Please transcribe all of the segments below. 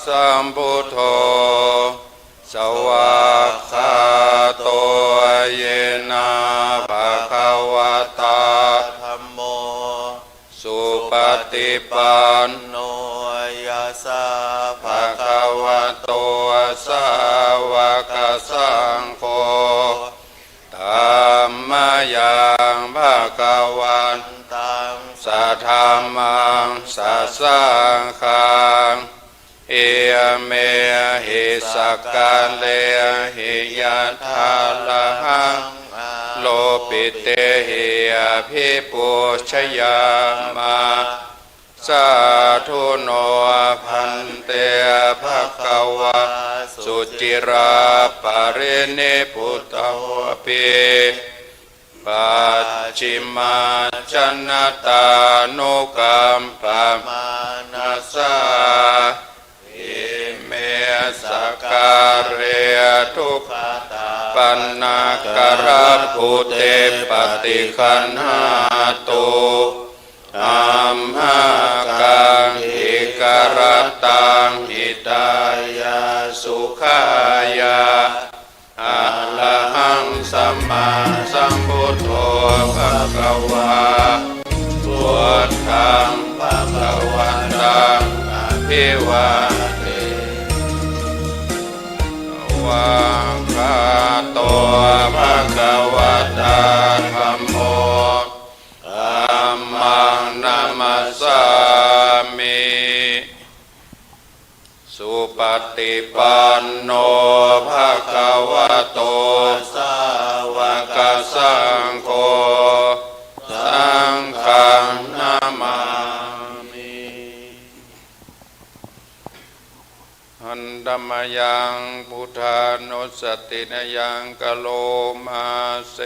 สัมพุทโธสวากขาโตเยนะภะคะวะตาธัมโมสุปฏิปันโนยัสสะภะคะวะโตสาวกสังโฆธัมมายังภะคะวันตังสัทธัมมังสัสสังฆังเอเมหิสักกะเลหิยะทาละหังโลปิเตหิอภิปุชยามาสาธุโนพันเตภะคะวะสุจิราปรินิพุตโตปิปัจฉิมาชนตานุกัมปมานัสสะอิเมสการเรทุกขปันนากรัพพุเตปฏิคันหาตุอัมหากังอิกรตังหิตายาสุขายาอะระหังสัมมาสัมพุทโธภะคะวะพุทธังภะคะวันตังอภิวาเทวะคาโตภะคะวะตาธัมโมธัมมังนัมมัสสามิสุปฏิปันโนภะคะวะโตสาวกสังโฆสังฆังนามามิหันธัมมยังพุทธานุสตินยังกะโลมาเส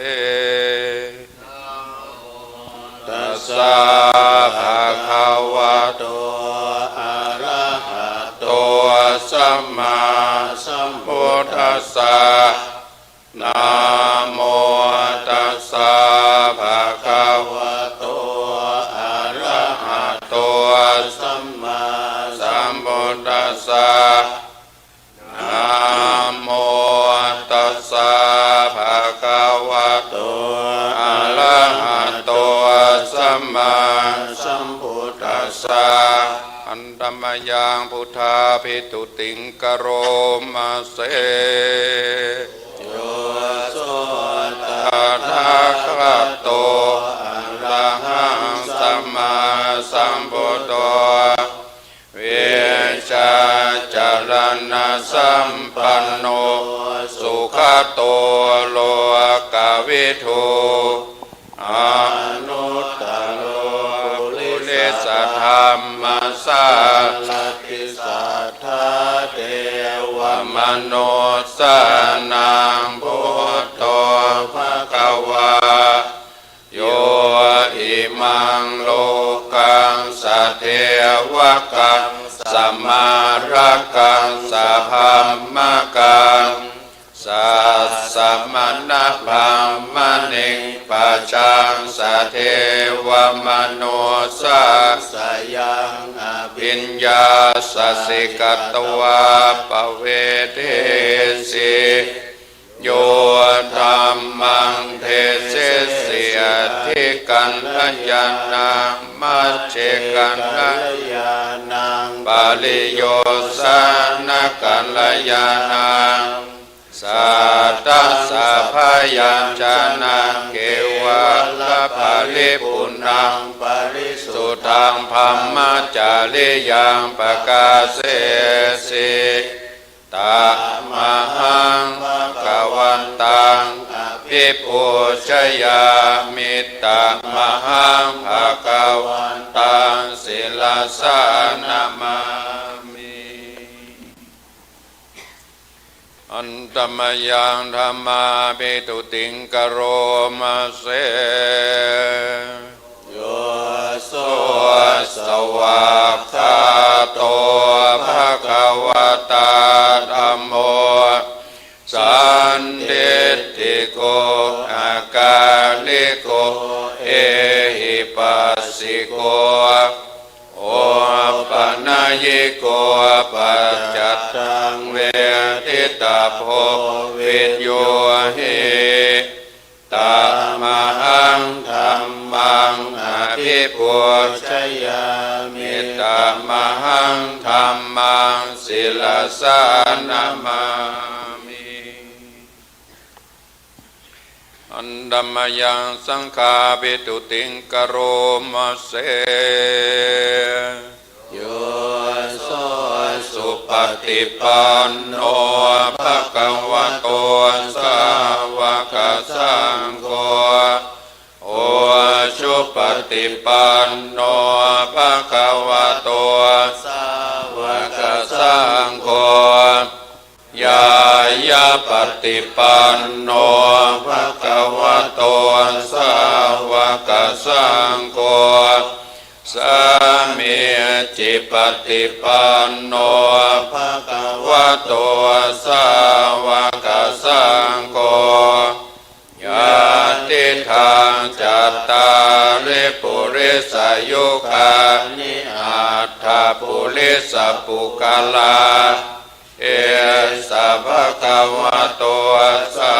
ตัสสะภะคะวะโตอะระหะโตสัมมาสัมพุทธัสสะนะโมตัสสะภะคะวะโตอะระหะโตสัมมาสัมพุทธัสสะนะโมตัสสะภะคะวะโตอะระหะโตสัมมาสัมพุทธัสสะอันธัมมยังพุทธาภิตุติงกโรมาเสโยโสตถาคตโตอะระหังสัมมาสัมพุทโธเวชาจารณะสัมปันโนสุขโตโลกวิทูอนุตตโรปุริสธรรมสาลติสัทธาเทวมนุสสานังพุทโธภคะวะโยอิมังโลกังสัทเทวกังสัมมารักขังสัพพมะกังสัสสะมณะภัมมะนิปัจจังสัทเทวมนุสสาสยังอภิญญาสสิกตวะปเวเทสิโยธัมมังเทเสสิยทิกัลยานังมัจเจกัลยานังปาลิโยสานกัลยานังสัตตสัพพยัญชนะเกวะละภาลิปุณังปริสุทธังพัมมจาริยังปกาเสสิตามหังภะคะวันตังอภิปุชยามิตามหังภะคะวันตังศิลาสานามามิอันธัมมยังธัมมาภิตุติงกโรมาเสโยโสสวากขาโตภะคะวะตาธัมโมสันทิฏฐิโกอากาลิโกเอหิปัสสิโกโอปะนยิโกปัจ โยเฮตามหังธัมมังอภิปุชยามิตามหังธัมมังศิลสานามามิอันดัมมยังสังฆาปิตุติงกโรมะเสโยโสสุปฏิปันโนภะคะวะโตสาวกสังโฆโอชุปฏิปันโนภะคะวะโตสาวกสังโฆยายาปฏิปันโนภะคะวะโตสาวกสังโฆสามีจิปฏิปันโนภะคะวะโตสาวกสังโฆญาติทางจัตตาริปุริสยุคานิอัตถปุริสปุกลาเอสะภะคะวะโตสา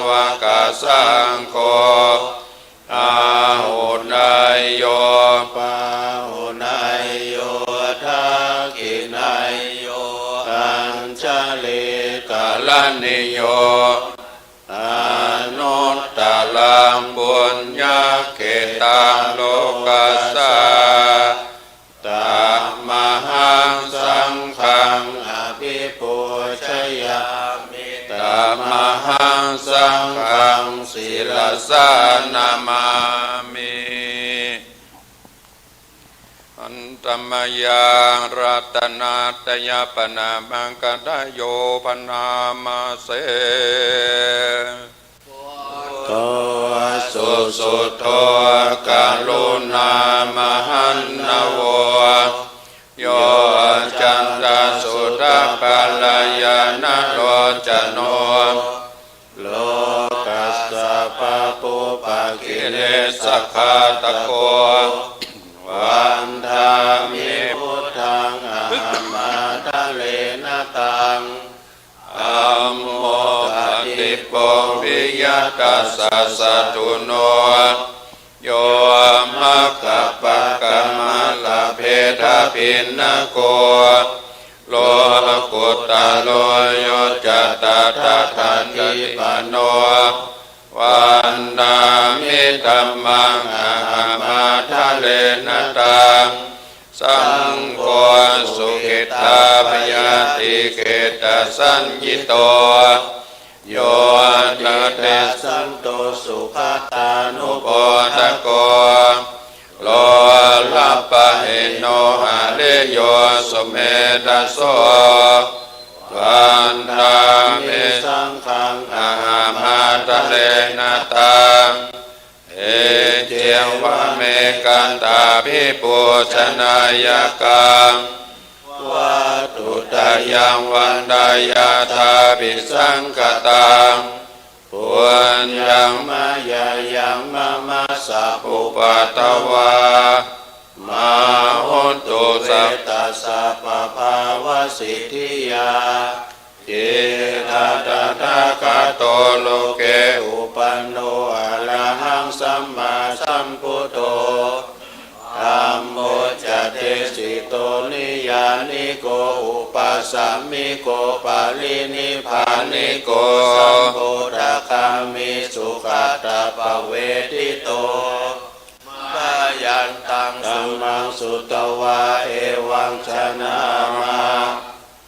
วกสังโฆอาหุนายโยปาหุนายโยทักขินายโยอัญชลิกาลนิโยอนุตตรังบุญญาเขตังโลกัสสะตามหังสังฆังอภิปุชยามิตามหังสังฆังศิลสานามามิอันตมยังรัตนาตยปนามังกดโยปนามาเสโตสุสุโตกรุณามหันนโวโยจันตสุตปัลยานะโลจโนโลกัสสะปะปุปะกิเลสขาตโกวันธามิพุทธังอะมาทะเลนะตังอัมโมปฏิปวิยตัสสะสะตุโนโยมะกะปะกะมะละเพทะปินนะโกโลกุตตะโลโยจัตตะทะทันติปโนวันนามิธัมมังอะมาทะเลนะตังสังโฆสุขิตาปยาติเขตสัญญิโตโยนะเตสันโตสุขตานุโปตโกโลลัปปะเหโนหะเลโยสุเมตโสวันธามิสังฆังอะมาทะเลนะตังเอเจวะเมกันตาภิปุชนายกังวัตุตายังวันดายาธาภิสังกตังปุญญังมายายังมะมะสะปุปะตวามาหุนตุสัพตัสสะปะภาวะสิทธิยาเจตตะทะกะโตโลเกอุปันโนอะระหังสัมมาสัมพุทโธธัมโมจะเตสิโตนิยานิโกอุปัสสัมมิโกปาลินิพพานิโกสัมโพธคามิสุขตะปะเวทิโตมายันตังธัมมังสุตวะเอวังชนะมา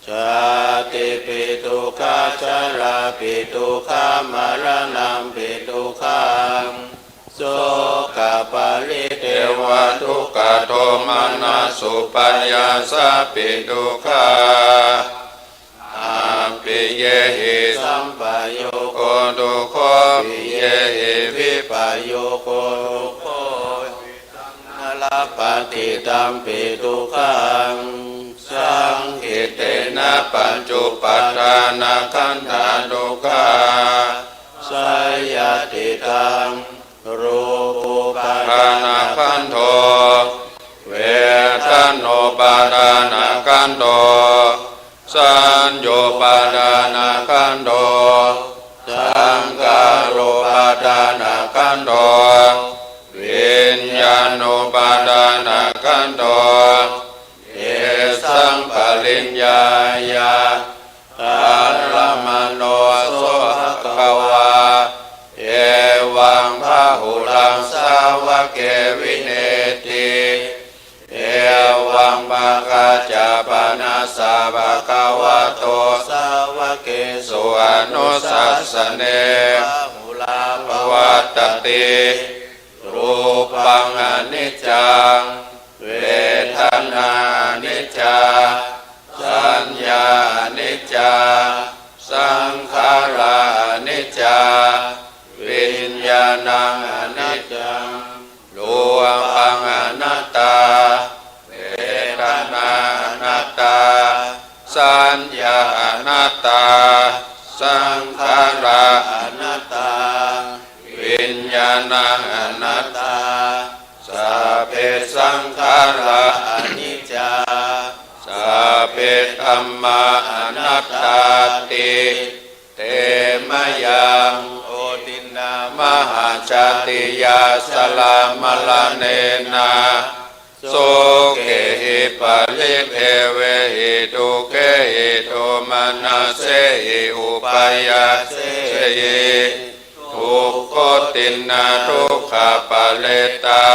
ชาติปิทุกขาชราปิทุกขามรณะปิทุกขังโสกปาลิเทวทุกขโทมานะสุปัญญาสาปิทุกขาอาปิเยหิสัมปโยโกทุกขปิเยหิวิปโยโกทุกขนลปฏิตัมปิทุกขังสังขิเตนะปัญจุปัฏฐานะขันธาทุกขาสยติตังรูปุปัฏฐานะขันโธเวทโนปัฏฐานะขันโธสัญโยปัฏฐานะขันโธ ดานาขันโตวิญญาณุปาดานาขันโตเอสังปริญญายาอาลมโนโสภควาเอวังพหุลังสาวะเกวิเนติเอวังภะคะจาปนาสาภะคะวะโตสาวะเกสุอนุสัสสเนมุลาภวัตติรูปังอนิจจังเวทนานิจจาสัญญานิจจาสังขารนิจจาวิญญาณังอนิจจังรูปังอนัตตาเวทนาอนัตตาสัญญาอนัตตาสังขารอนัตตาวิญญาณังอนัตตาสัพเพสังขาราอนิจจาสัพเพธัมมาอนัตตาติเตมะยังโอตินามหาชาติยาสลามลเนนาโสเกหิปะลิเทเวหิตุเกหิตุมนาเสหิอุปายาเสหิทุกขตินาทุกขปะเลตา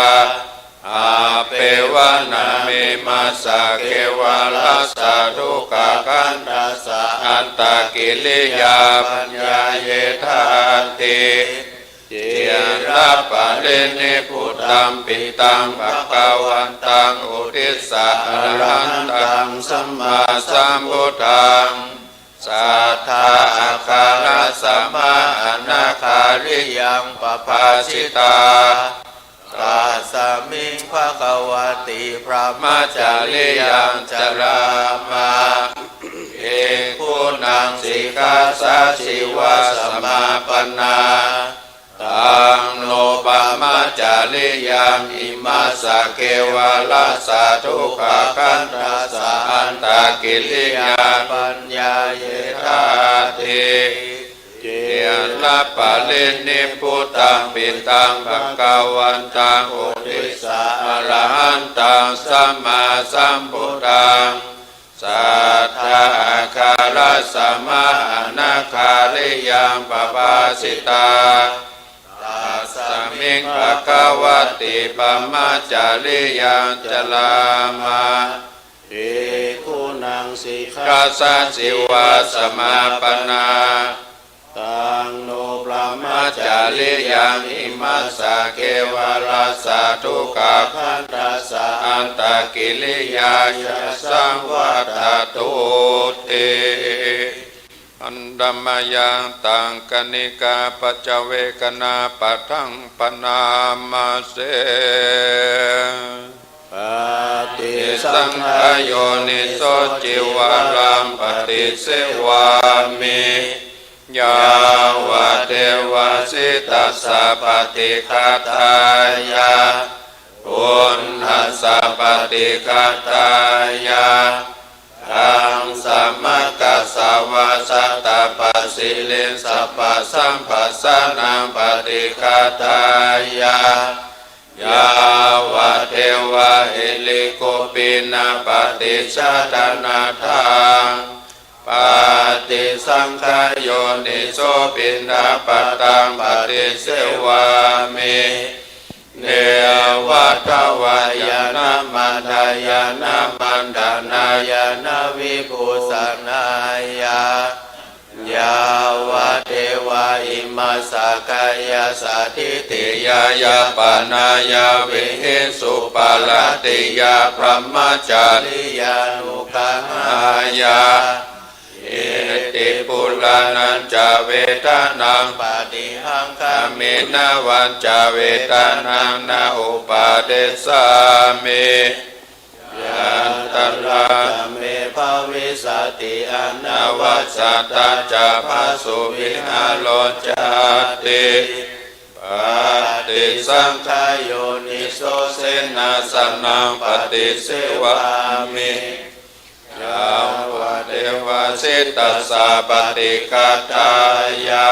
อาเปวะนามิมาสะเกวะลัสสะทุกขขันธัสสะอัตตกิริยาปัญญาเยธาติจิระปะเรนิพุทธัมปิตังภคะวันตังอุทิสสะอรหันตังสัมมาสัมพุทธังสัทธาอาคาราสัมมาอนาคาริยังปภาสิตาราสมิงภควติพระมัจจาริยังจรามาเอกุณังสิกขาสัจฉิวะสมาปนาตังโนปมัจจาริยังอิมัสสะเกวะลัสสะทุกขขันธัสสะอันตกิริยาปัญญาเยธาติเจนะปะลินิพุทธังปิตังภคะวันตังอุทิสสะอรหันตังสัมมาสัมพุทธังสัทธาคาราสัมมาอนาคาริยังปภาสิตาตัสสมิงภควติปมัจจาริยังจลามาเอกุณังสิกขาสัจฉิวะสมาปนาตังโนปรมัจจาริยังอิมัสสะเกวะลัสสะทุกขขันธัสสะอันตกิริยายะสังวัฏตุติอันดัมมายังตังกนิกาปัจจเวกนาปัทังปนามาเสปฏิสังขโยนิโสจิวารัมปฏิเสวามิยาวะเทวะสิตัสสะปฏิฆาตายาปุณหัสสะปฏิฆาตายาทังสัมมกัสสวะสัตตปัสสิลินสัพพสัมปัสสะนังปฏิฆาตายายาวะเทวะหิลิโกปินาปฏิชาตนาทังปฏิสังขโยนิโสปินาปตังปฏิเสวามิเนวัตวายานามันดายานามันดานายานาวิภูสนายายาวะเทวะอิมัสสะกายาสัทธิติยายาปานายาวิหิสุปาลติยาพระมัจจาริยานุขหายาเอติปุลานันจเวทานังปฏิหังคามินาวันจเวทานังนาอุปาเดสามิยันตระเมภวิสติอนาวัสสัตตาจาภาสุวิหาโลจติปฏิสังขโยนิโสเสนาสนังปฏิเสวามิยาวะเทวะสิตัสสะปฏิฆาตายา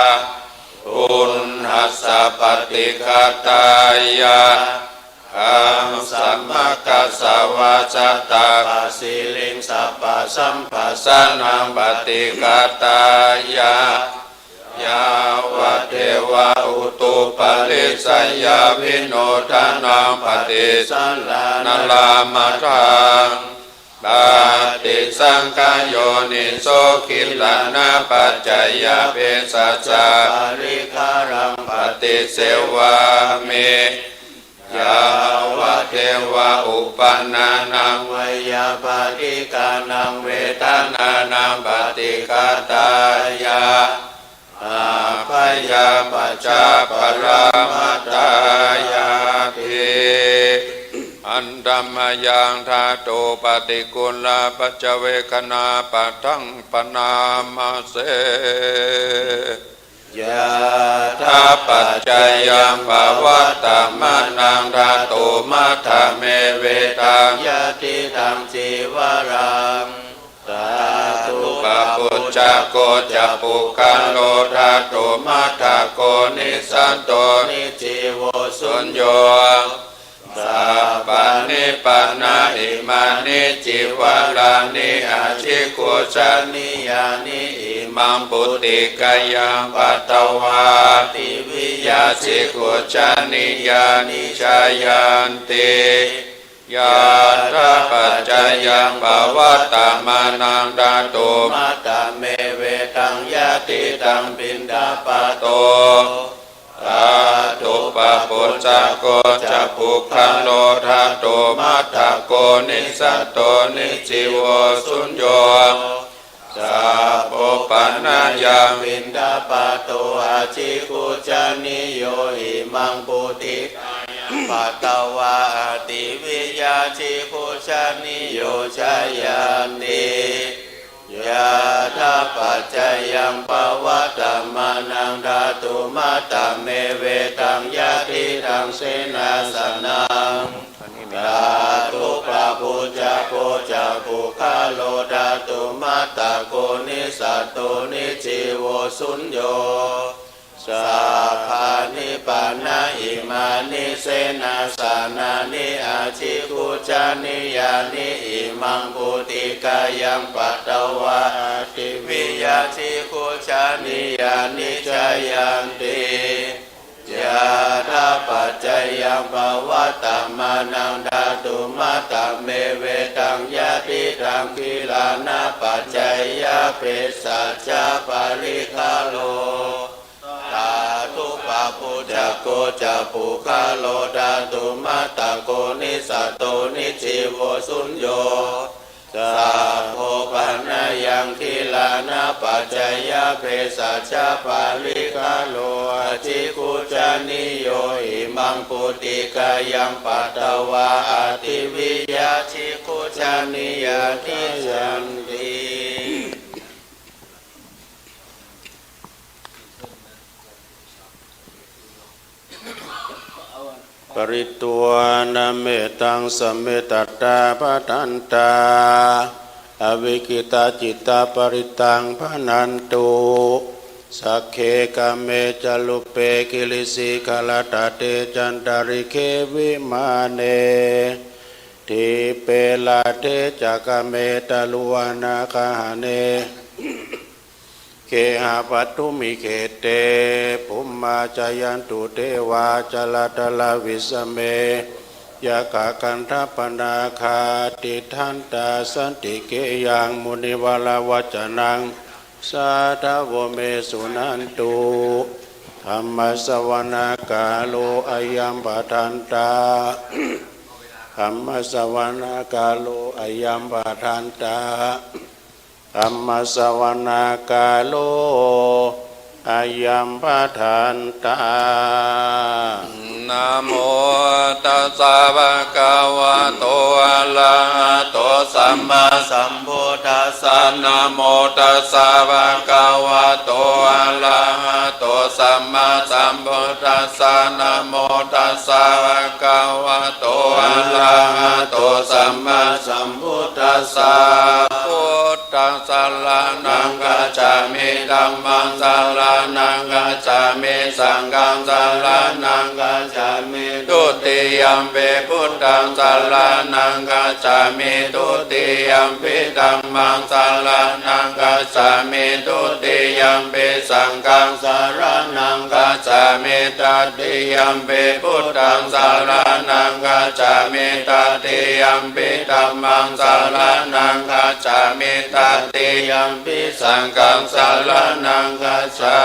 ป อุณหัสสะปฏิฆาตายะขังสัมมากัสสวาจตาปัสสิลิงสัพพะสัมปัสสนังปฏิฆาตายะยาวะเทวะอุตุปาลิสัยยาวิโนทานังปฏิสัลลานาลามาทังปฏิสังขโยนิโสกิลานาปัจจยาเภสัสสะปาริคารังปฏิเสวามิยาวะเทวะอุปนานังวิยาปฏิกานังเวทนานังปฏิฆาตายะอาภยาปัจจาปรามัตตายาภิอันธัมมยังธาตุปฏิกุลปัจเจเวคนาปัทังปนามาเสยะถาปัจจยังภวัตตมานังธาตุมัทธเมเวตังยะติตังจีวรังธาตุปปุจจโกจะปุคันโลธาตุมัทธโกนิสันโตนิจิโวสุญโยสัพพะนิปานาอิมานิจิวารานิอาชิกุชานิยานิอิมังปุติกายังปัตตวาติวิยาชิกุชานิยานิชายันติยาถาปัจจยังภวัตตมานังธาตุมัตตเมเวตังยะติตังปินดาปโตธาตุปปุจจโกจะปุคันโลธาตุมัทธโกนิสัตโตนิจิโวสุญโยสัพพปันนายังวินดาปโตอาชิกุจานิโยอิมังปุติปัตตวาติวิยาชิกุจานิโยชายันติยะถาปัจจยังภวัตตมานังธาตุมัตตเมเวตังยะติตังเสนาสนังธาตุปปุจจโกจะปุคะโลธาตุมัตตโกนิสัตโตนิจิโวสุญโยสัพพะนิปานาอิมานิเสนาสนานิอาชิกุจานิยานิอิมังปุติกายังปัตตวาติวิยาชิกุจานิยานิจายันติยะถาปัจจยังภวัตตมานังธาตุมัตตเมเวตังยะติตังกิลานาปัจจยาเภสัสสะปาริคาโลธาตุปปุจจโกจะปุคะโลธาตุมัตตโกนิสัตโตนิจิโวสุญโยสัพพปันนายังคิลานาปัจจยาเภสัสสะปาริคาโลอาชิกุจานิโยอิมังปุติกายังปัตตวาติวิยาชิกุจานิยานิยันติปริตัวนาเมตังสเมตตาปทันตาอวิกิตาจิตตาปริตังพนันตุสักเคกะเมจลุเปกิลิสิกาลตาเตจันตาริเควิมาเนทิเปลาเตจักะเมตลุวานาคาหเนเคหะปัตตุมิเขเตภุมมาจายันตุเทวาจลาตลาวิสเมยากะกันทปนาคาติทันตาสันติเกยังมุนิวาลวัจนังสาธาวเมสุนันตุธรรมสวรกาโลอายัมปทันตาธรรมสวรกาโลอายัมปทันตาธรรมสวนาคาโลอายัมปทันตานะโมตัสสะภะคะวะโตอะระหะโตสัมมาสัมพุทธัสสะนะโมตัสสะภะคะวะโตอะระหะโตสัมมาสัมพุทธัสสะนะโมตัสสะภะคะวะโตอะระหะโตสัมมาสัมพุทธัสสะพุทธัง งสารนังกัจฉามิธัมมังสารนังกัจฉามิสังฆังสารนังกัจฉามิทุติยัมปิพุทธังสารนังกัจฉามิทุติยัมปิธัมมังสารนังกัจฉามิทุติยัมปิสังฆังสารนังกัจฉามิตติยัมปิพุทธังสารนังกัจฉามิตติยัมปิธัมมังสารนังกัจฉามิตติยัมปิสังฆังสารนังกัจฉา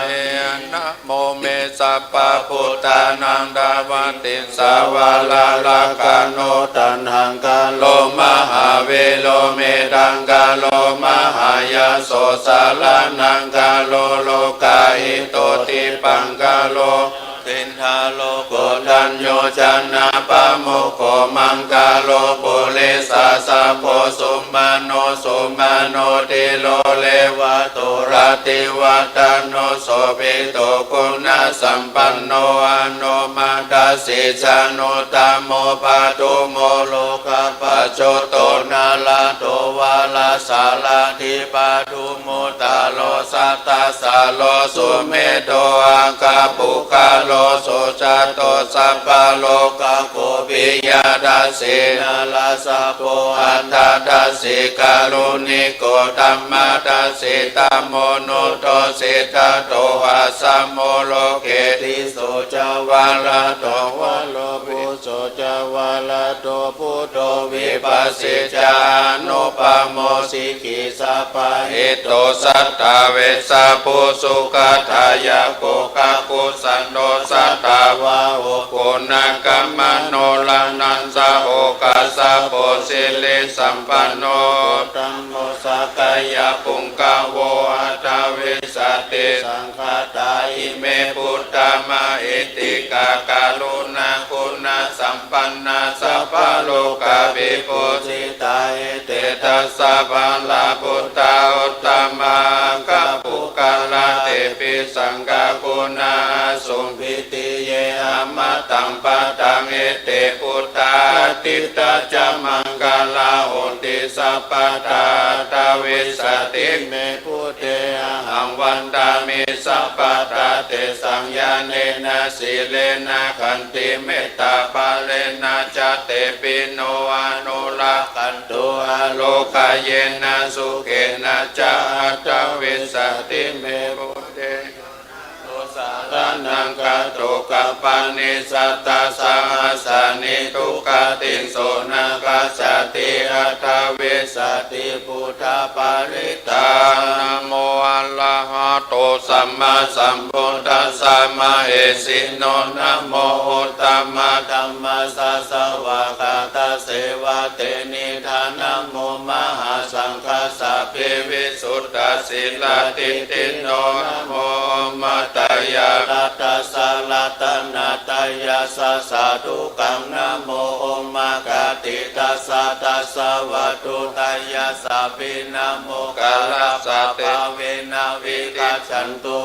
มินะโมเมสัพพะพุทธานังดาวันติสาวาลาลากาโนตันหังกาโลมหาเวโลเมตังกาโลมหายาโสสารนังกาโลโลกาหิโตติปังกาโลตินทาโลโกตัญโยจันนาปะโมโคมังกาโลปุเลสาสะโพสุมาโนสุมาโนติโลเลวะโตระติวัตโนโสภิโตคุณสัมปันโนอโนมาตัสสิจานุตโมปะตุโมโลกะปัจโจโตนาลาโตวาลาสาลาธิปะตุโมตาโลสัตตาสาโลสุเมโตอาคาปุคาโลโสจัตโตสัพพะโลกะโคปิยาดัสสินาลาสะโพอันตาดัสสิกาลุนิโกธัมมาดัสสิตโมโนโตสิทธาโตอาสัมโมโลเกติโสจาวาลาโตวะโลปุโสจาวาลาโตพุทโธวิปัสสิจานุปโมสิกิสัพพะหิโตสัตตาเวสาภูสุขทายาโกกะกุสันโดสัตตาวะโอโกนะกัมมโนลานันสะโอกัสสะโพสิลิสัมปันโนตัมโมสักกายะปุงกะโวอัตเวสติสังฆตาอิเมพุทธามะอิติกากาลุณาคุณสัมปันนาสัพพะโลกาภิปุจิตาเตทัสสะภะลาพุทธาอุตตมังกัปปุกาลาเตปิสังฆคุณาสุภิติเยอมตังปะตังเอเตพุทธาติตาจามังกาลาโหติสัพพะตาตาวิสติเมพุทเตหังวันตามิสัพพะตาเตสังญาเนนะสีเลนะขันติเมตตาภาเลนะจะเตปิโนอนุรักขันตุอโลกายเยนะสุเขนะจะอัตตวิสติเมพุทเตสารนังกะโตกะปานิสัตตาสังสานิทุกขติโสนะกัสสติอัตถวิสติพุทธปาริตานะโมอะระหะโตสัมมาสัมพุทธัสสะมะเอสิโนนะโมอุตตมะธัมมัสสะสวะกาตเสวะเตนิธานะโมมหาสังฆัสสะภิวิสุทธสิลาติติโนนะโมมัตตยารัตสาลตนาตยาสสะทุกังนะโมมากาติตัสสะตัสสะวะตุตยาสัพพินะโมกาลสัพเพเวนะวิกัจฉันตุ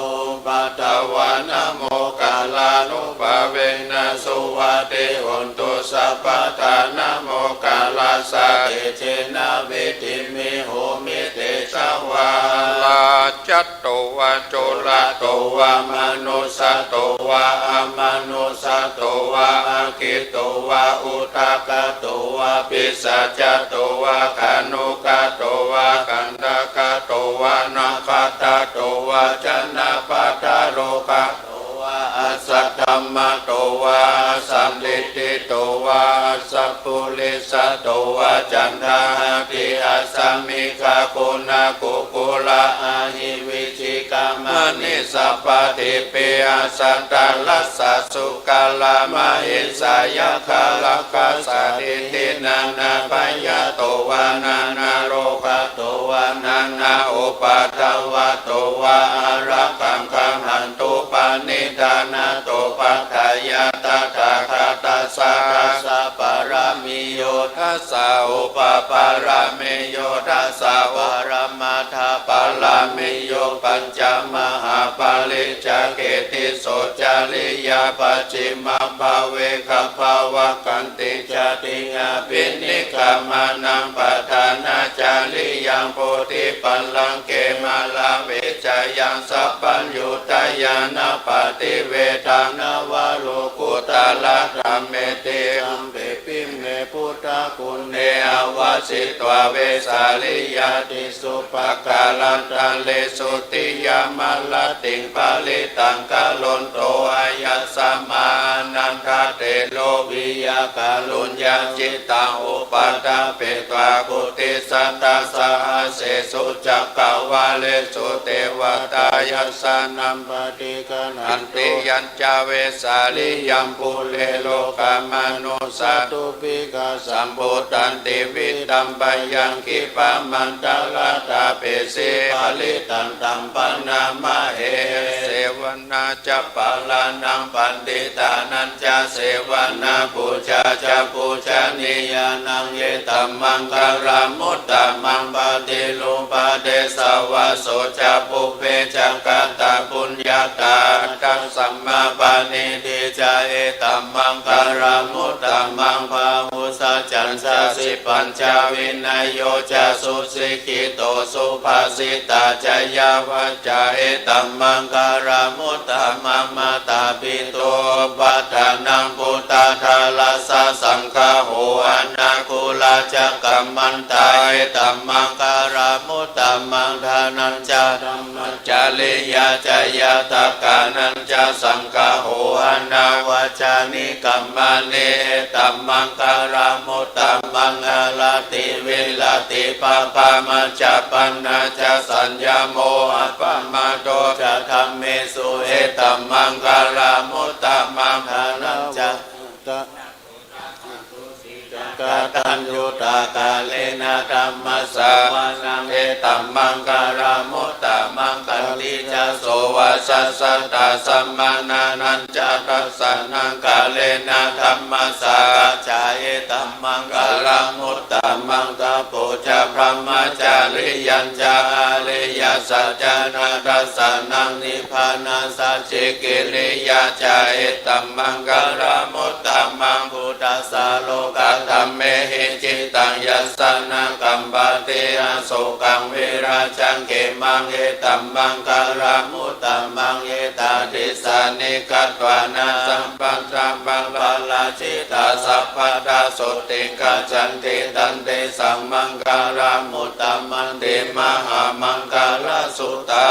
ปัตตวานะโมกาลานุภาเวนะสุวัติหุนตุสัพพทานะโมกาลสะเตเชนะวิติมิโหมิเตชะวาลาจัตโตวะโจระโตวะมนุสโตวะอมนุสโตวะอาคิโตวะอุทากโตวะปิสัจจโตวะคานุกโตวะกันดกโตวะนาคตโตวะจันนาปะทะโลกะอัสสัทธัมมะโตวะสัมฤทธิโตวะสัพพุริสโตวะจันทาภิอัสสมิกาคุณากุกุละอาหิวิชิกามะนิสัพพทิปิอาสัตตลัสสะสุกาลามะหิสายะคาลกัสสะติตินานาปยะโตวะนานาโรกะโตวะนานาอุปัฏฐวะโตวะอารักขังคัมหันตุปานิธานาโตปัฏฐายาตถาคตัสสะทัสสะปะระมิโยทัสสะอุปปาระมิโยทัสสะวะระมะทะปะระมิโยปัญจมหา ปาลิจเกติโสจาริยาปัจฉิมภาเวคภาวกันติจติงาปินิกามานังปัฏฐานาจาริยังโพธิปัลลังเกมาลาเวจายังสัพพัญญูตายานาปฏิเวทานาวาโลกุตละธรรมเมเตอัมเปปิเมพุทธคุณเนอวาสิตวเวสาลิยาติสุปกาลันตันเลสุติยามาลติงปาลิตังกาลนโตอายัสสมานันทเตโลวิยากาลุญญาจิตังอุปตาเปตวากุติสัตตาสหเสสุจักกวาเลสุเทวตายัสสนัมปฏิกันันติยัญจเวสาลิยัมปุเลโลกามนุสัตตุปิกาสัมพุตันติวิตัมปยังคิปะมันตลาตาเปสิปาลิตันตัมปนามะเหเสวนาจะปาลานังปันติตานัญจะเสวนาปูชาจะปูชนียานังเยตัมมังคารามุตตมังปะติลุปะเดสวะโสจะปุเพจังกัตตาปุญญาตาตัสสัมมาปานิติจาเอตัมมังคารามุตตมังภาหุสัจจันสสิปัญจวินัยโยจะสุสิกิโตสุภาสิตาจยาวัจจะเอตัมมังคารามุตตมังมาตาปิโตปัฏฐานังพุทธาทาลัสสะสังฆาโหอนาคุลาจักกัมมันตาเอตัมมังคารามุตตมังทานัญจาธัมมัจจาริยาจยาตกานัญจาสังฆาโหอนาวาจานิกัมมาเนตัมมังคารามุตตมังอาลาติวิลาติปะปะมัจจปันนาจะสัญญาโมอะปะมาโตจะธัมเมสุเอตัมมังคารามุตตมังทานัญจากตัญญูตากาเลนะธัมมัสสวานังเอตัมมังคารามุตตมังคันติจะโสวะสัสสะตาสัมมานานัญจะทัสสะนังกาเลนะธัมมัสสะจาเอตัมมังคารามุตตมังตะโพจะพระมจาริยัญจาเลยสัจจานาทัสสะนังนิพพานาสัจจิกิริยาจาเอตัมมังคารามุตตมังพุทธัสสะโลกัตถัมเมหิจิตังยัสสนากัมปะเตอโศกังเวราจังเกมังเอตัมมังคารามุตตมังเอตาติสานิกัตวานาสัมปันสัมปังปะลาชิตาสัพพะตาสุติกัจจันติตันเตสัมมังคารามุตตมันเตมหามังคาราสุตา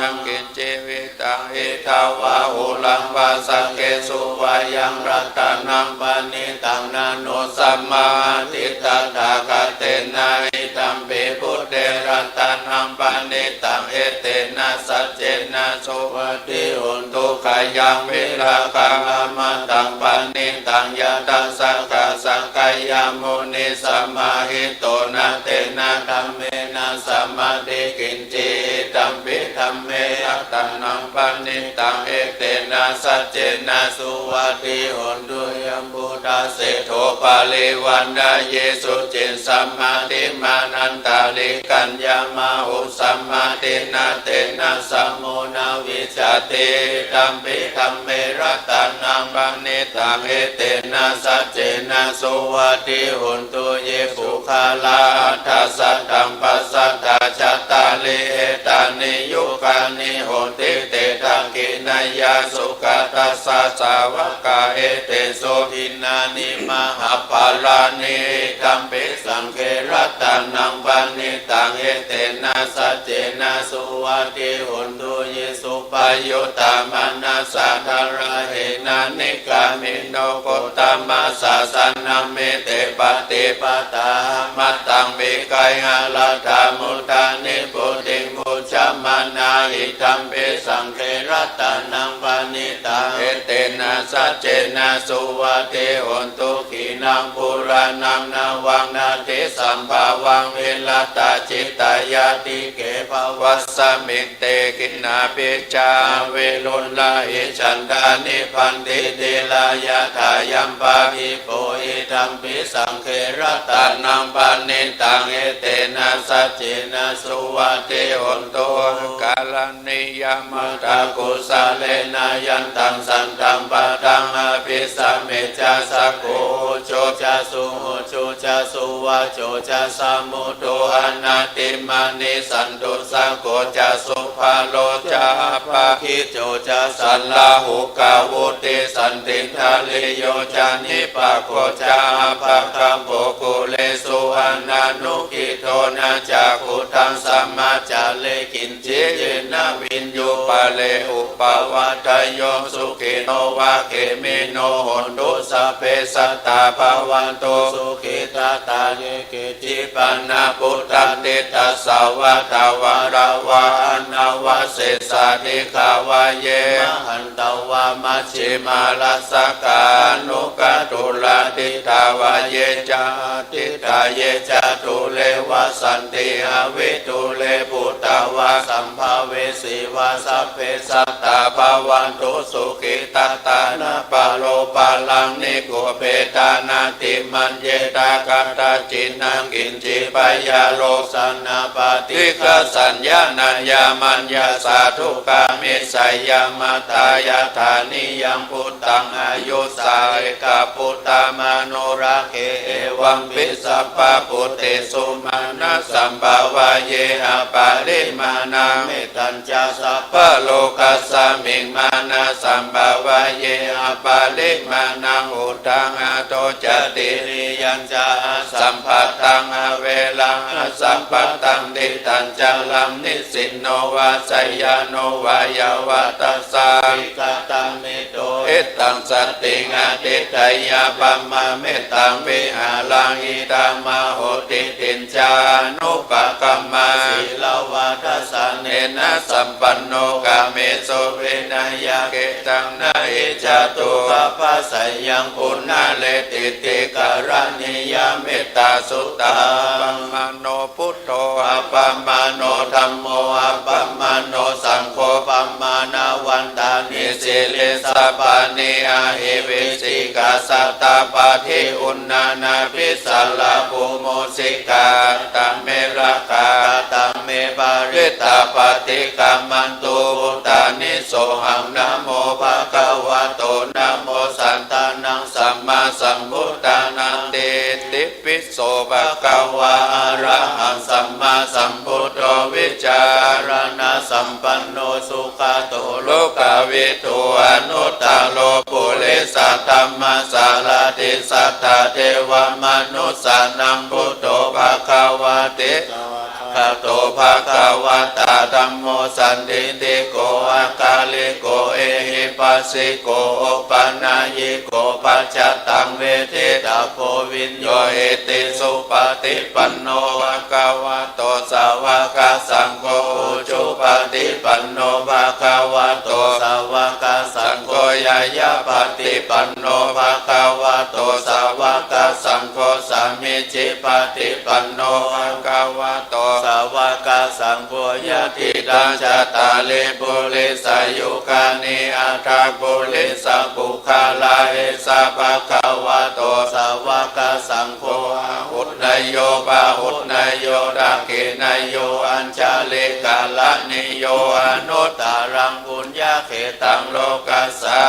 ยังกินเจวิตังเอทาวาหุลังวาสังเกสุวายังรัตนังปานิตังนาโนสัมมาทิฏฐาทากเตนะอิตัมปิพุทเตรัตนังปานิตังเอเตนะสัจเจนะโสวัตติหุนตุขยังวิราคังอมตังปานิตังยะตัสสะกะสังกายมุนิสัมมาหิโตนะเตนะธัมเมนะสัมมาทิกินจิตัมปิธัมเมอัตตนังปานิตังเอเตนะสัจเจนะสุวัตติหุนตุยัมพุทธเสโทปาลิวันดาเยสุจินสัมมาทิมานันตาลิกัญญามาหุสัมมาทินาเตนะสัมโมนาวิจติธัมปิธัมเมรัตนังปานิตังเอเตนะสัจเจนะสุวัตติหุนตุเยปุคาลาทัสสะธัมปัสสะตาจัตตาลิเอตานิยุกานิโหติเตทังกินายาสุขตัสสะสาวกาเอเตโสทินานิมหาภาลานิธัมปิสังเกรัตนังปานิตังเอเตนะสัจเจนะสุวัตติหุนตุเยสุปยุตตามานัสสะทาระเหนะนิกามิโนโกตมัสสะสันนัมเมเตปฏิปตามัตตังเมกายหาลาธามุตานิปุติมุจจามานาหิธัมปิสังเกรัตนังปา นิตังเอเตนะสัจเจนะสุวัติโหนตุขีนังปุรานังนาวังนาติสัมภาวังวิลตาจิตตายาติเกภวัสสมิงเตกินาปิจาเวลุลาอิฉันดานิพันติเดลายะทายัมปาภิโปอิธัมปิสังเขรตานังปานิตังเอเตนะสัจเจนะสุวัติโหนตุกาลนิยามตากุสะเลนะยันตังสันตังปะตังอภิสัมเมจาสะโกโจจาสุโจจาสุวะโจจาสามุโตอนาติมานิสันตุสังโฆจาสุภาโลจาภาคิโจจาสันลาหุกาวุติสันติทาลิโยจานิปะโคจาภาคัมโภกุเลสุอานานุกิโทนาจักขุทังสัมมาจาเลกินจิเยนะวินยูปะเลอุปวัตโยสุขิโนวะเขมิโนหนตุสัพเพสัตตาภวันตุสุขิตาตาเยเกจิปันนาพุทธติตัสสาวะทาวาราวะอนาวะเสสาธิขาวะเยมหันตวะมัชฌิมาลัสสกานุกตุลาติทาวะเยจาติตาเยจาตุเลวะสันติอวิตุเลพุตตวะสัมภเวสีวะสัพเพสัตตาภวันตุสุขิตาตานะปะโลปะลังนิโกเปตานาติมันเยตากาตาจินังกินจิปยาโลสันนาปฏิฆะสัญญาณัญญามัญญาสาธุกามิสัยยามาตายาธานิยังพุทธังอายุสาเอกพุทธามโนราเคเอวังปิสัพพะพุทธิสุมาณสัมภาวะเยหะปาริมานาเมตัญจาสัพพะโลกัสสมิงมานาสัมภาวะเยหะปาริมานังอุตังอโตจติริยัญจาสัมปัตตังอเวลังสัมปัตตังติตัญจลังนิสินโนวาสยาโนวายาวัตสาวิกตังเมโตเอตังสัตติงอติตยาปัมมาเมตังวิหารังอิตังมโหติตินจานุปกัมมาสีลาวาทัสสะเนนะสัมปันโนกาเมโสเวนยาเกตังนาอิจตุขปัสสยังปุณณเลติติการณิยาเมตตาสุตตาปัมมโนพุทโธอัปปมาโนธัมโมอัปปมาโนสังโฆปัมมานาวันตานิสิลิสัพพานิอาหิวิสิกาสัตตาปาทิอุณนานาภิสัลลาภูโมสิกาตัมเมระกาตัมเมปาริตาปฏิกามันตุพุทธานิโสหังนะโมภะคะวะโตนะโมสันตานังสัมมาสัมพุทธานันติติปิโสภะคะวะอะระหังสัมมาสัมพุทโธวิจารณะสัมปันโนสุขโตโลกวิทูอนุตตโลปุริสัตธัมมาสารติสัทธาเทวมนุสสานังพุทโธภะคะวะเตภะโตภะคะวะตาธัมโมสันติติโกอะกาลิโกเอหิปัสสิโกโอปันนายิโกปัจจตังเวทิตาโพวินโยเอติสุปฏิปันโนภะคะวะโตสาวกสังโฆจุปฏิปันโนภะคะวะโตสาวกสังโฆยายาปฏิปันโนภะคะวะโตสาวกสังโฆสามิจิปฏิปันโนภะคะวะโตสาวกสังโฆยะติตังจตาลิปุริสายุคานิอัตถปุริสบุคาลาเอสะภะคะวะโตสาวกสังโฆอุตนโยปะอุตนโยดักขินโยอัญชลิกาลนิโยอนุตตรังปุญญาเขตังโลกัสสา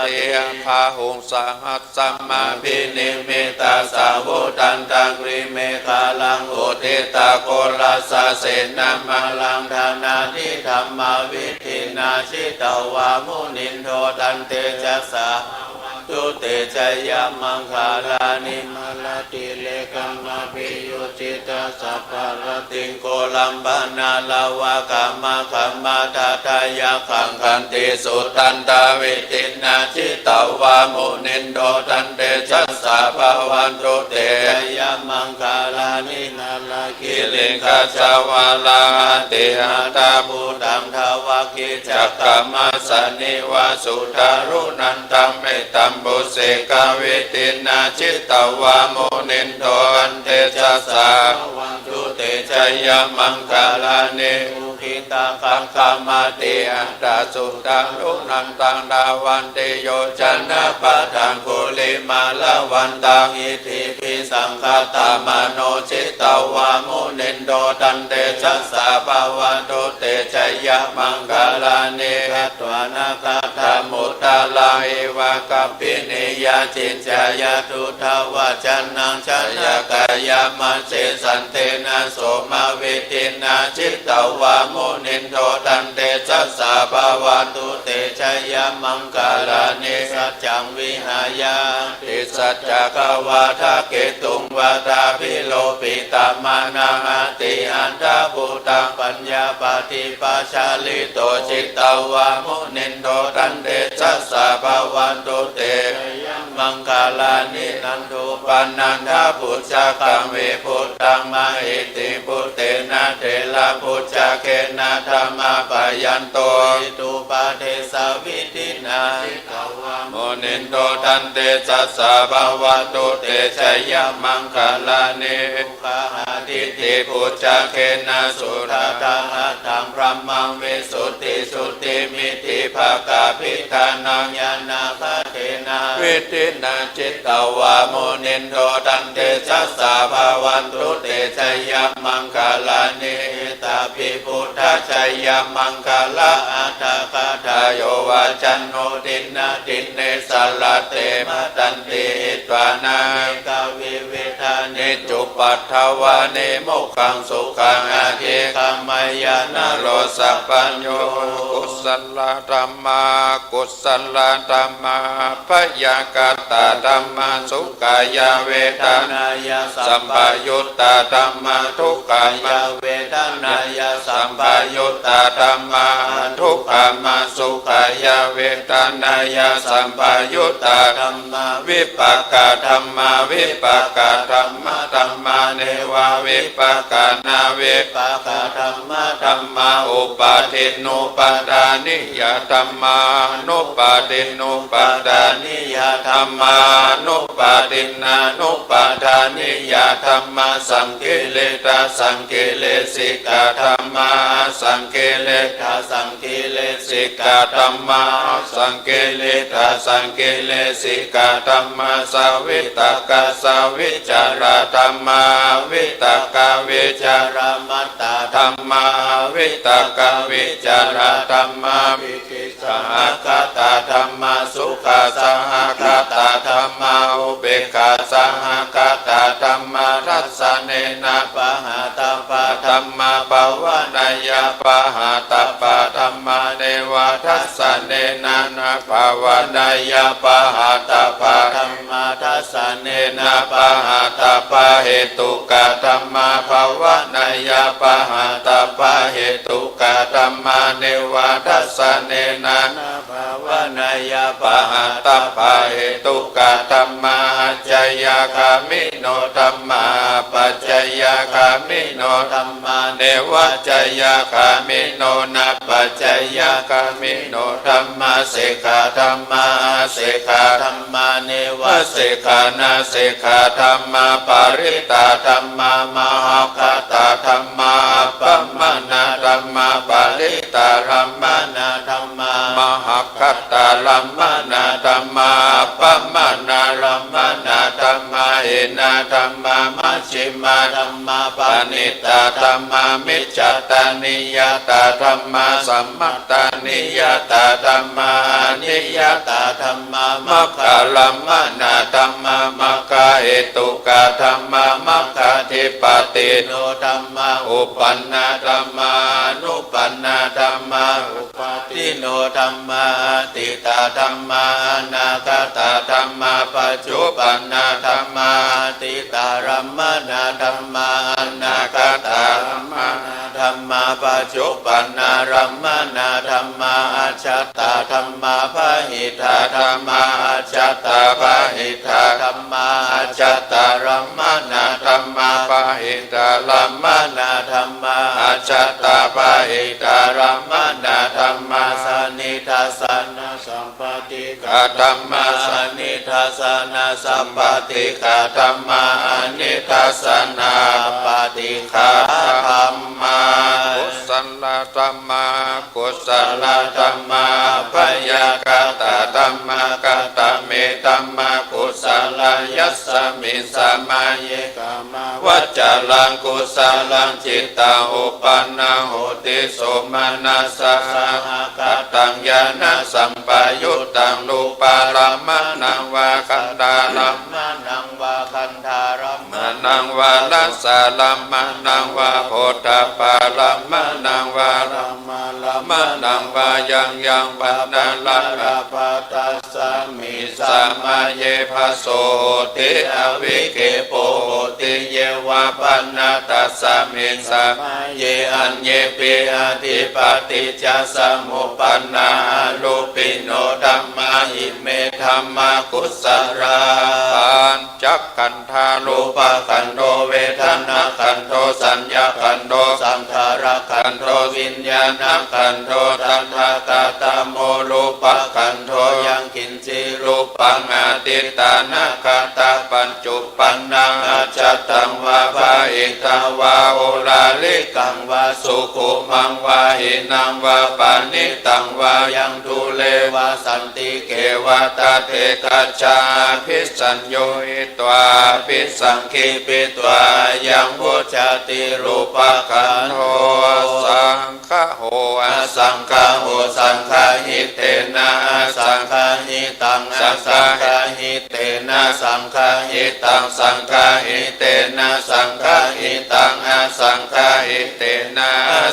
เตียพาหุงสหัสสัมมาภินิมิตาสาวุตันตังกริเมฆาลังอุทิตาโกลัสสะเสนามาลังธานาทิธรรมวิธินาชิตวามุนินโทตันเตจัสสะตุเตชะยะมังคาลานิมาลติเลกัมมาปิยุจิตาสัพพะรติงโกลัมปนาลาวะกัมมาคัมมาทาทายะขังคันติสุตันตาวิตินาชิตวามุนินโทตันเตจัสส สะภะวันตุเตชยมังคาลานินาลาคิกิลิงคัสสวาลาติหัตถะภูตังทวาคิจั จั ก กกามัสสนิวาสุทารุนันตัมเมตัมบุเสกเวตินาจิตตวาโมนินโตอันเตจัสสะวันตุเตช ชัยยมังคาลานิ ภูคิตาคั คั ง งคามาติอัตตาสุตังลุนันตังดาวันติโยจันนาปะทังกุลิมาลาวันตังอิทิปิสังฆตามโนจิตตวามุนินโดตันเตชัสสะภะวันตุเตชัยยมังคาลานิ คัตวานาคา ธรรมุตตาลาเอวะกัปปินิยาจินจายา ทุทาวาจันนังชัน ยากายามัจเจสันเทนะโสมาวิตินาจิตตวามุนินโทตันเตจัสสะภะวันตุเตชัยยมังคาลานิ สัจจังวิหายา ติสัจจะกวาทะเกตุงวาทาพิโลปิตามานังอติอันตาภูตังปัญญาปฏิปัชชาลิโตจิตตวามุนินโทตันเตจัสสะภะวันตุเตมังคาลานินันทุป ปันนันทาพุทธะกังเวพุทธังมาหิติพุทเตนะเทระพุทธะเกนะธรรมะปะยันโต อิตุปาเทสาวิตินาตวา โมนินโตตันเตจัสสะภะวันตุเตชัยยมังคาลานิ คาหาทิ อิ ฏฐิ ติพุทธะเกนะสุร ตา ตา ทังอัตถังพระมังวิสุทธิสุทธิมิติภากาภิทานังญาณาภาเทนา วิตินาจิตตวาโมนินโตตันเตจัสสะภะวันตุเตชัยยมังคาลานิ ตาภิพุทธ ทัชัยยมังคาลา อัตถคา ทา ทาย โยวาจันโนตินาตินเนสัลลเตมะตันติหิตวานั เอง กาวิเวทานิ นิจุปัฏฐวานิโมกขังสุขังอาเท กามายาน โรสัพพัญโยกุศลธรรมากุศลธรรมาพยากตาธรรมาสุขายาเวทาน นายา สัมปยุตตาธรรมาทุกขาย าเวทนายาสั สั ม ม ป ปยุตตาธรรมาทุกขามาสุขายาเวทานายาสัมปยุตตา ธรรมา วิปักกาธรรมาวิปักกาธรรมะธรรมาเนวาวิปักกานาวิ ปาคาธรรมะ ธรรมาอุปาทินุปาทานิยธรรมานุปาทินุปาทานิ นิยาธ ธ ร ร ร ร ม มานุปาทินานุปาทานิยธรรมาสังกิเลตาสังกิเลสิกาธรรมาสังกิเลตา สังกิเลส สิกาธรรมาสังกิเลตาสังกิเลสิกาธรรมาสาวิตกาสาวิจารธรรมาวิตกาวิจาร รามัตตา ธรรมาวิตกาวิจารธรรมาวิกิสหคตาธรรมาสุขาสหคตาธรรมาอุเบกขาสหคตาธรรมาทัสสะเนนะ ปะหาตาปะ ธรรมาปวนายาปะหาตปะธรรมาเนวทัสสะเนนะนะปวนายาปะหาตปะ ธรรมาทัสสะเน เน นะ นะปะหาตปะเหตุกะธรรมาภวนายาปะหาตปะเหตุกะธรรมาเนวทัสสะเนนะ ภาวนายา ปะหาตปะเหตุกะธรรมาจยาคามิโนธรรมาปัจจยาคามิโน ธรรมา เนวจยาคามิโนนะปัจจยาคามิโนธรรมาเสขาธรรมาเสขา ธรรมาเนว วเสขานาเสขาธรรมาปาริตาธรรมามหาคตาธรรมาปัมมานาธรรมาปาริตาธรรมานา ธรรมาม หาคตาลัมมานาธรรมาปัมมานาลัมมานาธรรมาเอนาธรรมามัชฌิมา ธรรมาปา ปา นิ นิตาธรรมามิจจตานิยตาธรรมาสัมมัตตานิยตาธรรมานิยตา ธรรมา มัคคาลัมมานาธรรมามัคคาเหตุกาธรรมามัคคาธิปติ โนธรรมา อุปันนาธรรมานุปันนาธรรมา อุปาทิโน ธัมมาติตาธัมมาอนาคตาธัมมาปัจจุปันนาธัมมาติตารัมมนาธัมมาอนาคตาธัมมาธัมมาปัจจุปันนารัมมนาธัมมาอัจฉตาธัมมาพหิทาธัมมาอัจฉตาพหิทาธัมมาอัจฉตารัมมนาธัมมาพหิทารัมมนาธัมมาอัจฉตาพหิทารัมมนาธัมมาสนิทัสสนะสัมปติกาธัมมาสนิทัสสนะสัมปติกาธัมมาอนิทัสสนะปฏิฆาธัมมากุศลธัมมากุศลธัมมาพยากตาธัมมากตเมธัมมากุศลยัสสมิสมาเยกามวัจจลังกุศลังจิตตังอุปันนังโหติโสมนัสสะกตังญาณสัมปยุตตังรูปารัมมนังวาคันธารัมมนังวาคันธารัมมนังวาลัสสะรัมมนังวาโพธปารัมมนังวารัมมลัมมนังวายังปันนาลังอาปาตัสสมิสัมมาเยภโสติอวิเคโปติเยวะปันนาตัสสมิสัมมาเยอัญเยปิอธิปติจสมุปปันนาลูปิโนธัมมาหิเมธัมมากุศลาปัญจขันธารูปขันโธเวทนาขันโธสัญญาขันโธสังขารขันโธวิญญาณขันโธตัณหากตโมรูปขันโธยังกินจิรูปังอาติตานาคตาปัญจุปันนังอาจตังวาภาอิตาวาโอลาลิกังวาสุขุมังวาหินังวาปานิตังวายังทุเลวาสันติเกวาตาเทกัจจาภิสัญโยอิตวาภิสังคีปิตวายังพุจจติรูปขันโธสังฆโหอสังฆโหสังฆหิเตนะสังฆหิตังสังฆหิเตนะสังฆหิตังสังฆหิเตนะสังฆหิตังสังฆหิเตนะ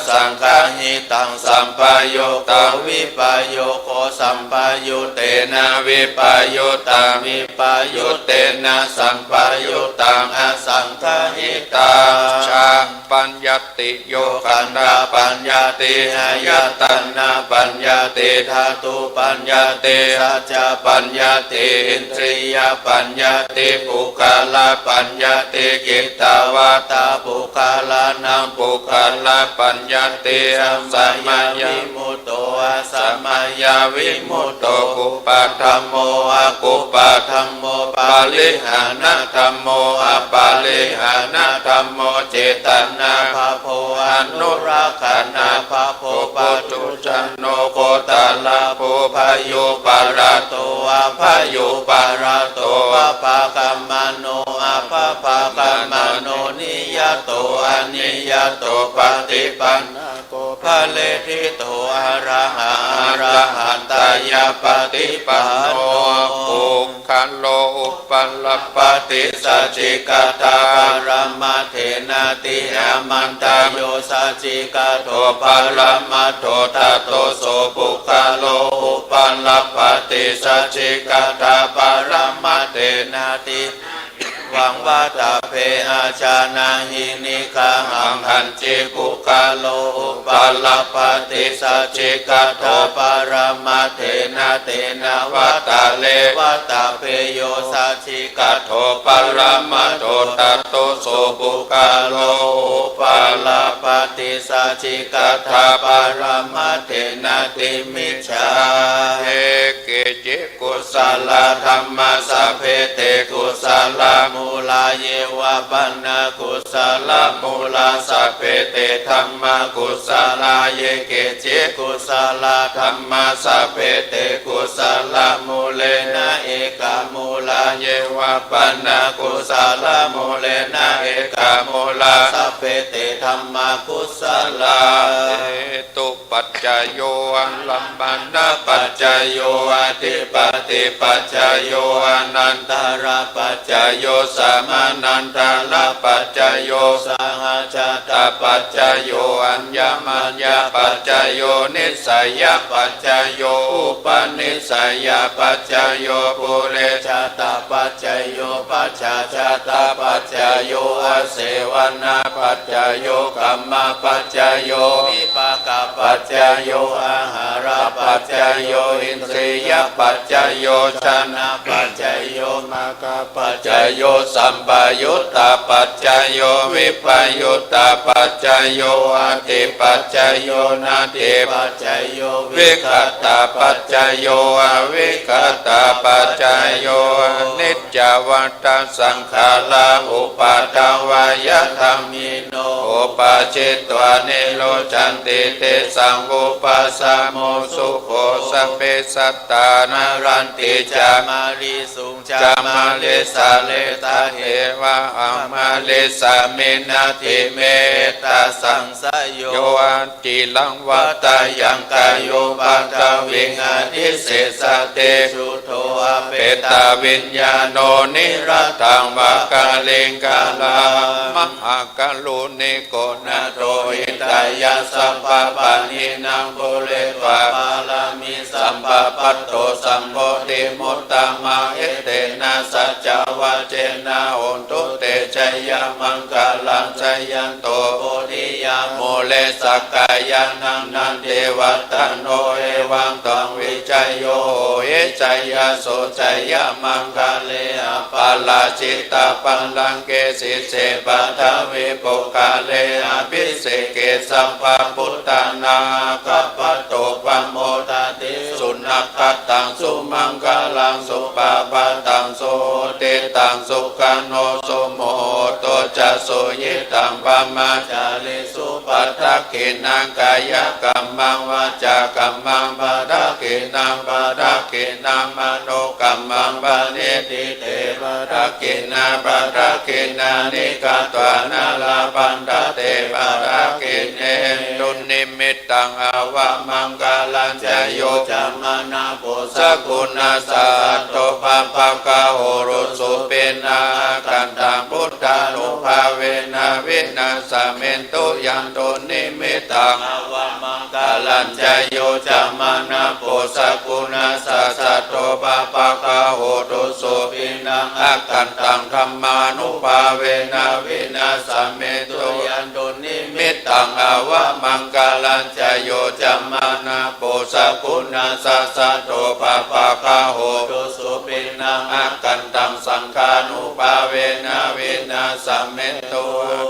สังฆหิตังสัมปโยตวิปโยโคสัมปยุเตนะวิปยุตังวิปยุเตนะสัมปยุตังสังฆหิตังชาปัญญติโยขันธาปัญญติหายตัณนาปัญญติธาตุปัญญติสัจจปัญญติอินทรียปัญญติปุคลาปัญญติกิตตาวาตาปุคลานังปุคลาปัญญติสัมมาวิมุตโตสัมมาวิมุตโตกุปะธัมโมกุปะธัมโมปาลิหานะธัมโมปาลิหานะธัมโมเจตนาภาโพอนุรักขานาภาโพปัจจุจันโนโคตาลาโพพายุปาราโตพายุปาราโตปะกัมมโนปะปะกัมมโนนิยโตอนิยโตปฏิปันโกภะเลทิโตอะระหะอะระหันตายาปฏิปันโนปุคคันโลอุปัลลปฏิสัจจิกตาปรมัตเถนะติอามันตโยสัจจิกโตปรมัตโถทัตโตโสปุคคันโลอุปัลลปฏิสัจจิกตาปรมัตเถนะติวังวาตาเพอาชานาหินิคาหังหันจิปุคาโลอุปัลลปฏิสัจจิกโตปรมัตเถนะเตนะวัตตาเลวัตตาเพโยสัจจิกโตปรมัตโตตัตโตโสปุคาโลอุปัลลปฏิสัจจิกตาปรมัตเถนะติมิจฉาเอเกจิกุศลธรรมสัพเพเตกุศลมูลาเยวะปันนากุศลมูลาสัพเพเตธัมมากุศลาเยเกจิกุศลธรรมสัพเพเตกุศลมูเลนะเอกมูลาเยวะปันนากุศลมูเลนะเอกมูลาสัพเพเตธัมมากุศลาตุป ปัจจโยอัลลัมมานะปัจจโยอธิปติปัจจโยอนันตระปัจจโยสมานันตระปัจจโยสหชาตปัจจโยอัญญมัญญปัจจโยนิสัยปัจจโยอุปนิสัยปัจจโยปุเรชาตปัจจโยปัจจชาตปัจจโยอาเสวนาปัจจโยกัมมปัจจโยวิปากปัจจโยอาหารปัจจโยอินทรียปัจจโยชนะปัจจโยมาคปัจจโยสัมปยุตตปัจจโยวิปยุตตปัจจโยอติปัจจโยนาติปัจจโยวิคัตตปัจจโยอวิคัตตปัจจโยนิจจวัฏสังขาราอุปาทวายธรรมิโนอุปาจิตวานิโรจันติเตสังอุปาสโมสุโขสัพเพสัตตานารันติจามาริสุงจามาเลสาเลตาเหวะอามาเลสามินาทิเมตตาสังสยโยอันจิลังวัตายังกายโยปัตตวิงานิเสสเตชุโทอเปตาวิญญาโนนิรัตตังวากาเลงกาลามหากาลุนิโกนาโตอิตายาสัพพะปานินังบุเรตวาปาลามิสัมปะปัตโตสัมโพธิมุตตมาเอเตนะสัจจวะเจนะโอนตุเตชัยมังคลังชัยยันโตโพธิยาโมเลสักกายานังนันเทวัตโนเอวังตังวิจัยโยเอชัยยโสชัยมังคเลอปาลาจิตาปัลลังเกสิเสปัทวิปุกาเลอภิเสเกสัมภพุทธานาคัปปะโตปัมโมทาติสุนัขตังสุมังคลังสุปาปะตังโสเตตังสุขันโนสุโมโตจะโสยิตังปะมาจาริสุปัฏฐกินังกายกัมมังวาจากัมมังปัฏฐกินังปัฏฐกินังมโนกัมมังปะเนติเตปัฏฐกินาปัฏฐกินานิกาตวานาลาปันตเตปัฏฐกิเนตุนิมิตตังอาวะมังกาลัญจโยจัมมานาโพสกุณาสัตโตภะภะกะโหรุสุเปนากันตังพุทธานุภาเวนะวินาสเมนตุยันตุนิมิตตังอาวะมังกาลัญจโยจัมมานาโพสกุณาสัตโตภะภะกะโหรุสุเปนากันตังธรรมานุภาเวนะวินาสเมนตุยันตุนิมิตตังอาวะมังกาลัญจโยจัมมานาโพสกุณาสัตโตภะภะกะโหตุสุปินังอากันตังสังฆานุภาเวนะวินาสเมตุ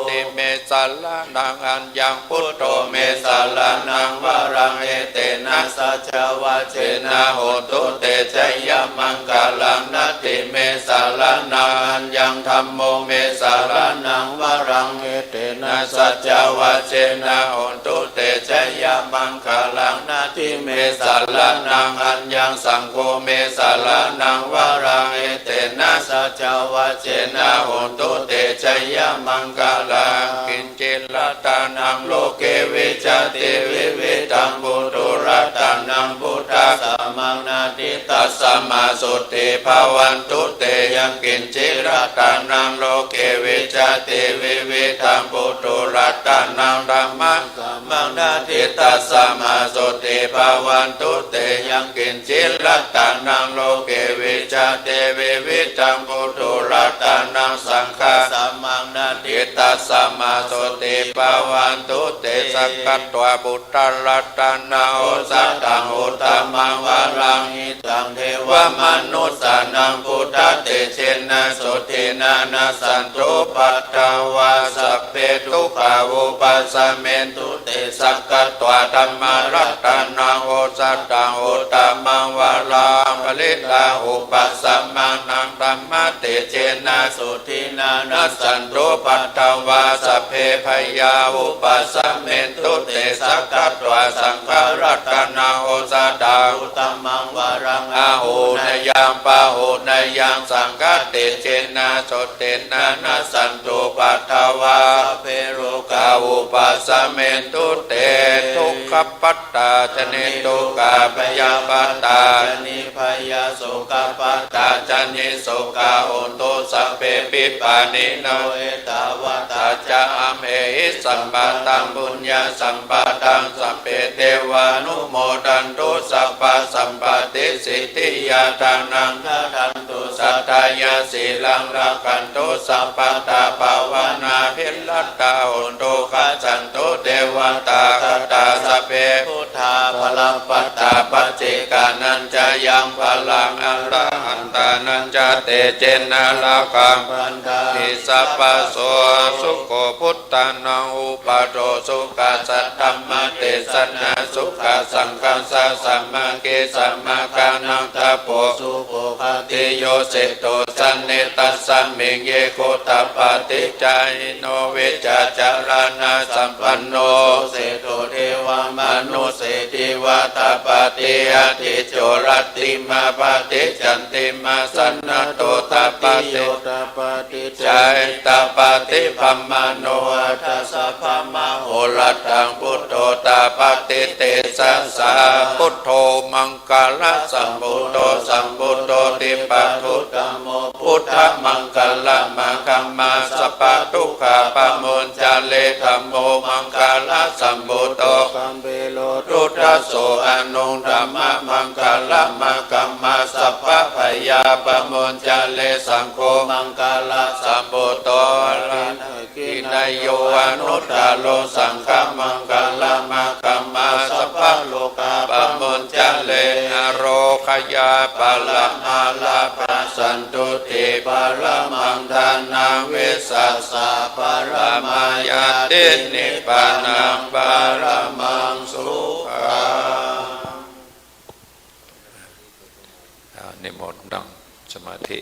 ติเมสัลลานังอัญญังพุทโธเมสัลลานังวรังเอเตนะสัจวะเจนะโหตุเตชัยมังคลังนัตติเมสัลลานังอัญญังธัมโมเมสัลลานังวรังเอเตนะสัจวะเจนะโหตุเตชัยมังคลังนัตติเมสัลลานังอัญญังสังโฆเมสัลลานังวรังเอเตนะสัจวะเจนะโหตุเตชัยมังคลังกินจิลตานังโลเกวิจติวิวิตังบุตุรัตานังพุทธะสัมมังนาทิตัสสะมาสุติภาวันตุเตยังกินจิรตานังโลเกวิจติวิวิตังบุตุรัตานังธัมมังสัมมังนาทิตัสสะมาสุติภาวันตุเตยังกินจิรตานังโลเกวิจติวิวิตังบุตุรัตานังสังฆาสัมมังนาทิตัสสะมาสุติภาวันตุเตสักกัตตวบุตตรัตนาโอสัตตังอุตตมังวารังอิตังเทวมนุสสานังพุทธเตเชนะสุตินานาสันตุปัตตวาสัพเพทุกขาวุปัสสะเมนตุเตสักกัตตวธัมมารัตนาโอสัตตังอุตตมังวารังปริตาอุปัสสะมานังธัมมะเตเชนะสุตินานาสันตุปัตตวาสัพเพ พยาอุปสัมเมนตุเตสักขะตวาสังฆรัตนาโอสาดาอุตมังวารังอาหูนยังปะหูนยังสังฆเตเจนะโสเตนะนะสันตุปัตถวาเพโรกาอุปสัมเมนตุเตทุกขปัตตาชนิตุกาปยาปัตตาชนิพยาโสกปัตตาชนิโสกาโอนโตสัพเพปิปานิโนเอตาวะตาตาจะอัมเหหิสัมปะตังบุญญาสัมปะตังสัพเพเทวานุโมทันตุสัพพะสัมปติสิทธิยาทานังทันตุสัตตายาสีลังรักขันตุสัพพะตาภาวนาภิลัตตาโอนโตขัจฉันตุเทวตาคตาสัพเพพุทธาพลังปัตตาปัจเจกานันจะยังพลังอรหันตานันจะเตเจนะละกังทิสัพพะโสสุโขพุทธานังอุปโตสุขัสสะธัมมะเตสนะสุขสังฆัสสะสัมมาเกสัมมาคานังทัพโพสุโภคติโยเสโตสันเนตัสสัมมิงเยโคตัปปติจายโนเวจาจารณะสัมปันโนเสโตเทวามนุเสติวาตาปฏิอติโจรติมาปฏิจันติมาสันนโตตาปฏิจายตาปฏิพัมมโนอัตสัพพมโหรัตังพุทโธตาปฏิเตสัสสะพุทโธมังคละสัมพุทโธสัมพุทโธติปัฏฐุตโมพุทธมังคละมังคัมมาสัพพะทุกขาปะมุญจาเลธัมโมมังคละสัมพุทโธคัมเบโลรุตถโสอนุธัมมะมังคละมังคัมมาสัพพะพยาปะมุญจาเลสังโฆมังคละสัมพุทโธกินายโยอนุตตโลสังฆมังคละมังคัมมาสัพพะโลกาปะมุญจาเลอโรคยาปะละมาลาปะสันตุติปะละมังทานาวิสัสสะปะระมายาตินิพพานังปะระมังสุขังนิมนต์นั่งสมาธิ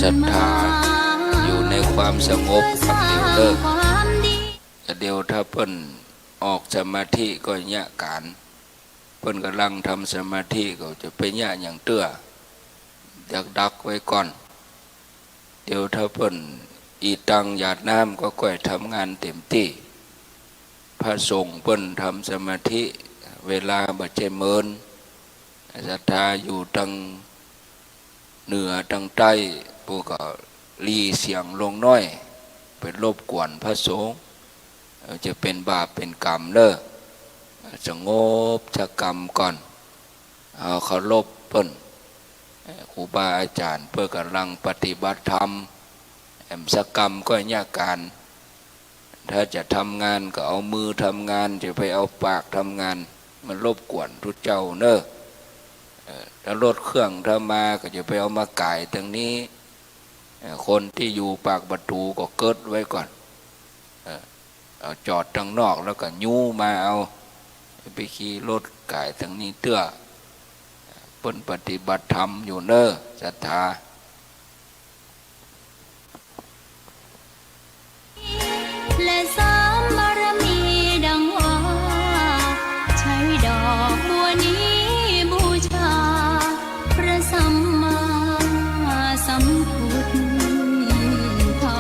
ศรัทธาอยู่ในความสงบคำเดียวเลิกเดียวถ้าเพิ่นออกสมาธิก็ยะการเพิ่นกำลังทำสมาธิก็จะไปยะอย่างเตื้ออยากดักไว้ก่อนเดี๋ยวถ้าเพิ่นอีตังหยาดน้ำก็ค่อยทำงานเต็มที่พระสงฆ์เพิ่นทำสมาธิเวลาบัดใจเมินศรัทธาอยู่ตั้งเหนือตั้งใต้พวกก็รีเสียงลงน้อยเป็นรบกวนพระสงฆ์จะเป็นบาปเป็นกรรมเด้อสงบจะกรรมก่อนเอาเคารพเพิ่นครูบาอาจารย์เพื่อกำลังปฏิบัติธรรมสกรรมก็ยากการถ้าจะทำงานก็เอามือทำงานจะไปเอาปากทำงานมันรบกวนทุกเจ้าเนอะถ้ารถเครื่องถ้ามาก็จะไปเอามาไก่ตรงนี้คนที่อยู่ปากประตูก็เกิดไว้ก่อนเอาจอดทางนอกแล้วก็ยูมาเอาไปขี่รถไก่ทางนี้เตื้อเพิ่นปฏิบัติธรรมอยู่เนอะศรัทธาและสามบารมีดังว่าใช้ดอกบัวนี้บูชาพระสัมมาสัมพุทธพระ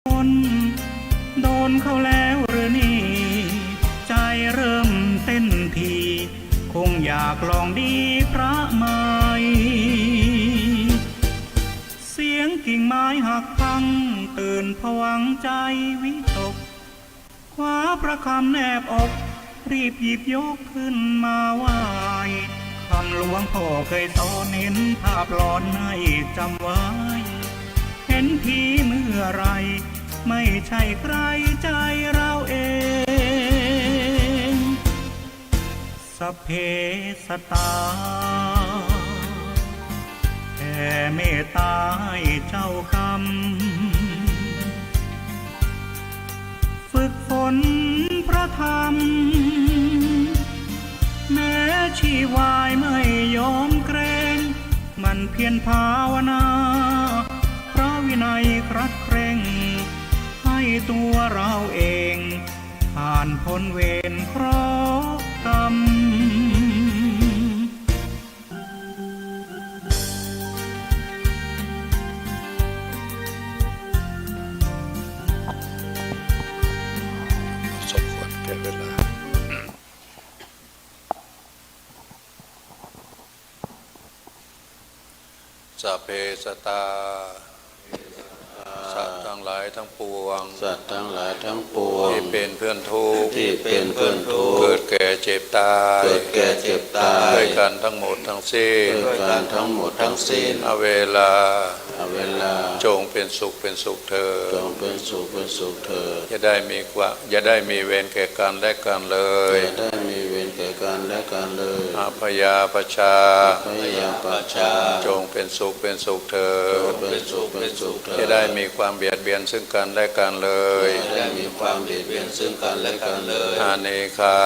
องค์โดนเขาแล้วหรือนี่ใจเริ่มเต้นทีคงอยากลองดีพระไม้เสียงกิ่งไม้หักพังตื่นผวังใจวิตกคว้าพระคำแนบอกรีบหยิบยกขึ้นมาไหว้คำหลวงพ่อเคยสอนเห็นภาพหลอนให้จำไว้เห็นผีเมื่อไรไม่ใช่ใครใจเราเองสัพเพสัตตาแผ่เมตตาให้เจ้ากรรมฝึกฝนพระธรรมแม้ชีวายไม่ยอมเกรงมันเพียรภาวนาพระวินัยครัดเคร่งให้ตัวเราเองผ่านพ้นเวรเคราะห์กรรมสมควรแก่เวลาสัพเพสัตตาสัตว์ทั้งหลายทั้งปวง สัตว์ทั้งหลายทั้งปวง ที่เป็นเพื่อนทุกข์ ที่เป็นเพื่อนทุกข์ เกิดแก่เจ็บตาย เกิดแก่เจ็บตาย ด้วยกันทั้งหมดทั้งสิ้น ด้วยกันทั้งหมดทั้งสิ้น เอาเวลา เอาเวลา จงเป็น เป็นสุขเป็นสุขเถิดจงเป็นสุขเป็นสุขเถิดอย่าได้มีเวรแก่กันและกันเลยอย่าได้มีเวรแก่กันและกันเลยอาพยาปชาพยาปชาจงเป็นสุขเป็นสุขเถิดเป็นสุขเป็นสุขเถิดอย่าได้มีความเบียดเบียนซึ่งกันและกันเลยอย่าได้มีความเบียดเบียนซึ่งกันและกันเลยอาเนคา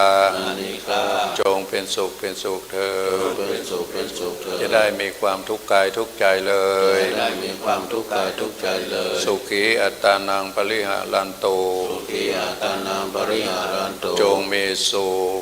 จงเป็นสุขเป็นสุขเถิดเป็นสุขเป็นสุขเถิดอย่าได้มีความทุกข์กายทุกข์ใจเลยอย่าได้มีความทุกข์กายทุกข์ใจเลยสุขีอัตตานังปริหารันโตสุขีอัตตานังปริหารันโตจงมีสุข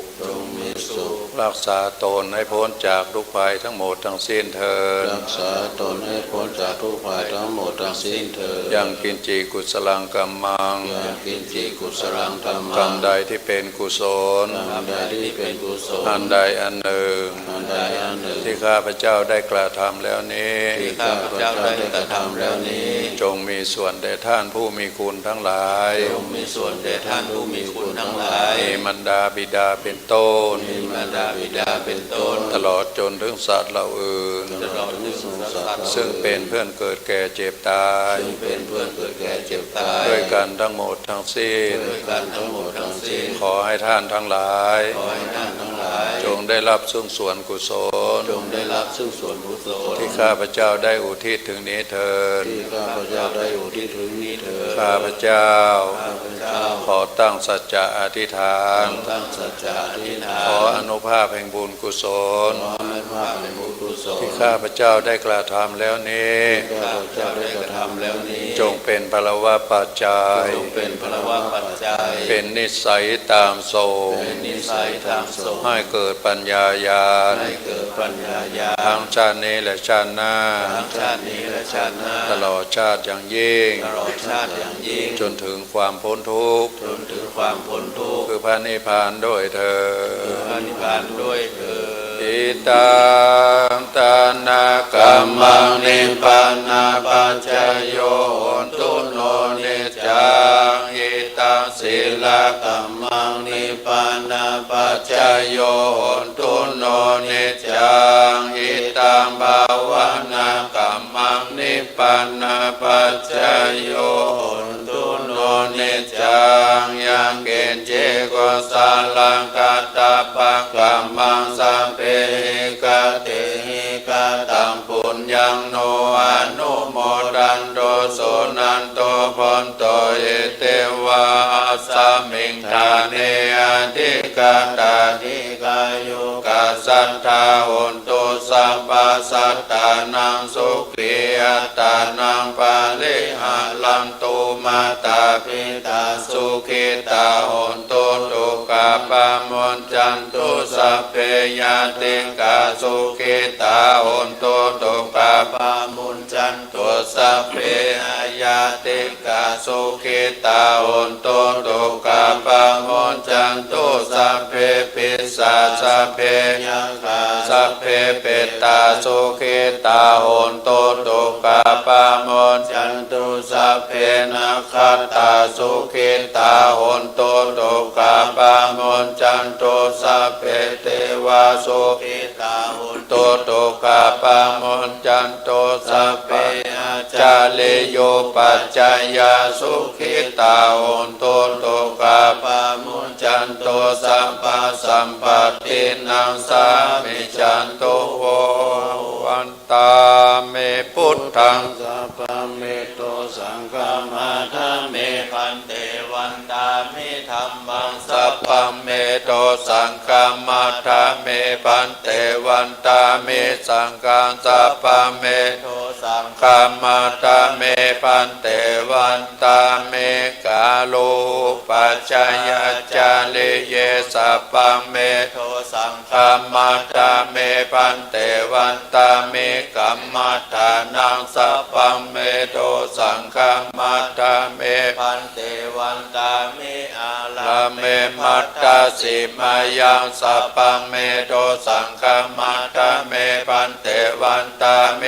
รักษาตนให้พ้นจากทุกภัยทั้งหมดทั้งสิ้นเถิดรักษาตนให้พ้นจากทุกภัยทั้งหมดทั้งสิ้นเถิดยังกินจีกุศลังกัมมังยังกินจีกุศลังกัมมังกรรมใดที่เป็นกุศลกรรมใดที่เป็นกุศลอันใดอันหนึ่งที่ข้าพเจ้าได้กระทำแล้วนี้ที่ข้าพเจ้าได้กระทำแล้วนี้จงมีส่วนแด่ท่านผู้มีคุณทั้งหลายจงมีส่วนแด่ท่านผู้มีคุณทั้งหลายมีมารดาบิดาเป็นต้นมีมารดาบิดาเป็นต้นตลอดจนถึงสัตว์เหล่าอื่นซึ่งเป็นเพื่อนเกิดแก่เจ็บตายซึ่งเป็นเพื่อนเกิดแก่เจ็บตายด้วยกันทั้งหมดทั้งสิ้นด้วยกันทั้งหมดทั้งสิ้นขอให้ท่านทั้งหลายขอให้ท่านทั้งหลายจงได้รับซึ่งส่วนกุศลจงได้รับซึ่งส่วนกุศลที่ข้าพเจ้าได้อุทิศถึงนี้เถิดที่ข้าพเจ้าได้อุทิศถึงนี้เถิดข้าพเจ้าขอตั้งสัจจะอธิษฐานขออนุภาพแห่งบุญกุศลที่ข้าพเจ้าได้กระทำแล้วนี้จงเป็นพลวะปัจจัยเป็นนิสัยตามทรงให้เกิดปัญญาญาณทั้งชาตินี้และชาติหน้าตลอดชาติอย่างยิ่งจนถึงความพ้นทุกข์คือพระนิพพานด้วยเถิดอิตังตานากัมมังนิพพานาปัจจโยโหตุโนนิจังอิตังศีลกัมมังนิพพานาปัจจโยโหตุโนนิจังอิตังภาวนากัมมังนิพพานาปัจจโยโหตุโนนิจังยังเกณฑ์เจโกสาลังกัตตาปังกัมมังสัมเพกเตหิกตังปุญญังโนอนุโมดันโตโสนันโตพนโตเอเตวะสมิงทาเนอธิกาตาธิกายุกัสสัทธาโหนตุสัพพสัตตานังสุขีอัตตานังปะริหารันตุมาตาปิตาสุขิตาโหนตุตุกาปามนจันตุสัพเพยติกาสุขิตาโหนตุตุกาปามุนจันตุสัพเพยติกาสุขิตาโหนตุตุกาปามุนจันตุสัพเพปิสัสสัพเพยังคาสัพเพเปตาสุขิตาโหนตุตุกาปามุนจันตุสัพเพนาคตาสุขิตาโหนตุตุกาปามุนจันตุสัพเพเทวาสุขิตาโหนตุตุกาปามุนจันตุสัพเพอาจาเลโยปัจจายาสุขิตาโหนตุตุกาปามุนจันตุสัพพสัมปตินังสามิจันตุโววันตาเมพุทธังสัพพเมโตสังฆมาทาเมพันเตวันตามิธัมมังสัพพเมโตสังฆมาทาเมพันเตวันตามิสังฆังสัพพเมโตสังฆมาทาเมพันเตวันตาเมกาโลปัจจายจาลิเยสัพพเมโตสังฆมาทาเมพันเตวันตาเมกัมมัฏฐานังสัพพเมโตสังฆมัฏฐาเมพันเตวันตาเมอาลาเมมัตตสิมายังสัพพเมโตสังฆมัฏฐาเมพันเตวันตาเม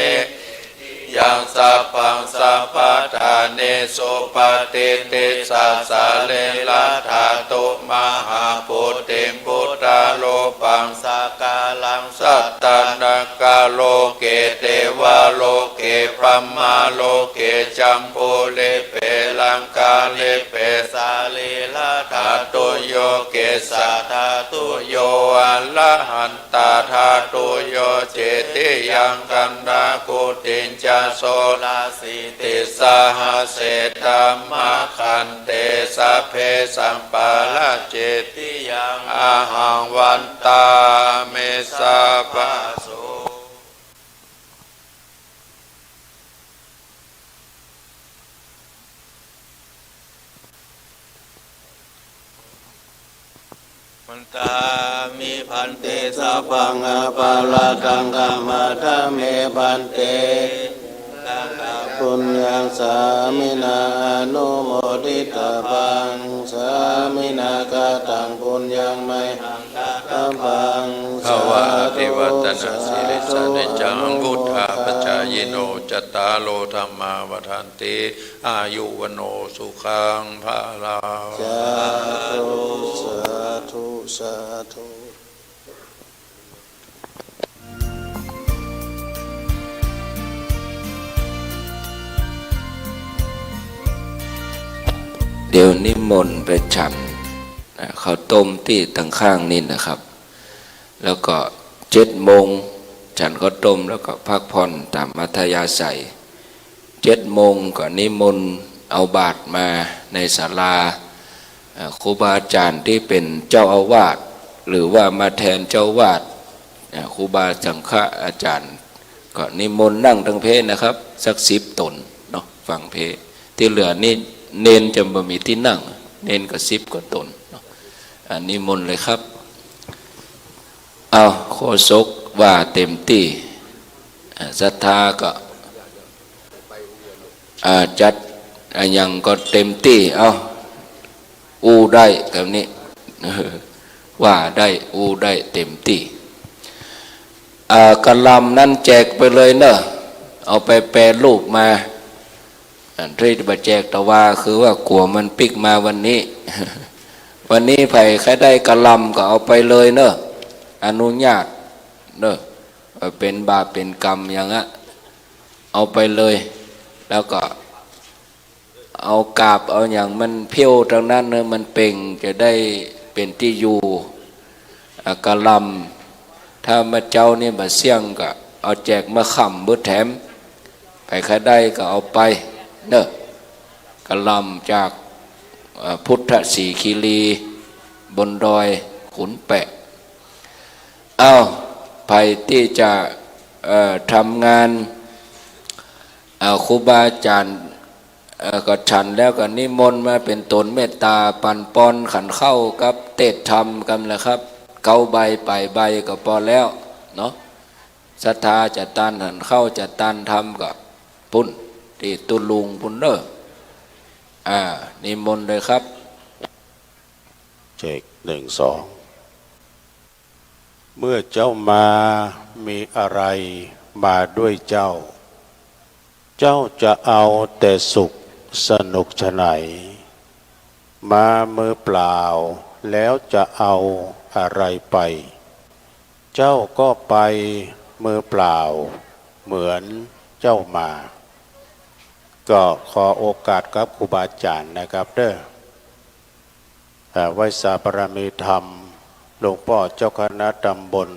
ยังสัพพังสัพพทา เนสุปฏิติสัสสะเลละธาตุมหาปุตติพุทธาโลปังสกาลังสัตตนกาโลเกเทวาโลเกพรหมาโลเกจัมพูเลเปลังกาเลเปสาลีละธาตุโยเกสัทธาตุโยอัลละหันตาธาตุโยเจติยังกันดากุตินจโสลาสิติสหเสธรรมขันเตสัพเพสัมปาลเจติยังอาหังวันตาเมสาปะโสมันตามิพันเตสัพพังอปาลตังกามาธาเมพันเตปุญญังสามินาอนุโมทิตาปังสามินากตังปุญญังไมหังตาปังภวะติวัตนะสิริสเนจังพุทธาปัจจายโนจตตารโลธรรมาวัฏันติอายุวโนสุขังภาลังสาธุสาธุ เดี๋ยวนิมนต์ไปฉันข้าวต้มที่ตั้งข้างนี่นะครับแล้วก็7 โมงฉันข้าวต้มแล้วก็พักผ่อนตามอัธยาศัย7 โมงก็นิมนต์เอาบาตรมาในศาลาครูบาอาจารย์ที่เป็นเจ้าอาวาสหรือว่ามาแทนเจ้าอาวาสครูบาสังฆอาจารย์ก็นิมนต์นั่งทั้งเพศนะครับสัก10 ตนเนาะฟังเพศที่เหลือนี่เน้นจะบ่มีที่นั่งเน้นก็10 กว่าตนเนาะนิมนต์เลยครับเอาโฆษกว่าเต็มที่ศรัทธาก็จัดยังก็เต็มที่เอาอู้ได้แบบนี้ว่าได้อู้ได้เต็มที่กะลำนั่นแจกไปเลยเนอะเอาไปแปรรูปมาที่บัแจกตะว่าคือว่ากลัวมันปิกมาวันนี้ วันนี้ไผ่ใครได้กะลำก็เอาไปเลยเนอะอนุญาตเนอะเป็นบาปเป็นกรรมอย่างนั้นเอาไปเลยแล้วก็เอากาบเอาอย่างมันเพี้ยวทางนั้นเนอะมันเป่งจะได้เป็นที่อยู่กะลำถ้ามาเจ้านี่มาเสี่ยงก็เอาแจกมาขำบุแถมไปใครได้ก็เอาไปเนอะกะลำจากพุทธสีคีรีบนดอยขุนแปะเอาไปที่จะทำงานครูบาอาจารย์ก็ฉันแล้วก็นิมนต์มาเป็นตนเมตตาปันปอนขันเข้ากับเตศธรรมกันแหละครับเกาใบไปใบก็พอแล้วเนาะศรัทธาจะตันหันเข้าจะตันธรรมก็พุ่นที่ตุลุงพุ่นเด้อนิมนต์เลยครับเช็ค1 2เมื่อเจ้ามามีอะไรมาด้วยเจ้าเจ้าจะเอาแต่สุขสนุกฉะไหนมามือเปล่าแล้วจะเอาอะไรไปเจ้าก็ไปมือเปล่าเหมือนเจ้ามาก็ขอโอกาสกับครูบาอาจารย์นะครับเด้อไหว้สาบารมีธรรมหลวงพ่อเจ้าคณะตำบล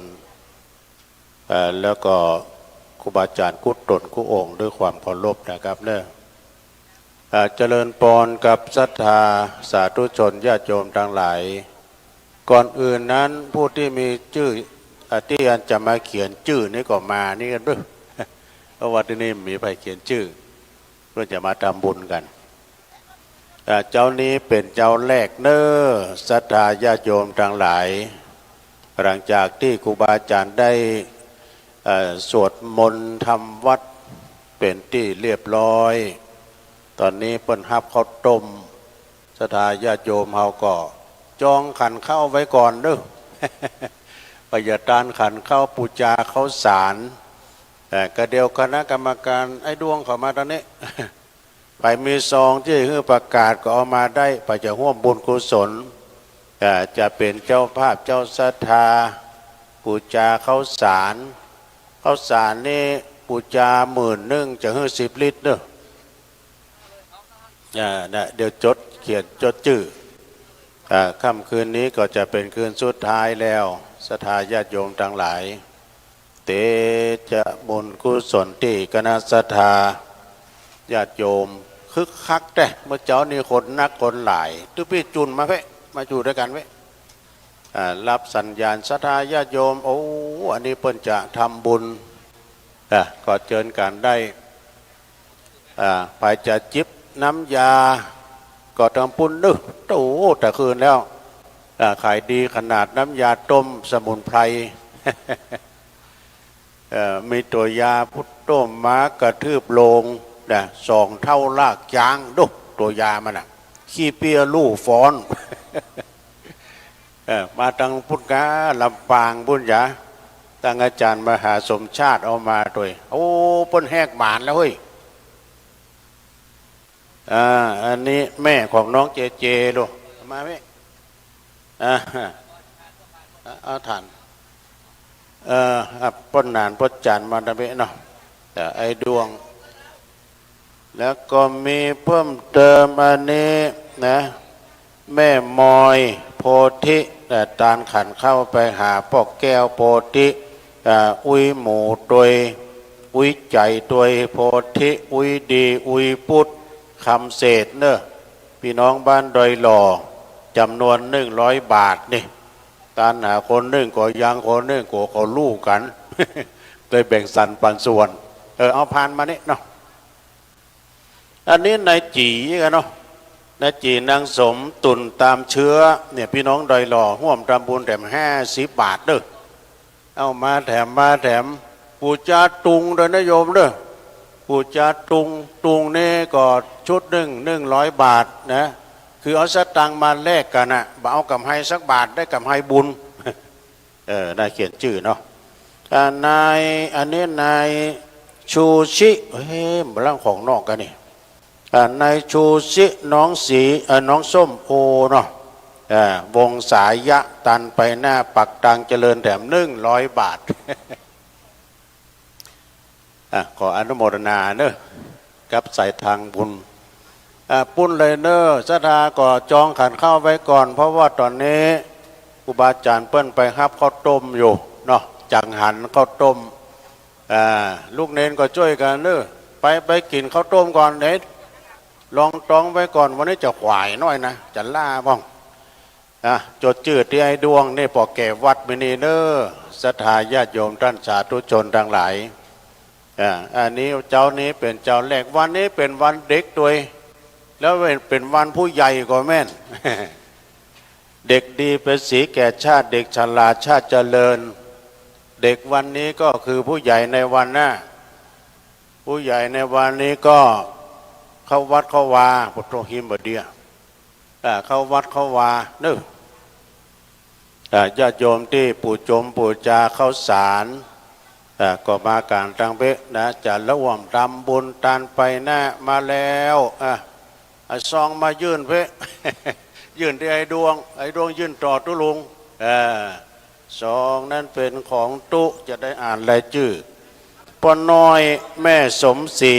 แล้วก็ครูบาอาจารย์กุศลกุองค์ด้วยความเคารพนะครับเด้อเจริญพรกับศรัทธาสาธุชนญาติโยมทั้งหลายก่อนอื่นนั้นผู้ที่มีชื่อที่อันจะมาเขียนชื่อนี่ก็มานี่กันด้วยเพราะว่าที่นี่มีไปเขียนชื่อเพื่อจะมาทำบุญกันเจ้านี้เป็นเจ้าแรกเน้อศรัทธาญาติโยมทั้งหลายหลังจากที่ครูบาอาจารย์ได้สวดมนต์ทำวัดเป็นที่เรียบร้อยตอนนี้เปิ้นฮับข้าวต้มศรัทธาญาติโยมเฮาก็จองขันข้าวไว้ก่อนเด้อ ประหยัดทานขันข้าวปูจาข้าวสารก็เดียวคณะกรรมการไอ้ดวงเข้ามาตอนนี้ ไป ไปมีซองที่คือประกาศก็เอามาได้ไปจะร่วมบุญกุศลจะเป็นเจ้าภาพเจ้าศรัทธาปูจาข้าวสารนี่ปูจา10,000จะให้10 ลิตรเนอะเดี๋ยวจดเขียนจดชื่อค่ำคืนนี้ก็จะเป็นคืนสุดท้ายแล้วศรัทธาญาติโยมทั้งหลายเตจะบุญกุศลที่คณะศรัทธาญาติโยมคึกคักแต่เมื่อเจ้านี่คนนักคนหลายทุกพี่จุนมาเพ่มาอยู่ด้วยกันเพ่รับสัญญาณศรัทธาญาติโยมโอ้อันนี้เพิ่นจะทำบุญก็เชิญกันได้ไปจะจิบน้ำยาก็ทำปุ้นนึกโอ้แต่คืนแล้วขายดีขนาดน้ำยาต้มสมุนไพร มีตัวยาพุทต้มม้ากระทืบโลง2 เท่าลากจางดุตัวยามันขี้เปียลู่ฟ้อน มาตั้งพุทธกาลำปางบุญญาตั้งอาจารย์มหาสมชาติเอามาด้วยโอ้ป้นแหกหมานแล้วเฮ้ยอันนี้แม่ของน้องเจเจลูกมาไหมเอาฐานป้นนานป้นจันมาตะเบะเนาะแต่ไอ้ดวงแล้วก็มีเพิ่มเติมอันนี้นะแม่มอยโพธิแต่ตานขันเข้าไปหาพ่อแก้วโพธิอุ้ยหมูตัวยอุ้ยใจตัวยโพธิอุ้ยดีอุ้ยพุทธคำเศษเนอะพี่น้องบ้านดอยหล่อจำนวน100 บาทนี่ตานหาคน1ก็ยังคน1ก็เขาลู่กัน เลยแบ่งสรรปันส่วนเอาผ่านมานี่เนาะอันนี้นายจีกันเนาะนายจีนางสมตุนตามเชื้อเนี่ยพี่น้องดอยหล่อห่วมทำบุญแถม50 บาทเด้อเอามาแถมปูจาตุงเด้อนะโยมเด้อปูจาตุงนี่ก็ชุด100 บาทนะคือเอาสตังค์มาแลกกันนะเอากำไห้สักบาทได้กำไห้บุญได้เขียนชื่อเนาะนายอันนี้นายชูชิมาเรื่องของนอกกันนี่นายชูชิน้องสีน้องส้มโอเนาะวงสายะตันไปหน้าปักตังเจริญแถม100 บาท ขออนุโมทนาเนอะกับสายทางบุญปุ้นเลยเนอะศรัทธาก็จองขันข้าวไว้ก่อนเพราะว่าตอนนี้ครูบาอาจารย์เปิ้นไปฮับข้าวต้มอยู่เนาะจังหันข้าวต้มลูกเนนก็ช่วยกันเนอะไปกินข้าวต้มก่อนเนลองตองไว้ก่อนวันนี้จะขวายน้อยนะจะล่าบ้างจดจืดที่ไอ้ดวงนี่ปอแก่วัดมินีเนอศรัทธาญาติโยมท่านสาธุชนทั้งหลายอันนี้เจ้านี้เป็นเจ้าแรกวันนี้เป็นวันเด็กตัวแล้วเป็นวันผู้ใหญ่ก็แม่น เด็กดีเป็นสีแก่ชาติเด็กฉลาดชาติเจริญเด็กวันนี้ก็คือผู้ใหญ่ในวันหน้าผู้ใหญ่ในวันนี้ก็เข้าวัดเข้าวาพุทโธหิมบดีเข้าวัดเข้าวาเนอะญาติโยมที่ปู่จมปู่จาเข้าสารก็มาการตั้งเป๊ะนะจะระหว่างทำบุญตานไปหน้ามาแล้วซองมายื่นเป๊ะ ยื่นที่ไอ้ดวงยื่นต่อตุลุงซองนั้นเป็นของตุจะได้อ่านรายชื่อปอน้อยแม่สมศรี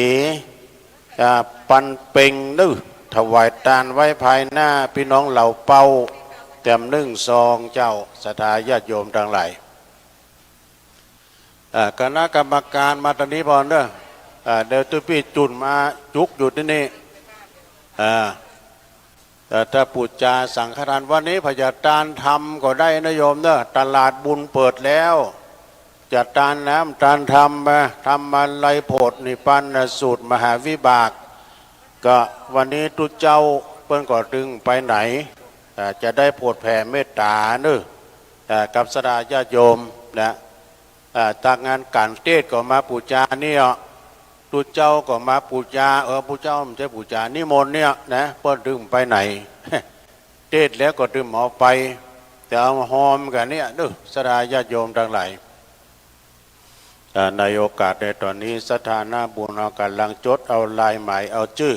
ปันเป่งนึถวายทานไว้ภายหน้าพี่น้องเหล่าเป้าเต็ม1 ซองเจ้าศรัทธาญาติโยมทั้งหลายคณะกรรมการมาตอนนี้พอเด้อเดี๋ยวตุ้พี่จุนมาจุกอยู่ที่นี่ถ้าปุจจาสังฆทานวันนี้พยาทานทำก็ได้นะโยมเด้อตลาดบุญเปิดแล้วจัดทานน้ำทานทำมาไลโพดนิพพานสูตรมหาวิบากก็วันนี้ตุเจ้าเปิ้นก็ดึงไปไหนจะได้โปรดแผ่เมตตาเนอะกับศรัทธาญาติโยมนะทางงานการเทศก็มาปูจาเนี่ยตุเจ้าก็มาปูจาปูเจ้าไม่ใช่ปูจานิมนต์เนี่ยนะเปิ้นดึงไปไหน เทศแล้วก็ดึงออกไปแต่เอาหอมกันเนี่ยเนอะศรัทธาญาติโยมทั้งหลายในโอกาสในตอนนี้สถานะบุญเรากำลังจดเอาลายหมายเอาชื่อ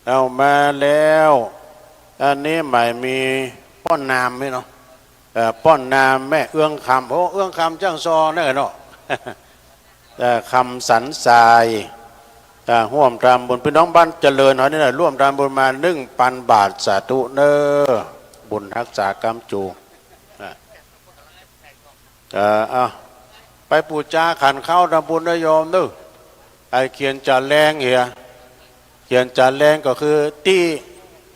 เอามาแล้วอันนี้หมายมีป้อนนามไหมเนาะป้อนนามแม่เอื้องคำโอ้เอื้องคำจ้างซอนั่นเนาะ คำสันทรายร่วมรำบุญพี่น้องบ้านเจริญหน่อยนี่แหละร่วมรำบุญมา1,000 บาทสาธุเนอบุญรักษากรรมจูไปปูจาขันเข้าทำบุญนะโยมนึกไอเขียนจันแรงเหียเขียนจันแรงก็คือที่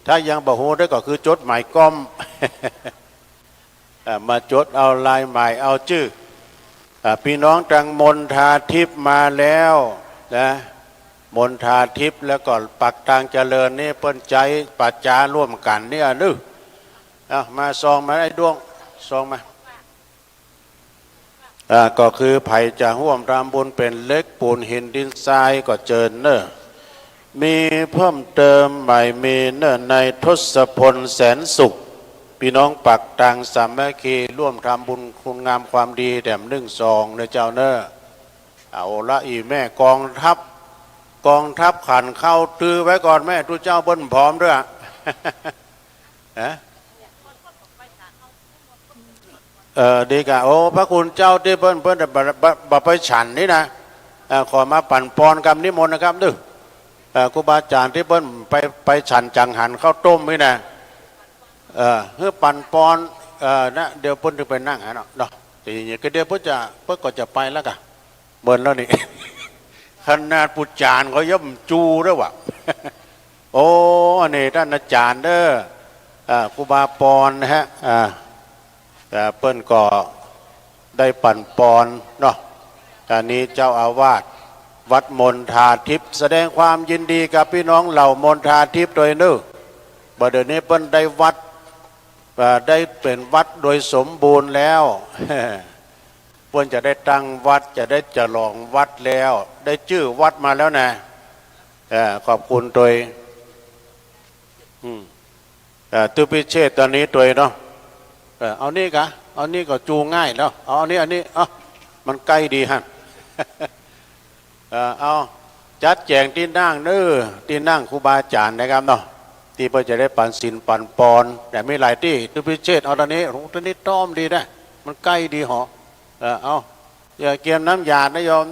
ถ้ายังบ่ฮู้ได้ก็คือจดหมายก้อม มาจดเอาลายหมายเอาชื่อพี่น้องจังมนทาทิพย์มาแล้วนะมนทาทิพย์แล้วก็ปักทางเจริญนี่เปิ้นใจปัจจาร่วมกันเนี่ยนึกมาซองมาไอ้ดวงซองมาก็คือไผ่จะห่วมรำบุญเป็นเล็กปูนหินดินทรายก็เจิญเนอะมีเพิ่มเติมใหม่มีเนอะในทศพลแสนสุขพี่น้องปักตังสามัคคีร่วมทำบุญคุณงามความดีแด่ม1 2เนอะเจ้าเนอะเอาละอีแม่กองทัพขันเข้าตื้อไว้ก่อนแม่ทุกเจ้าเบิ้ลพร้อมด้วยดีกะโอ้พระคุณเจ้าที่เพิ่นบ่ไปฉันนี่นะขอมาปั่นปอนกรรมนิมนต์นะครับดึครูบาอาจารย์ที่เพิ่นไปฉันจังหันข้าวต้มนี่นะเพื่อปั่นปอนนะเดี๋ยวเพิ่นจะไปนั่งเนาะทีนี้ก็เดี๋ยวเพิ่นก็จะไปแล้วกะเบิ่นแล้วนี่ ขนาดปุจจานเขาย่อมจูด้วยวะ โอ้นี่ท่านอาจารย์เด้อครูบาปอนนะฮะเปิ้นก็ได้ปั่นปอนเนาะตอนนี้เจ้าอาวาสวัดมณฑาทิพย์แสดงความยินดีกับพี่น้องเหล่ามณฑาทิพย์โดยนึกบัดเดี๋ยวนี้เปิ้นได้วัดได้เป็นวัดโดยสมบูรณ์แล้ว เปิ้นจะได้ตั้งวัดจะได้ฉลองวัดแล้วได้ชื่อวัดมาแล้วนะขอบคุณโดยตุปิเชษตอนนี้โดยเนาะเอานี่กะเอานี่ก็จูง่ายแล้วเอาอันนี้มันใกล้ดีฮะ เอาจัดแจงที่นั่งที่นั่งครูบาอาจารย์นะครับเนาะที่เพื่อจะได้ปันสินปันปอนแต่ไม่หลายที่ตุปิเชษเอาตอนนี้ต้อมดีนะมันใกล้ดีหรอเอาอย่าเกียมน้ำยานะโยม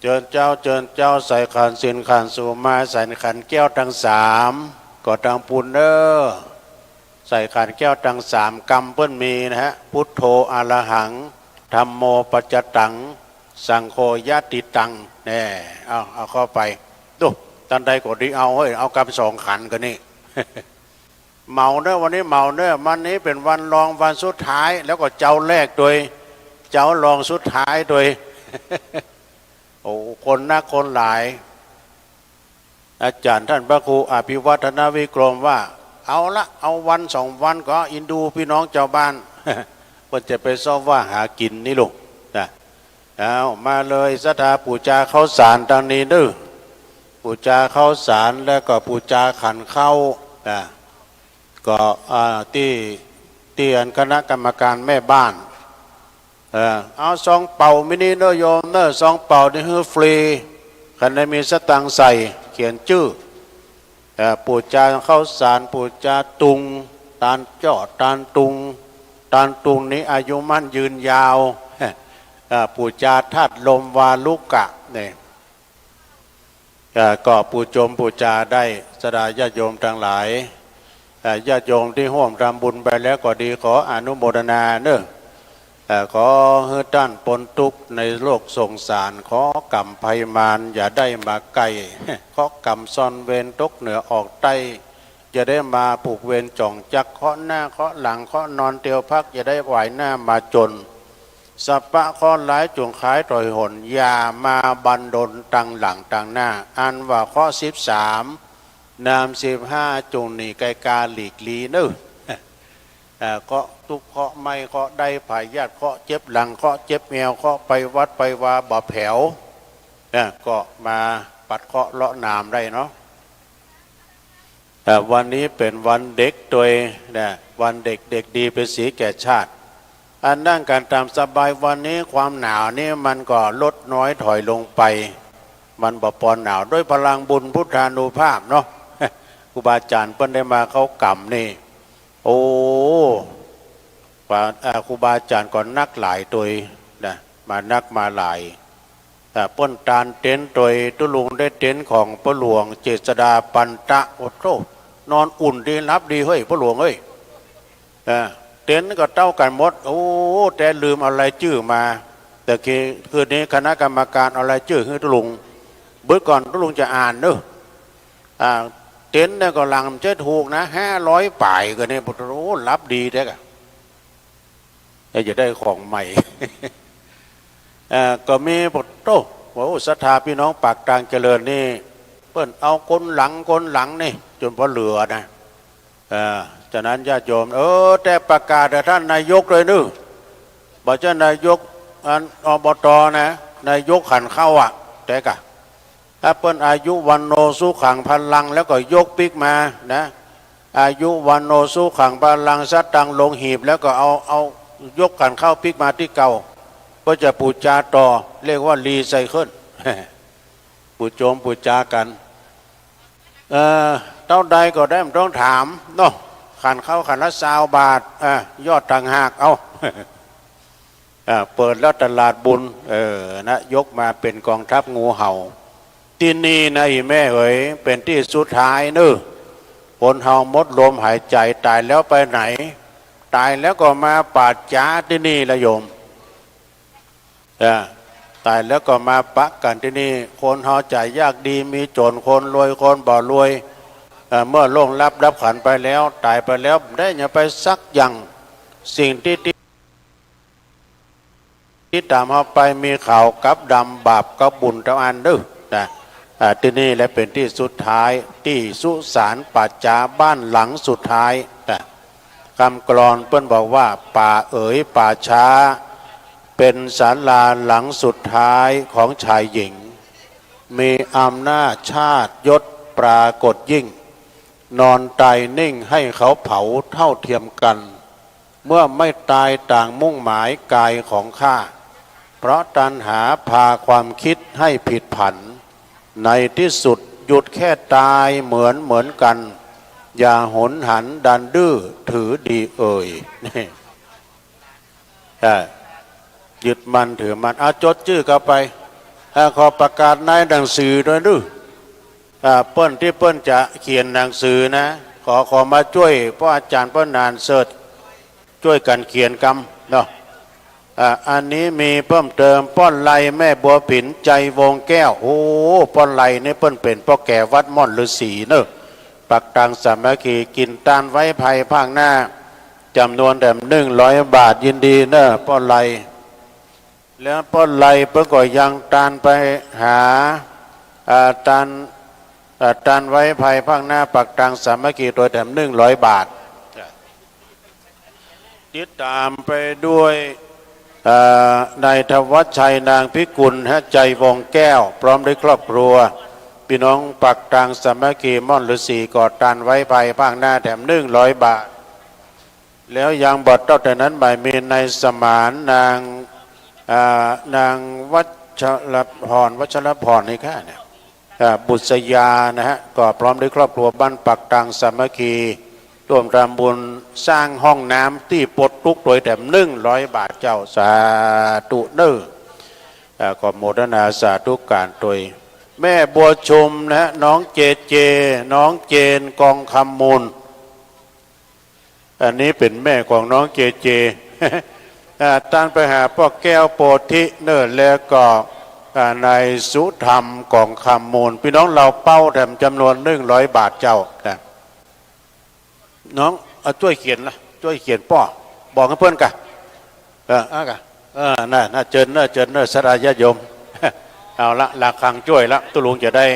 เจิญเจ้าใส่ขันสินขันสูมาใส่ขันแก้วทั้ง3ก็ตังปุณเนอใส่ขันแก้วทั้ง3กรรมเพิ่นมีนะฮะพุทโธอะระหังธัมโมปัจจตังสังโฆยะติตังแน่เอาเข้าไปดูตันใดก็ดีเอาเอากรรม2 ขันกันนี่ เมาเนอะวันนี้เมาเนอะวันนี้เป็นวันรองวันสุดท้ายแล้วก็เจ้าแรกโดยเจ้ารองสุดท้ายโดย โอ้คนนักคนหลายอาจารย์ท่านพระครูอภิวัฒนวิกรมว่าเอาวัน2 วันก็อินดูพี่น้องเจ้าบ้าน เพิ่นจะไปซ่อมว่าหากินนี่ลูกนะเอามาเลยศรัทธาปูจาข้าวสารดังนี้นึปูจาข้าวสารแล้วก็ปูจาขันเข้าก็ที่อันคณะกรรมการแม่บ้านเอาซองเป่ามินิเนอโยมเนอซองเป่านี่คือฟรีคันได้มีสตังใส่เขียนชื่อปูจาข้าวสารปูจาตุงตานเจาะตานตุงนี้อายุมั่นยืนยาวปูจาธาตุลมวาลุกะเนี่ยก็ปูจมปูจาได้สดาญาติโยมทั้งหลายญาติโยมที่ร่วมทำบุญไปแล้วก็ดีขออนุโมทนาเนอะขอให้ท่านพ้นทุกข์ในโลกสงสารขอกรรมภัยมารอย่าได้มาไกล ขอกรรมซ่อนเวรตกเหนือออกใต้อย่าได้มาผูกเวรจ่องจักเคาะหน้าเคาะหลังเคาะนอนเตียวพักอย่าได้ไหวหน้ามาจนสัพพะข้อหลายจงขายต่อยหนอย่ามาบันดลตังหลังตังหน้าอันว่าข้อ13นาม15จงหนีไกลกาหลีกลีเนื้อเคาะทุกเคาะไม่เคาะได้ผายญาติเคาะเจ็บหลังเคาะเจ็บแมวเคาะไปวัดไปวาบ่แผวก็มาปัดเคาะเลาะนามได้เนาะวันนี้เป็นวันเด็กโดยวันเด็กดีเป็นสีแก่ชาติอันนั่งการตามสบายวันนี้ความหนาวนี่มันก็ลดน้อยถอยลงไป มันบ่ปอนหนาวด้วยพลังบุญพุทธานุภาพเนาะ ครูบาอาจารย์เพิ่นได้มาเขากำนี่โอ้ครูบาอาจารย์ก่อนนักหลายตัวนะมานักมาหลายป้นตาลเต็นตัวตุลุงได้เต็นของพระหลวงเจษฎาปันตะโอ้โหนอนอุ่นดีรับดีเฮ้ยพระหลวงเฮ้ยเต็นก็เต้ากันหมดโอ้แต่ลืมอะไรชื่อมาแต่คืนนี้คณะกรรมการอะไรชื่อให้ตุลุงเบิดก่อนตุลุงจะอ่านเนอะเต็นเนี่ยก็หลังจะถูกนะ500 ป่ายก็เนี่ยพุทธโอ้รับดีแท้กะจะได้ของใหม่ ก็มีบทโตโอ้ศรัทธาพี่น้องปากกลางเจริญนี่เปิ้นเอาคนหลังนี่จนพอเหลือนะฉะนั้นญาติโยมแต่ประกาศแต่ท่านนายกเลยนึบอกเจ้านายกอบตนะนายกขันเข้าแต่กะถ้าเปิ้นอายุวันโนสุขังพลังแล้วก็ยกปิกมานะอายุวันโนสุขังพลังสัตตังลงหีบแล้วก็เอายกขันเข้าปิกมาที่เก่าก็จะปูจาต่อเรียกว่ารีไซเคิล ปูโจมปูจากันเต้าใดก็ได้ไม่ต้องถามเนาะขันเข้าขันละ20 บาทยอดต่างหากเอา เปิดแล้วตลาดบุญนะยกมาเป็นกองทัพงูเห่าที่นี่นะแม่เอ๋ยเป็นที่สุดท้ายเนอะคนเห่าหมดลมหายใจตายแล้วไปไหนตายแล้วก็มาปาดจ้าที่นี่ละโยมตายแล้วก็มาปะกันที่นี่คนเฮาใจยากดีมีจนคนรวยคนบ่รวยเมื่อล่วงลับขันไปแล้วตายไปแล้วได้อย่าไปซักอย่างสิ่งที่ตามเฮาไปมีข่าวกับดำบาปกับบุญทั้งอันเด้อนะที่นี่และเป็นที่สุดท้ายที่สุสานปัจจาบ้านหลังสุดท้ายนะคำกลอนเปิ้นบอกว่าป่าเอ๋ยป่าช้าเป็นศาลาหลังสุดท้ายของชายหญิงมีอำนาจชาติยศปรากฏยิ่งนอนตายนิ่งให้เขาเผาเท่าเทียมกันเมื่อไม่ตายต่างมุ่งหมายกายของข้าเพราะตัณหาพาความคิดให้ผิดผันในที่สุดหยุดแค่ตายเหมือนกันอย่าหนหันดันดื้อถือดีเอ่ยนี่ยึดมันถือมันจดชื่อเข้าไปขอประกาศในหนังสือด้วยดูเปิ้นที่เปิ้นจะเขียนหนังสือนะขอมาช่วยเพราะอาจารย์เปิ้นนานเสิร์ชช่วยกันเขียนกำเนาะอันนี้มีเพิ่มเติมป้อนไลแม่บัวผินใจวงแก้วโอ้ป้อนไลนี่เปิ้นเป็นพ่อแก่วัดม่อนฤาษีเนอะปักตังสามัคคีกินตานไว้ภัยภาคหน้าจำนวนแต่100 บาทยินดีเนอะป้อนไลแล้วป้อนไลเพื่อก็ยังตานไปหาตานไว้ภัยภาคหน้าปักตังสามัคคีโดยแถม100 บาทติดตามไปด้วยนายธวัชชัยนางพิกุลใจวงแก้วพร้อมด้วยครอบครัวพี่น้องปักตังสามัคคีม่อนฤาษีก่อตานไว้ภัยภาคหน้าแถม100 บาทแล้วยังบทต่อแต่นั้นบ่ายมีนายสมานนางวัชรพรนี่ค่ะเนี่ยบุษยานะฮะก็พร้อมด้วยครอบครัวบ้านปักตังสามัคคีร่วมทำบุญสร้างห้องน้ำที่ปลดทุกข์โดยแถม100 บาทเจ้าสาธุเนอขอโมทนาสาธุการโดยแม่บัวชมนะฮะน้องเจน้องเจนกองคำมูลอันนี้เป็นแม่ของน้องเจตั้งไปหาพ่อแก้วโพธิเนิ่นแล้วก็นายสุธรรมกองคำมูลพี่น้องเราเป้าแถมจำนวน100 บาทเจ้านะน้องช่วยเขียนละช่วยเขียนป้อบอกให้เพื่อนกันน่าเจิญสรายโยม เอาละหลักขังช่วยละตุลุงจะได้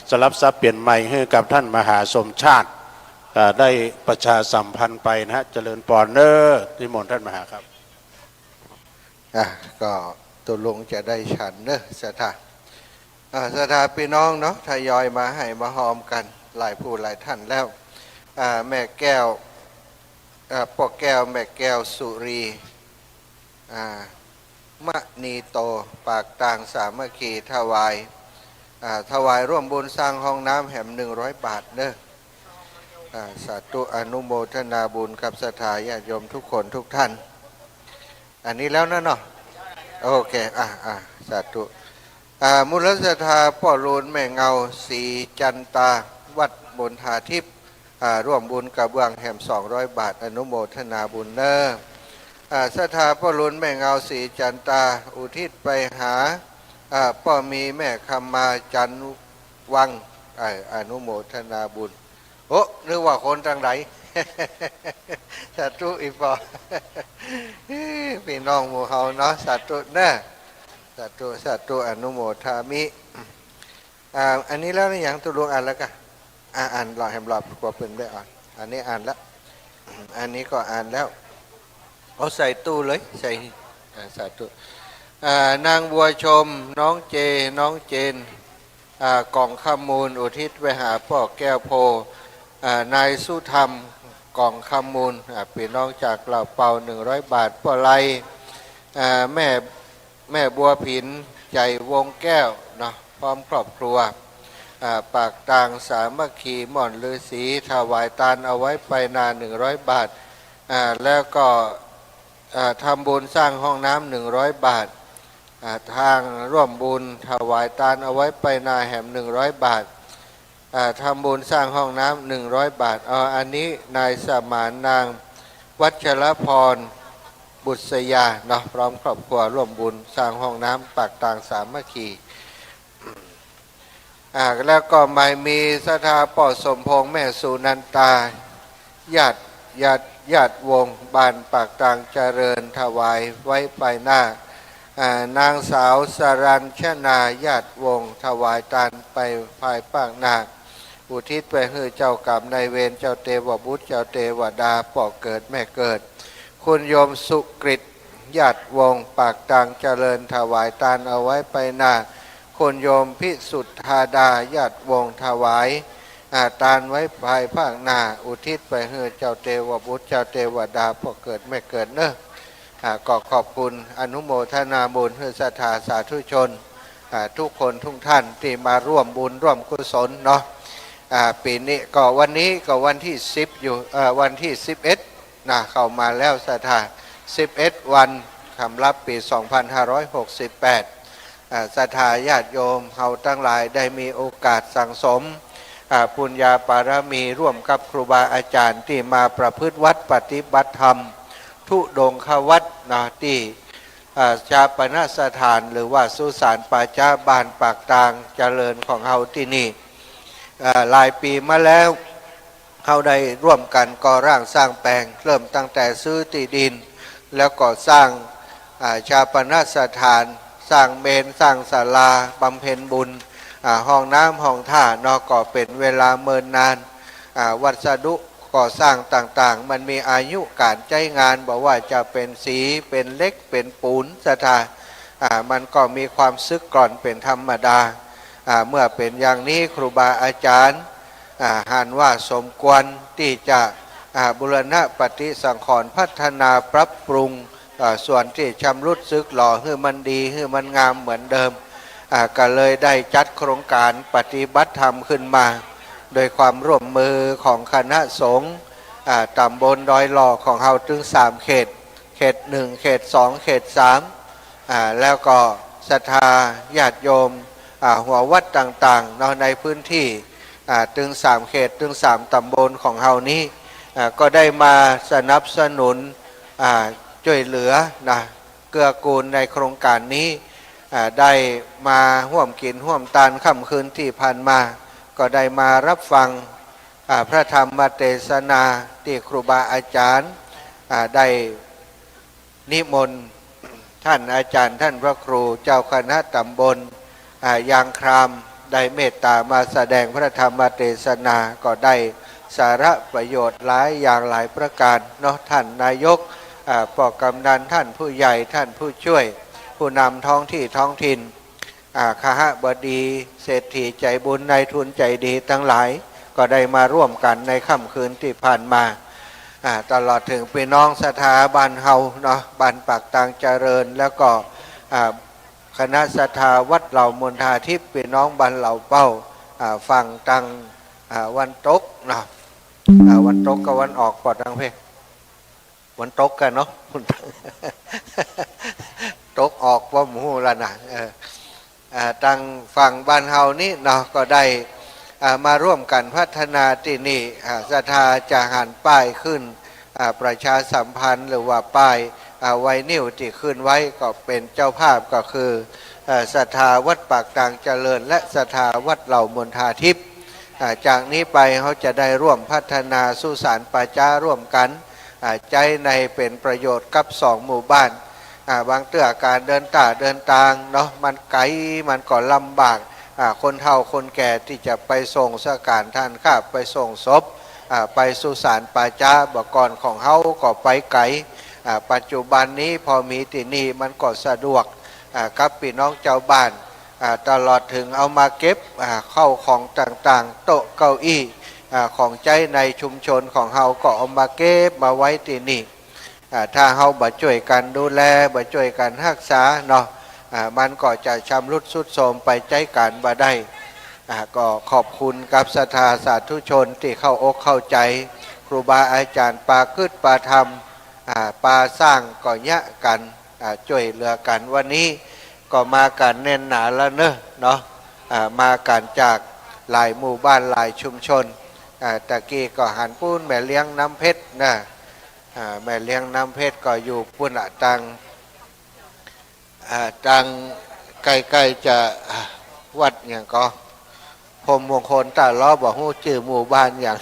สลับซับเปลี่ยนใหม่ให้กับท่านมหาสมชาติได้ประชาสัมพันธ์ไปนะฮะเจริญปอนเนอร์นิมนต์ท่านมหาครับก็ตุลุงจะได้ฉันเนอะศรัทธาพี่น้องเนาะทยอยมาให้มาหอมกันหลายผู้หลายท่านแล้วแม่แก้วพ่อแก้วแม่แก้วสุรีมณีโตปากต่างสามัคคีถวาย ถวายร่วมบุญสร้างห้องน้ำแหม100 บาทเด้อสาธุอนุโมทนาบุญกับศรัทธาญาติโยมทุกคนทุกท่านอันนี้แล้วนะเนาะโอเคสาธุมูลศรัทธาพ่อรูนแม่เงาสีจันตาวัดบนทาทิพย์ร่วมบุญกับเบื้องแหม200 บาทอนุโมทนาบุญเด้อศรัทธาพ่อรูนแม่เงาสีจันตาอุทิศไปหาพ่อมีแม่คำมาจันวังอนุโมทนาบุญโอ้นึกว่าคนทางไหน สาธุอีปอ พี่น้องหมู่เฮาเนาะสาธุเนอะสาธุอนุโมทามิอันนี้แล้วนี่อย่างตุลุงอ่านแล้วกันอ่านหล่อแหมหล่อกว่าเป็นได้อ่านอันนี้อ่านแล้ว อันนี้ก็อ่านแล้วเอาใส่ตู้เลยใส่สาธุนางบัวชมน้องเจน้องเจนกล่องข้ามูลอุทิศไปหาพ่อแก้วโพนายสุธรรมกล่องข้ามูลพี่น้องจากเหล่าเป่า100 บาทพ่อไลแม่บัวผินใจวงแก้วเนาะพร้อมครอบครัวปากต่างสามัคคีหม่อนฤาษีถวายตาลเอาไว้ไปนา100 บาทแล้วก็ทำบุญสร้างห้องน้ำ100 บาททางร่วมบุญถวายตาลเอาไว้ไปนาแหม100 บาททำบุญสร้างห้องน้ำ100 บาทอันนี้นายสมานนางวัชรพรบุษยาเนาะพร้อมครอบครัวร่วมบุญสร้างห้องน้ำปากต่างสามัคคีแล้วก็ไม่มีศรัทธาป่อสมพงษ์แม่สุนันตาญาติวงบ้านปากต่างเจริญถวายไว้ไปหน้านางสาวสรัญชนาญาติวงถวายตาลไปภายปากนาอุทิศไปให้เจ้ากรรมนายเวรเจ้าเทวบุตรเจ้าเทวดาป่อเกิดแม่เกิดคุณโยมสุกฤตญาติวงปากต่างเจริญถวายตาลเอาไว้ไปหน้าคุณโยมพิสุทธาดาญาติวงถวายตาลไว้ภายภาคหน้าอุทิศไปให้เจ้าเทวบุตรเจ้าเทวดาป่อเกิดแม่เกิดเนอะก็ขอบคุณอนุโมทนาบุญให้ศรัทธาสาธุชนทุกคนทุกท่านที่มาร่วมบุญร่วมกุศลเนาะปีนี้ก็วันนี้ก็วันที่10อยู่วันที่11เข้ามาแล้วศรัทธา11 วันคำรับปี2568ศรัทธาญาติโยมเฮาทั้งหลายได้มีโอกาสสั่งสมปุญญาปารมีร่วมกับครูบาอาจารย์ที่มาประพฤติวัดปฏิบัติธรรมทุดงควัดที่ชาปนสถานหรือว่าสุสานป่าช้าบ้านปากตางเจริญของเฮาที่นี่หลายปีมาแล้วเฮาได้ร่วมกันก่อร่างสร้างแปลงเริ่มตั้งแต่ซื้อที่ดินแล้วก็สร้างชาปนสถานสร้างเมนสร้างศาลาบำเพ็ญบุญห้องน้ำห้องท่านอกก็เป็นเวลาเมินนานวัสดุก่อสร้างต่างๆมันมีอายุการใช้งานบอกว่าจะเป็นสีเป็นเหล็กเป็นปูนศรัทธามันก็มีความซึกกร่อนเป็นธรรมดาเมื่อเป็นอย่างนี้ครูบาอาจารย์หันว่าสมควรที่จะบูรณะปฏิสังขรณ์พัฒนาปรับปรุงส่วนที่ชำรุดซึกหล่อให้มันดีให้มันงามเหมือนเดิมก็เลยได้จัดโครงการปฏิบัติธรรมขึ้นมาโดยความร่วมมือของคณะสงฆ์ตำบลดอยหล่อของเฮาถึง3 เขต1 เขต 2 เขต 3แล้วก็ศรัทธาญาติโยมหัววัดต่างๆในพื้นที่ถึง3 เขตถึง3 ตำบลของเฮานี้ก็ได้มาสนับสนุนช่วยเหลือเกื้อกูลในโครงการนี้ได้มาร่วมกินร่วมทานค่ำคืนที่ผ่านมาก็ได้มารับฟังพระธรรมเทศนาที่ครูบาอาจารย์ได้นิมนต์ท่านอาจารย์ท่านพระครูเจ้าคณะตำบลยางครามได้เมตตามาแสดงพระธรรมเทศนาก็ได้สาระประโยชน์หลายอย่างหลายประการเนาะท่านนายกปกำนันท่านผู้ใหญ่ท่านผู้ช่วยผู้นำท้องที่ท้องถิ่นคหบดีเศรษฐีใจบุญนายทุนใจดีทั้งหลายก็ได้มาร่วมกันในค่ำคืนที่ผ่านมาตลอดถึงพี่น้องศรัทธาบ้านเฮาเนาะบ้านปากตางเจริญแล้วก็ค คณะศรัทธาวัดเหล่ามณฑาทิพย์พี่น้องบ้านเหล่าเป้าฝั่งตังวันตกนะวันตกกับวันออกปอดทางเพวันตกกันเนาะตกออกว่าหมูละนะตังฝั่งบ้านเฮานี่เนาะก็ได้มาร่วมกันพัฒนาที่นี่ศรัทธาจะหันป้ายขึ้นประชาสัมพันธ์หรือว่าป้ายไวนิวที่ขึ้นไว้ก็เป็นเจ้าภาพก็คือศรัทธาวัดปากตางเจริญและศรัทธาวัดเหล่ามณฑาทิพย์จากนี้ไปเขาจะได้ร่วมพัฒนาสุสานป่าช้าร่วมกันใจในเป็นประโยชน์กับสองหมู่บ้านบางเตื้อการเดินทางเนาะมันไกลมันก็ลำบากคนเฒ่าคนแก่ที่จะไปส่งสการทานข้าไปส่งศพไปสุสานป่าช้าบ่ก่อนของเฮาก็ไปไกลปัจจุบันนี้พอมีที่นี่มันก็สะดวกกับพี่น้องเจ้าบ้านตลอดถึงเอามาเก็บเข้าของต่างๆโต๊ะเก้าอี้ของใจในชุมชนของเฮาก็เอามาเก็บมาไว้ที่นี่ถ้าเฮาบ่ช่วยกันดูแลบ่ช่วยกันรักษาเนาะมันก็จะชำรุดทรุดโทรมไปใจกันบ่ได้ก็ขอบคุณกับศรัทธาสาธุชนที่เข้าอกเข้าใจครูบาอาจารย์ปาคืดปาธรรมปาสร้างก็ยะกันช่วยเหลือกันวันนี้ก็มากันแน่นหนาแล้วเนาะมากันจากหลายหมู่บ้านหลายชุมชนตะกี้ก็หันปูนแม่เลี้ยงน้ำเพชรนะแม่เลี้ยงน้ำเพชรก็อยู่ปุ่นตังใกล้ๆจะวัดอย่างก็พรมมงคลตาล้อบอกฮู้ชื่อหมู่บ้านอย่าง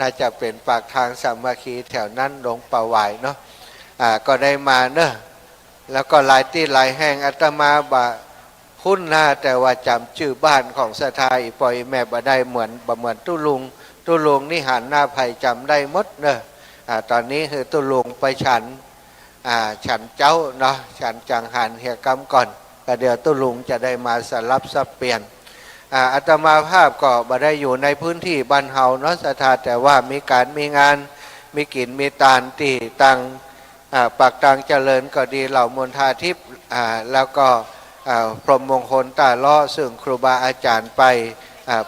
น่าจะเป็นปากทางสามัคคีแถวนั้นหลวงป่าหวายเนาะก็ได้มาเนอะแล้วก็หลายที่หลายแห่งอาตมาบ่คุ้นหน้าแต่ว่าจำชื่อบ้านของศรัทธาอีปอยแม่บ่ได้เหมือนตุลุงนี่หันหน้าไผ่จำได้หมดเนอะตอนนี้คือตุลุงไปฉันเจ้าเนาะฉันจังหันเฮียกรรมก่อนก็เดี๋ยวตุลุงจะได้มาสลับสับเปลี่ยนอาตมาภาพก็บ่ได้อยู่ในพื้นที่บ้านเฮาเนาะศรัทธาแต่ว่ามีการมีงานมีกินมีตานที่ตังปากตังเจริญก็ดีเหล่ามณฑาทิพย์แล้วก็พรหมมงคลตาล้อซึ่งครูบาอาจารย์ไป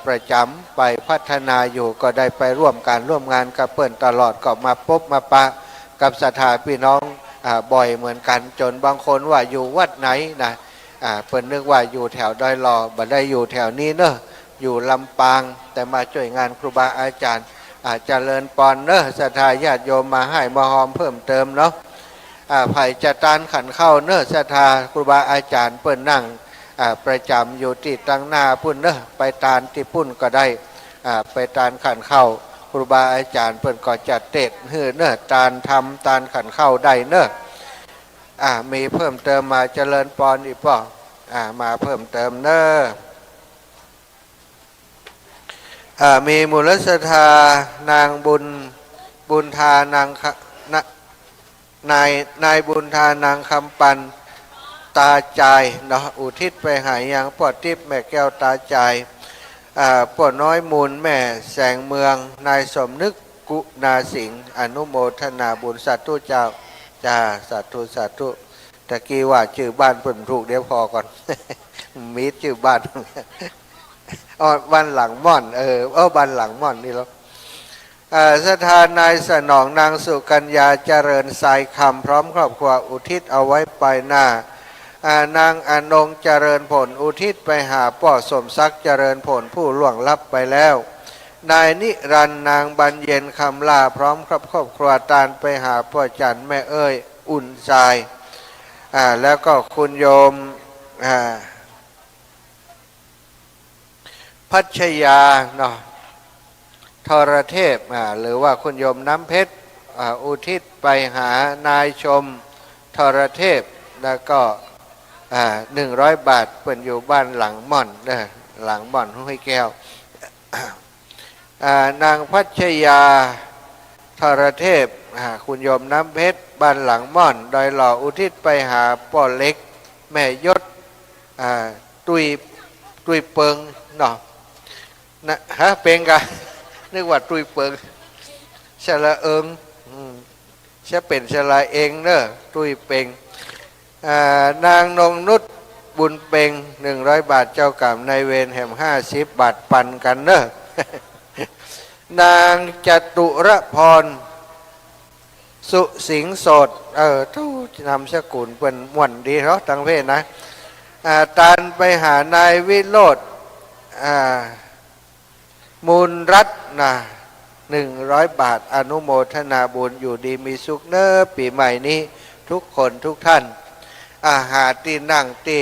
ประจำไปพัฒนาอยู่ก็ได้ไปร่วมงานกับเปิ้นตลอดก็มาพบมาปะกับศรัทธาพี่น้องบ่อยเหมือนกันจนบางคนว่าอยู่วัดไหนนะเปิ้นนึกว่าอยู่แถวดอยหล่อบ่ได้อยู่แถวนี้เนอะอยู่ลำปางแต่มาช่วยงานครูบาอาจารย์เจริญปอนเนอะศรัทธาญาติโยมมาให้มาหอมเพิ่มเติมเนาะไผ่จะตานขันเข้าเนอะศรัทธาครูบาอาจารย์เปิ้นนั่งประจำอยู่ที่ตั้งหน้าพุ่นเนอะไปตานที่พุ่นก็ได้ไปตานขันเข้าครูบาอาจารย์เปิ้นก็จัดเตะเนอะตานทำตานขันเข้าได้เนอะมีเพิ่มเติมมาเจริญปอนอีกป่ะมาเพิ่มเติมเนอะมีมูลศรัทธานางบุญทานางนายบุญทานางคำปันตาใจเนาะอุทิศไปหายยังปอดทิพย์แม่แก้วตาใจปอดน้อยมูลแม่แสงเมืองนายสมนึกกุณาสิงห์อนุโมทนาบุญสาธุเจ้าจ้าสาธุตะกี้ว่าชื่อบ้านเพิ่นถูกเดี๋ยวพอก่อน มีชื่อบ้านบ้านหลังม่อนบ้านหลังม่อนนี่แล้วศรัทธานายสนองนางสุกัญญาเจริญสายคำพร้อมครอบครัวอุทิศเอาไว้ไปหน้านางอนงเจริญผลอุทิศไปหาป่อสมศักดิ์เจริญผลผู้ล่วงลับไปแล้วนายนิรันดร์นางบรรเย็นคำลาพร้อมครอบครัวตานไปหาพ่อจันแม่เอ้ยอุ่นใจแล้วก็คุณโยมพัชยาเนาะทรเทพหรือว่าคุณโยมน้ำเพชรอุทิศไปหานายชมทรเทพแล้วก็100 บาทเปิ่นอยู่บ้านหลังม่อนหลังม่อนห้วยแก้วนางพัชยาทรเทพคุณโยมน้ำเพชรบ้านหลังม่อนดอยหล่ออุทิศไปหาป่อเล็กแม่ยศตุยเปิงเนาะนะเป็นกันนึกว่าตุยเปิงชละเอิงจะเป็นชละเองเนอะตุยเปิง นางนงนุชบุญเป่ง100 บาทเจ้ากรรมนายเวรแห่ม50 บาทปันกันเนอะ นางจตุรพรสุสิงห์โสดทุนำสกุลเป็นม่วนดีเนาะทั้งเพศนะตานไปหานายวิโรธมูลรัตน์นะ100 บาทอนุโมทนาบุญอยู่ดีมีสุขเนอปีใหม่นี้ทุกคนทุกท่านอาหารตีนั่งตี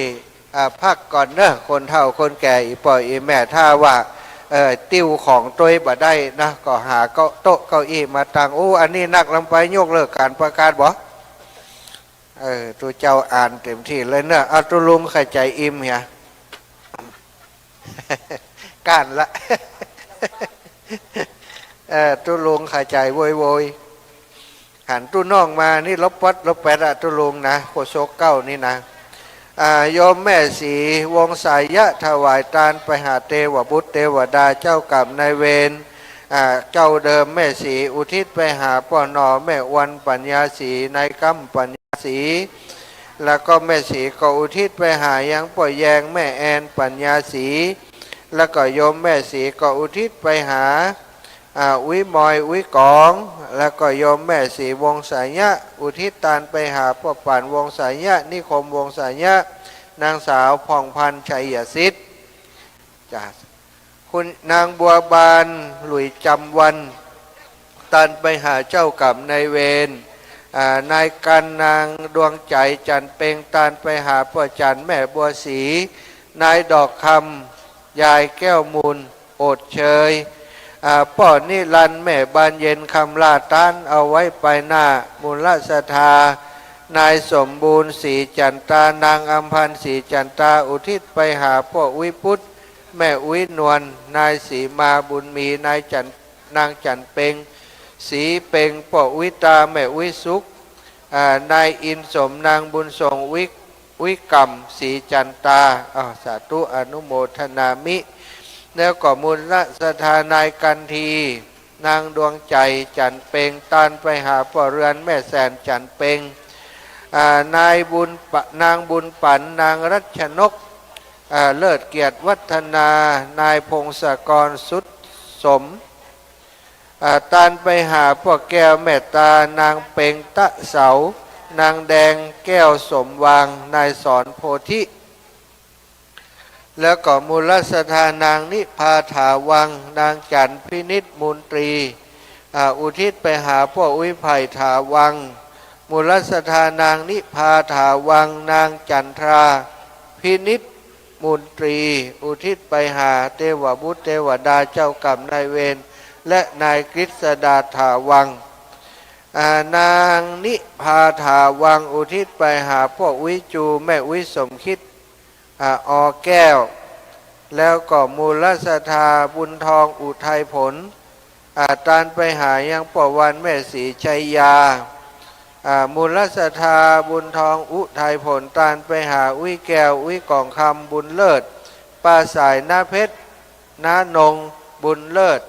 พักก่อนเนอะคนเฒ่าคนแก่อีปล่อยอีแม่ถ้าว่าติ้วของตัวบ่ได้นะก็หาโต๊ะเก้าอี้มาตั้งอันนี้นักลำไปยกเลิกการประกาศบ่ตัวเจ้าอ่านเต็มที่เลยเนอะเอาตุลุงเข้าใจอิ่มเหียก้านละตุลุงเข้าใจโวยหันตุน้องมานี่ลบวัดลบแปดตุลุงนะโคโชกเก้านี่นะโยมแม่สีวงสายยะถวายทานไปหาเทวบุตรเทวดาเจ้ากรรมนายเวรเจ้าเดิมแม่สีอุทิศไปหาป่อนอแม่วันปัญญาสีนายกัมปัญญาสีแล้วก็แม่สีก็อุทิศไปหายังป่อแยงแม่แอนปัญญาสีแล้วก็โยมแม่สีก็อุทิศไปหาวิมอยวิกองแล้วก็โยมแม่สีวงสายยะอุทิศทานไปหาพ่อป่านวงสายยะนิคมวงสายยะนางสาวผ่องพันธ์ชัยศิษฐ์จ้าคุณนางบัวบานหลุยจำวันทานไปหาเจ้ากรรมนายเวรนายกันนางดวงใจจันเปงทานไปหาพ่อจันแม่บัวศรีนายดอกคำยายแก้วมูลโอดเชยป่อนิรันดร์แม่บานเย็นคำลาต้านเอาไว้ไปหน้ามูลศรัทธานายสมบูรณ์ศรีจันตานางอัมพันธ์ศรีจันตาอุทิศไปหาพ่อวิพุทธแม่วินวลนายศรีมาบุญมีนางจันเปงศรีเปงพ่อวิตาแม่วิสุขนายอินสมนางบุญทรงวิกรรมศรีจันตาสาธุอนุโมทนามิแล้วก็มูลละสถานายกันทีนางดวงใจจันเปงตานไปหาพ่อเรือนแม่แสนจันเปงนางบุญปันนางรัชนกเลิศเกียรติวัฒนานายพงศกรสุดสมตานไปหาพ่อแก้วแม่ตานางเปงตะเสานางแดงแก้วสมวางนายสอนโพธิแล้วก็มูลสถานางนิพาถาวังนางจันพินิจมูลตรีอุทิศไปหาพ่อวิภัยถาวังมูลสถานางนิพาถาวังนางจันทราพินิจมูลตรีอุทิศไปหาเทวบุตรเทวดาเจ้ากรรมนายเวรและนายกฤษดาถาวังนางนิพาถาวังอุทิศไปหาพ่อวิจูแม่วิสมคิดอแก้วแล้วก็มูลสถาบุญทองอุทัยผลตานไปหายังป่อวันแม่ศรีชัยยามูลสถาบุญทองอุทัยผลตานไปหาวิแก้ววิกองคำบุญเลิศป้าสายน้าเพชรน้านงบุญเลิศ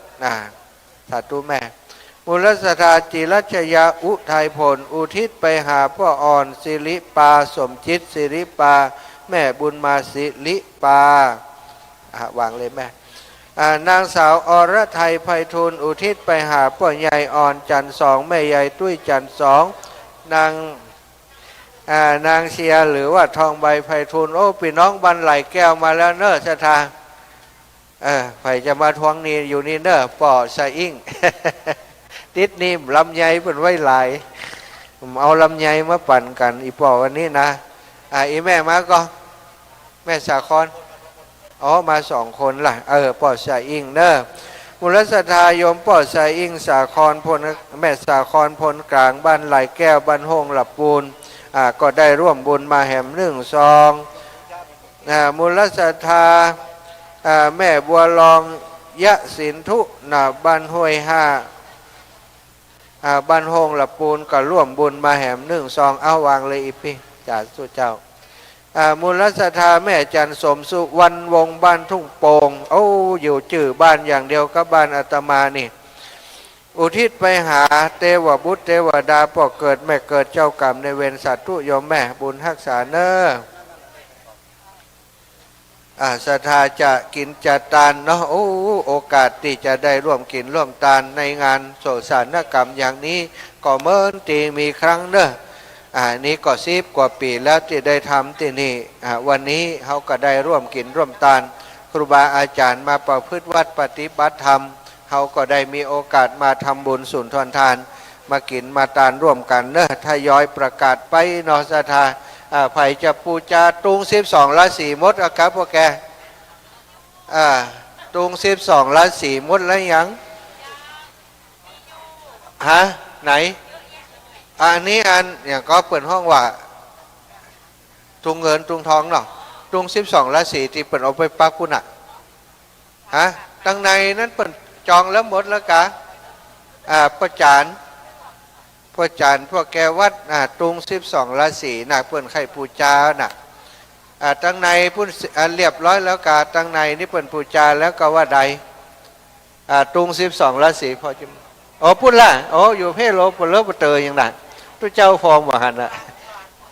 สาธุแม่มูลสถาจิรัชยาอุทัยผลอุทิศไปหาพ่ออ่อนสิริปาสมจิตสิริปาแม่บุญมาสิริปาวางเลยแม่นางสาวอรไทยไพฑูรย์อุทิศไปหาพ่อใหญ่อ่อนจันสองแม่ใหญ่ตุ้ยจันสองนางเชียหรือว่าทองใบไพฑูรย์พี่น้องบันไหลแก้วมาแล้วเนอะชะทาไผจะมาทวงนี่อยู่นี่เนอะป่อสะอิ่ง ติดนี่ลำไยเป็นไว้หลายเอาลำไยมาปั่นกันอีป่อวันนี้นะอีแม่มาก็แม่สาครมา2 คนล่ะปอดสายอิงเนอะมูลสถาโยมปอดสายอิงสาครพลแม่สาครพลกลางบ้านไหลแก้วบ้านหงหลับปูนก็ได้ร่วมบุญมาแห่ม1 ซองมูลสถาแม่บัวลองยะสินทุบ้านห้วย5บ้านหงหลับปูนก็ร่วมบุญมาแห่ม1 ซองเอาวางเลยอีพี่จ่าสุเจ้ามูลสถาแม่จันสมสุวรรณวงศ์บ้านทุ่งโป่งอยู่จื่อบ้านอย่างเดียวกับบ้านอาตมานี่ อุทิศไปหาเทวบุตรเทวดาพ่อเกิดแม่เกิดเจ้ากรรมในเวรสัตว์ทุโยมแม่บุญรักษาเนอศรัทธาจะกินจะทานเนาะโอกาสที่จะได้ร่วมกินร่วมทานในงานโศกสานกรรมอย่างนี้ก็เมื่อตีมีครั้งเนอะนี้ก็10 กว่าปีแล้วที่ได้ทำที่นี่วันนี้เขาก็ได้ร่วมกินร่วมทานครูบาอาจารย์มาประพฤติวัดปฏิบัติธรรมเขาก็ได้มีโอกาสมาทำบุญสุนทรทานมากินมาทานร่วมกันเนอะทยอยประกาศไปนอศรัทธาไผ่จะปูจาตุง12 ราศีมดครับพวกแกตุง12 ราศีมดแล้วยังฮะไหนอันนี้อย่างก็เปิดห้องว่าตุงเงินตุงทองเนาะตุง12 ราศีที่เปิดเอาไปปักปุ่นฮะตั้งในนั้นเปิดจองแล้วหมดแล้วกะประจานพวกแกวัดตุง12 ราศีน่ะเปิดไข่ปูจาน่ะตั้งในพุ่นเรียบร้อยแล้วกะตั้งในนี่เปิดปูจาแล้วก็ว่าใดตุง12 ราศีพอจะพูดละอยู่เพโลปเลิปเตยอย่างนั้นตัวเจ้าฟอร์มว่าหันน่ะ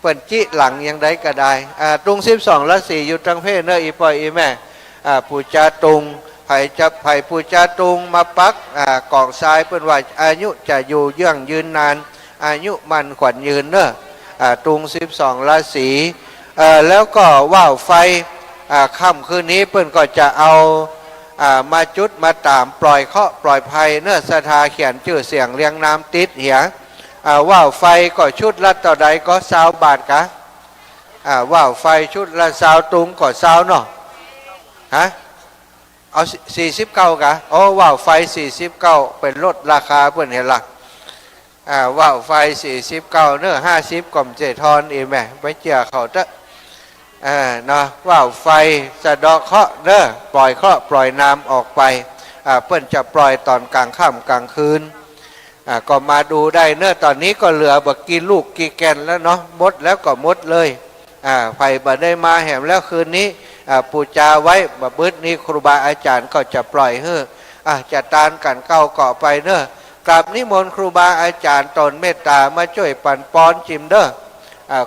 เปิดจิหลังอย่างใดก็ได้ตุง12 ราศีอยู่ตั้งเพเนออีปอยอีแม่ปูจาตุงไผ่ปูจาตุงมาปักกองทรายเปิ้นว่าอายุจะอยู่ยั่งยืนนานอายุมันขวัญยืนเนอะตุง12 ราศีแล้วก็ว่าวไฟค่ำคืนนี้เปิ้นก็จะเอามาจุดมาตามปล่อยเคราะห์ปล่อยภัยเนอะศรัทธาเขียนชื่อเสียงเรียงนามติดเหียว่าวไฟก็ชุดละต่อใดก็20 บาทกะว่าวไฟชุดละ20 ตุงก็20เนาะฮะเอา49กะว่าวไฟ49เป็นลดราคาเพื่อนเห็นหลักว่าวไฟ49เนอะ50ก่อมเจทอนอีแม่ไปเจียเขาเตะเนาะว่าวไฟสะดอกเคราะห์เนอะปล่อยเคราะห์ปล่อยน้ำออกไปเพื่อนจะปล่อยตอนกลางค่ำกลางคืนก็มาดูได้เนอะตอนนี้ก็เหลือบักกี่ลูกกี่แกนแล้วเนาะมดแล้วก็มดเลยไฟบ่ได้มาแหมแล้วคืนนี้ปูจาไว้บ่บึดนี้ครูบาอาจารย์ก็จะปล่อยจะตานกันเก้าเกาะไปเนอะกราบนิมนต์ครูบาอาจารย์ตนเมตตามาช่วยปั่นป้อนจิมเด้อ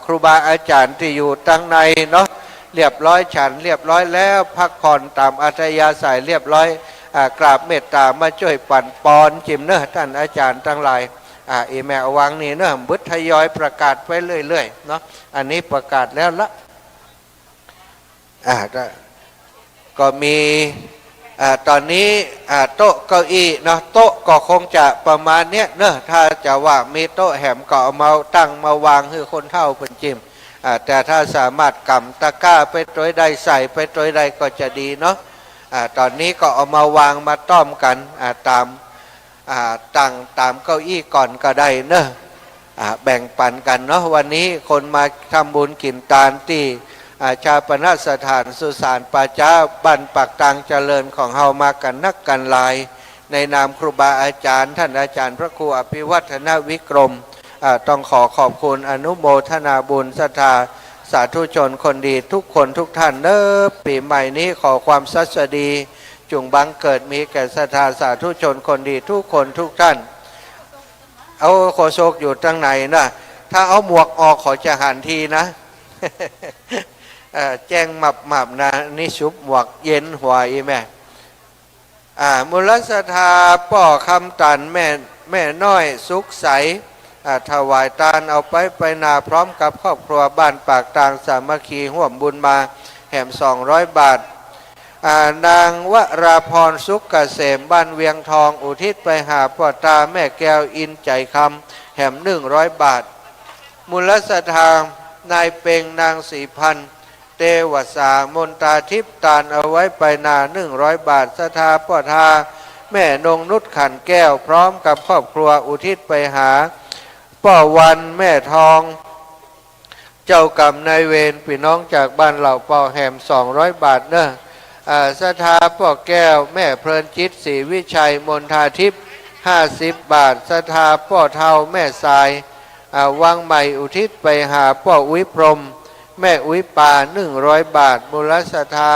ครูบาอาจารย์ที่อยู่ตั้งในเนาะเรียบร้อยฉันเรียบร้อยแล้วพักผ่อนตามอัธยาศัยเรียบร้อยกราบเมตตามาช่วยปั่นป้อนจิมเนอะท่านอาจารย์ทั้งหลายอีแมววังนี่เนอะบึดทยอยประกาศไปเรื่อยๆเนาะอันนี้ประกาศแล้วละก็มีตอนนี้โต๊ะเก้าอี้เนาะโต๊ะก็คงจะประมาณเนี้ยเนอะถ้าจะว่ามีโต๊ะแหมก็เอามาตั้งมาวางให้คนเฒ่าเป็นจิมแต่ถ้าสามารถกำตะกร้าไปตัวใดใส่ไปตัวใดก็จะดีเนาะตอนนี้ก็เอามาวางมาต้อมกันตั้งตามเก้าอี้ก่อนก็ได้เนอะแบ่งปันกันเนาะวันนี้คนมาทำบุญกินทานที่ชาปนสถานสุสานป่าช้าบ้านปากตังเจริญของเฮามากันนักกันลายในนามครูบาอาจารย์ท่านอาจารย์พระครูอภิวัฒนวิกรมต้องขอบคุณอนุโมทนาบุญศรัทธาสาธุชนคนดีทุกคนทุกท่านเนอะปีใหม่นี้ขอความสัสดีจงบังเกิดมีแก่ศรัทธาสาธุชนคนดีทุกคนทุกท่านเอาโคโซกอยู่ตั้งไหนนะถ้าเอาหมวกออกขอจะหันทีนะ แจ้งหมับนะนี่ชุบหมวกเย็นหัวอีแม่มูลศรัทธาป่อคำตันแม่น้อยสุขใสถวายทานเอาไปนาพร้อมกับครอบครัวบ้านปากตางสามัคคีห่วมบุญมาแห่ม200 บาทนางวราพรสุขเกษมบ้านเวียงทองอุทิศไปหาพ่อตาแม่แก้วอินใจคำแห่ม100 บาทมูลศรัทธานายเปงนางสีพันเตวสามนตาทิพตานเอาไว้ไปนา100 บาทศรัทธาพ่อทาแม่นงนุชขันแก้วพร้อมกับครอบครัวอุทิศไปหาพ่อวันแม่ทองเจ้ากรรมนายเวรพี่น้องจากบ้านเหล่าเป่าแหม200 บาทเนอะศรัทธาพ่อแก้วแม่เพลินจิตศรีวิชัยมนทาทิพย์50 บาทศรัทธาพ่อเทาแม่ทรายวังใหม่อุทิศไปหาพ่ออุ้ยพรมแม่อุ้ยป่า100 บาทมูลศรัทธา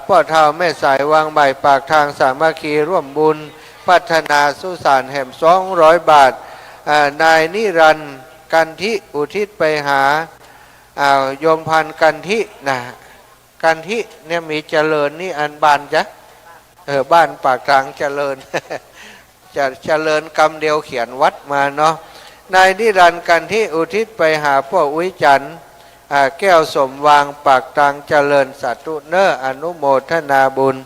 พ่อเทาแม่สายวังใหม่ปากทางสามัคคีร่วมบุญ พัฒนาสุสานแห่ม200 บาทนายนิรันดร์กันทิอุทิศไปหาโยมพันธ์กันทินะกันทิเนี่ยมีเจริญนี่อันบานจ้ะบ้านปากกลางเจริญ จะเจริญกรรมเดียวเขียนวัดมาเนาะนายนิรันดร์กันทิอุทิศไปหาพ่ออุ้ยจันทร์แก้วสมวางปากกลางเจริญสัตุเนออนุโมทนาบุญ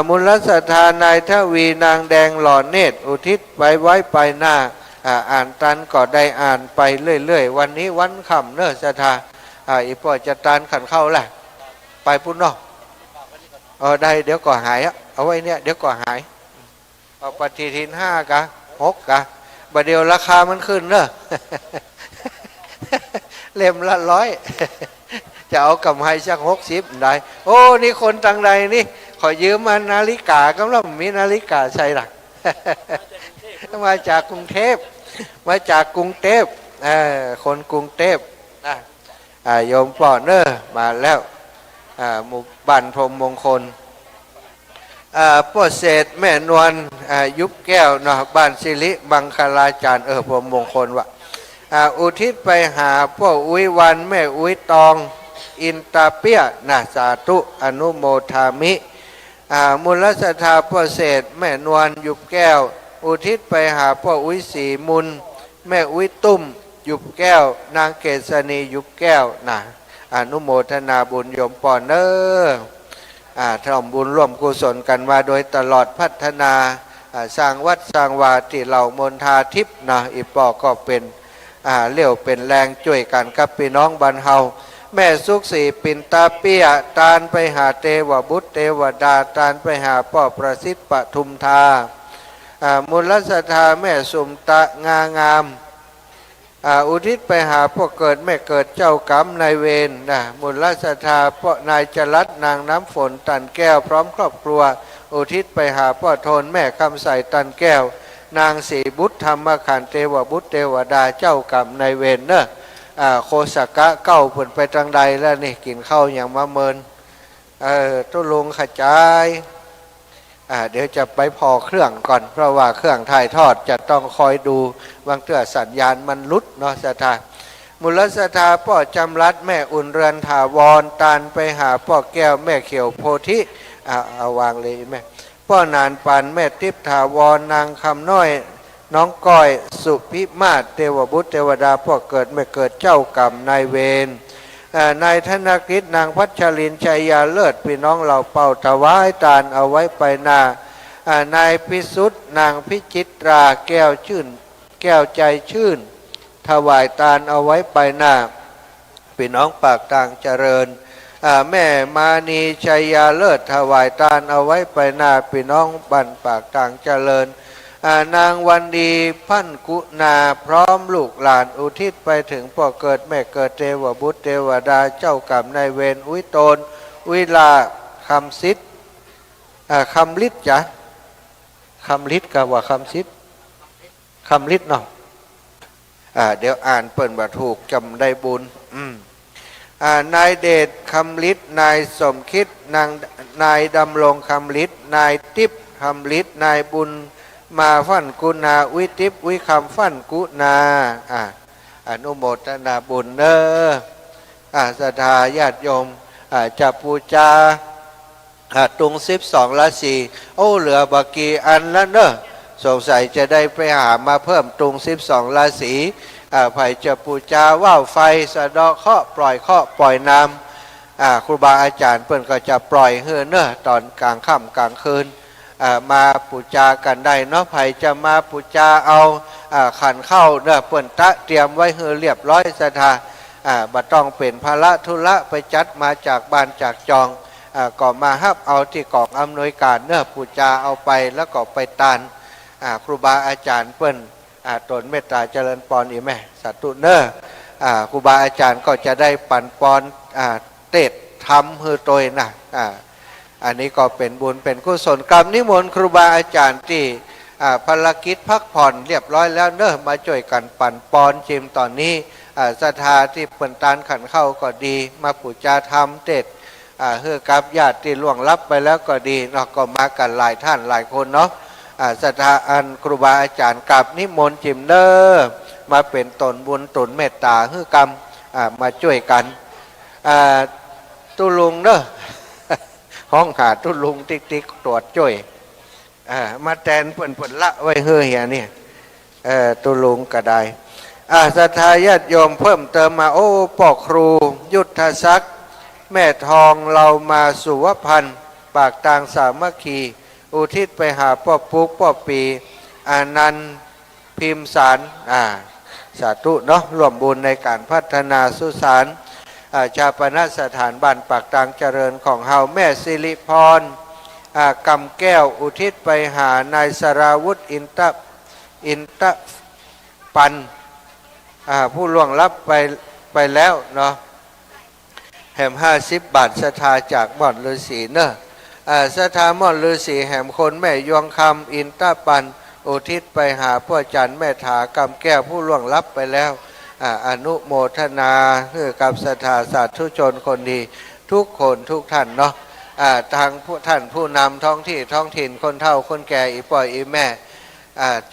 มูลศรัทธานายทวีนางแดงหล่อเนตรอุทิศไปไว้ไปหน้าอ่านตันก็ได้อ่านไปเรื่อยๆวันนี้วันค่ำเนอศรัทธาอีพ่อจะตานขันเข้าแหละไปพุ่นเนาะได้เดี๋ยวก็หายเอาไว้เนี่ยเดี๋ยวก็หายเอาปฏิทิน5 กะ 6 กะบัดเดียวราคามันขึ้นเนอะเล่มละ100จะเอากำไรสัก60ได้โอ้นี่คนทางใดนี่ขอยืมมานาฬิกากำลังมีนาฬิกาใช่หรอมาจากกรุงเทพมาจากกรุงเทพคนกรุงเทพนะโยมปอเนอร์มาแล้วหมู่บ้านพรหมมงคลพ่อเศษแม่นวลยุบแก้วเนาะบ้านสิริบังคลาจารย์พรหมมงคลวะอุทิศไปหาพ่ออุ้ยวันแม่อุ้ยตองอินตาเปียนะสาธุอนุโมทามิมูลศรัทธาพ่อเศษแม่นวลยุบแก้วอุทิศไปหาพ่ออุ้ยศรีมุนแม่อุ้ยตุ้มยุบแก้วนางเกษณียุบแก้วนะอนุโมทนาบุญโยมปอนเนอร์ทำบุญร่วมกุศลกันมาโดยตลอดพัฒนาสร้างวัดสร้างวาที่เหล่ามนทาทิพย์นะอีปอก็เป็นเลี้ยวเป็นแรงช่วยกันกับพี่น้องบรรเฮาแม่สุขศรีปินตาเปียตานไปหาเทวบุตรเทวดาตานไปหาพ่อประสิทธิ์ปทุมทามูลศรัทธาแม่สุมตะงามอุทิศไปหาพ่อเกิดแม่เกิดเจ้ากรรมนายเวรนะมูลศรัทธาพ่อนายจรัสนางน้ำฝนตันแก้วพร้อมครอบครัวอุทิศไปหาพ่อโทนแม่คำใสตันแก้วนางศรีบุตรธรรมขันเทวบุตรเทวดาเจ้ากรรมนายเวรเนอะโคสกะเก้าผลไปทางใดแล้วนี่กินข้าวอย่างมะเมินตุลุงขจายเดี๋ยวจะไปพอเครื่องก่อนเพราะว่าเครื่องถ่ายทอดจะต้องคอยดูบางเตื้อสัญญาณมันลุดเนาะศรัทธามูลศรัทธาพ่อจำรัดแม่อุ่นเรือนถาวรตานไปหาพ่อแก้วแม่เขียวโพธิเอาวางเลยแม่พ่อนานปานแม่ทิพย์ถาวรนางคำน้อยน้องก้อยสุพิมาศเทวบุตรเทวดาพ่อเกิดแม่เกิดเจ้ากรรมนายเวรนายธนกฤษนางพัชรินชัยยาเลิศพี่น้องเราเป่าถวายทานเอาไว้ไปนานายพิสุทธิ์นางพิจิตราแก้วชื่นแก้วใจชื่นถวายทานเอาไว้ไปหน้าพี่น้องปากต่างเจริญแม่มานีชัยยาเลิศถวายทานเอาไว้ไปหน้าพี่น้องบ้านปากต่างเจริญนางวันดีพันกุณาพร้อมลูกหลานอุทิศไปถึงพ่อเกิดแม่เกิดเทวบุตรเทวดาเจ้ากรรมนายเวรอุ้ยโตนอุ้ยลาคำซิดคำลิดจ้ะคำลิดกับว่าคำซิดคำลิดเนาะเดี๋ยวอ่านเปิ่นบ่ถูกจำได้บุญนายเดชคำลิดนายสมคิดนายดำรงคำลิดนายทิพย์คำลิดนายบุญมาฟั่นกุณาวิทิพย์วิคำฟั่นกุณาอนุโมทนาบุญเนอศรัทธาญาติโยมจะปูจาตุง12ราศีโอ้เหลือบากีอันแล้วเนอะสงสัยจะได้ไปหามาเพิ่มตุง12ราศีไผ่จะปูจาว่าวไฟสะดอกเคาะปล่อยเคาะปล่อยน้ำครูบาอาจารย์เพิ่นก็จะปล่อยเฮือเนอะตอนกลางค่ำกลางคืนมาปูจากันได้เนาะไผ่จะมาปูจาเอาขันเข้าเนอะเปิ่นตะเตรียมไว้เฮือเรียบร้อยศรัทธาบ่ต้องเป็นภาระธุระไปจัดมาจากบ้านจากจองก็มาฮับเอาที่กองอำนวยการเนอะปูจาเอาไปแล้วก็ไปตานครูบาอาจารย์เปิ้นตนเมตตาเจริญปอนอีแม่สัตุเนอครูบาอาจารย์ก็จะได้ปั่นปอนเตดทำฮือโตยนะอันนี้ก็เป็นบุญเป็นกุศลกรรมนิมนต์ครูบาอาจารย์ที่ภารกิจพักผ่อนเรียบร้อยแล้วเนอะมาช่วยกันปั่นปอนชิมตอนนี้ศรัทธาที่เปิ่นตานขันเข้าก็ดีมาปูจาธรรมเตดเฮือกับญาติที่ล่วงลับไปแล้วก็ดีเนาะก็มากันหลายท่านหลายคนเนาะ ศรัทธาอันครูบาอาจารย์กับนิมนต์จิมเนอร์มาเป็นตนบุญตนเมตตาฮือกรรมมาช่วยกันตุลุงเนอะ ห้องหาตุลุงติ๊กติ๊กตรวจช่วยมาแทนเปิ่นละไว้เฮือเหียเนี่ยตุลุงก็ได้ศรัทธาญาติโยมเพิ่มเติมมาโอ้พ่อครูยุทธศักดิ์แม่ทองเรามาสุวพันธ์ปากตางสามัคคีอุทิศไปหาพ่อปุ๊กพ่อปีอานันต์พิมพ์สารสาธุเนาะร่วมบุญในการพัฒนาสุสานชาปนสถานบ้านปากตางเจริญของเฮาแม่สิริพรกำแก้วอุทิศไปหานายสราวุธอินตะปันผู้ล่วงลับไปแล้วเนาะแหม50 บาทศรัทธาจากม่อนฤาษีเนอะศรัทธาม่อนฤาษีแหมคนแม่ยวงคำอินตะปันอุทิศไปหาพ่อจันแม่ถากำแก้วผู้ล่วงลับไปแล้วอนุโมทนาเพื่อกับศรัทธาสาธุชนคนดีทุกคนทุกท่านเนาะทางผู้ท่านผู้นำท้องที่ท้องถิ่นคนเฒ่าคนแก่อีป่อยอีแม่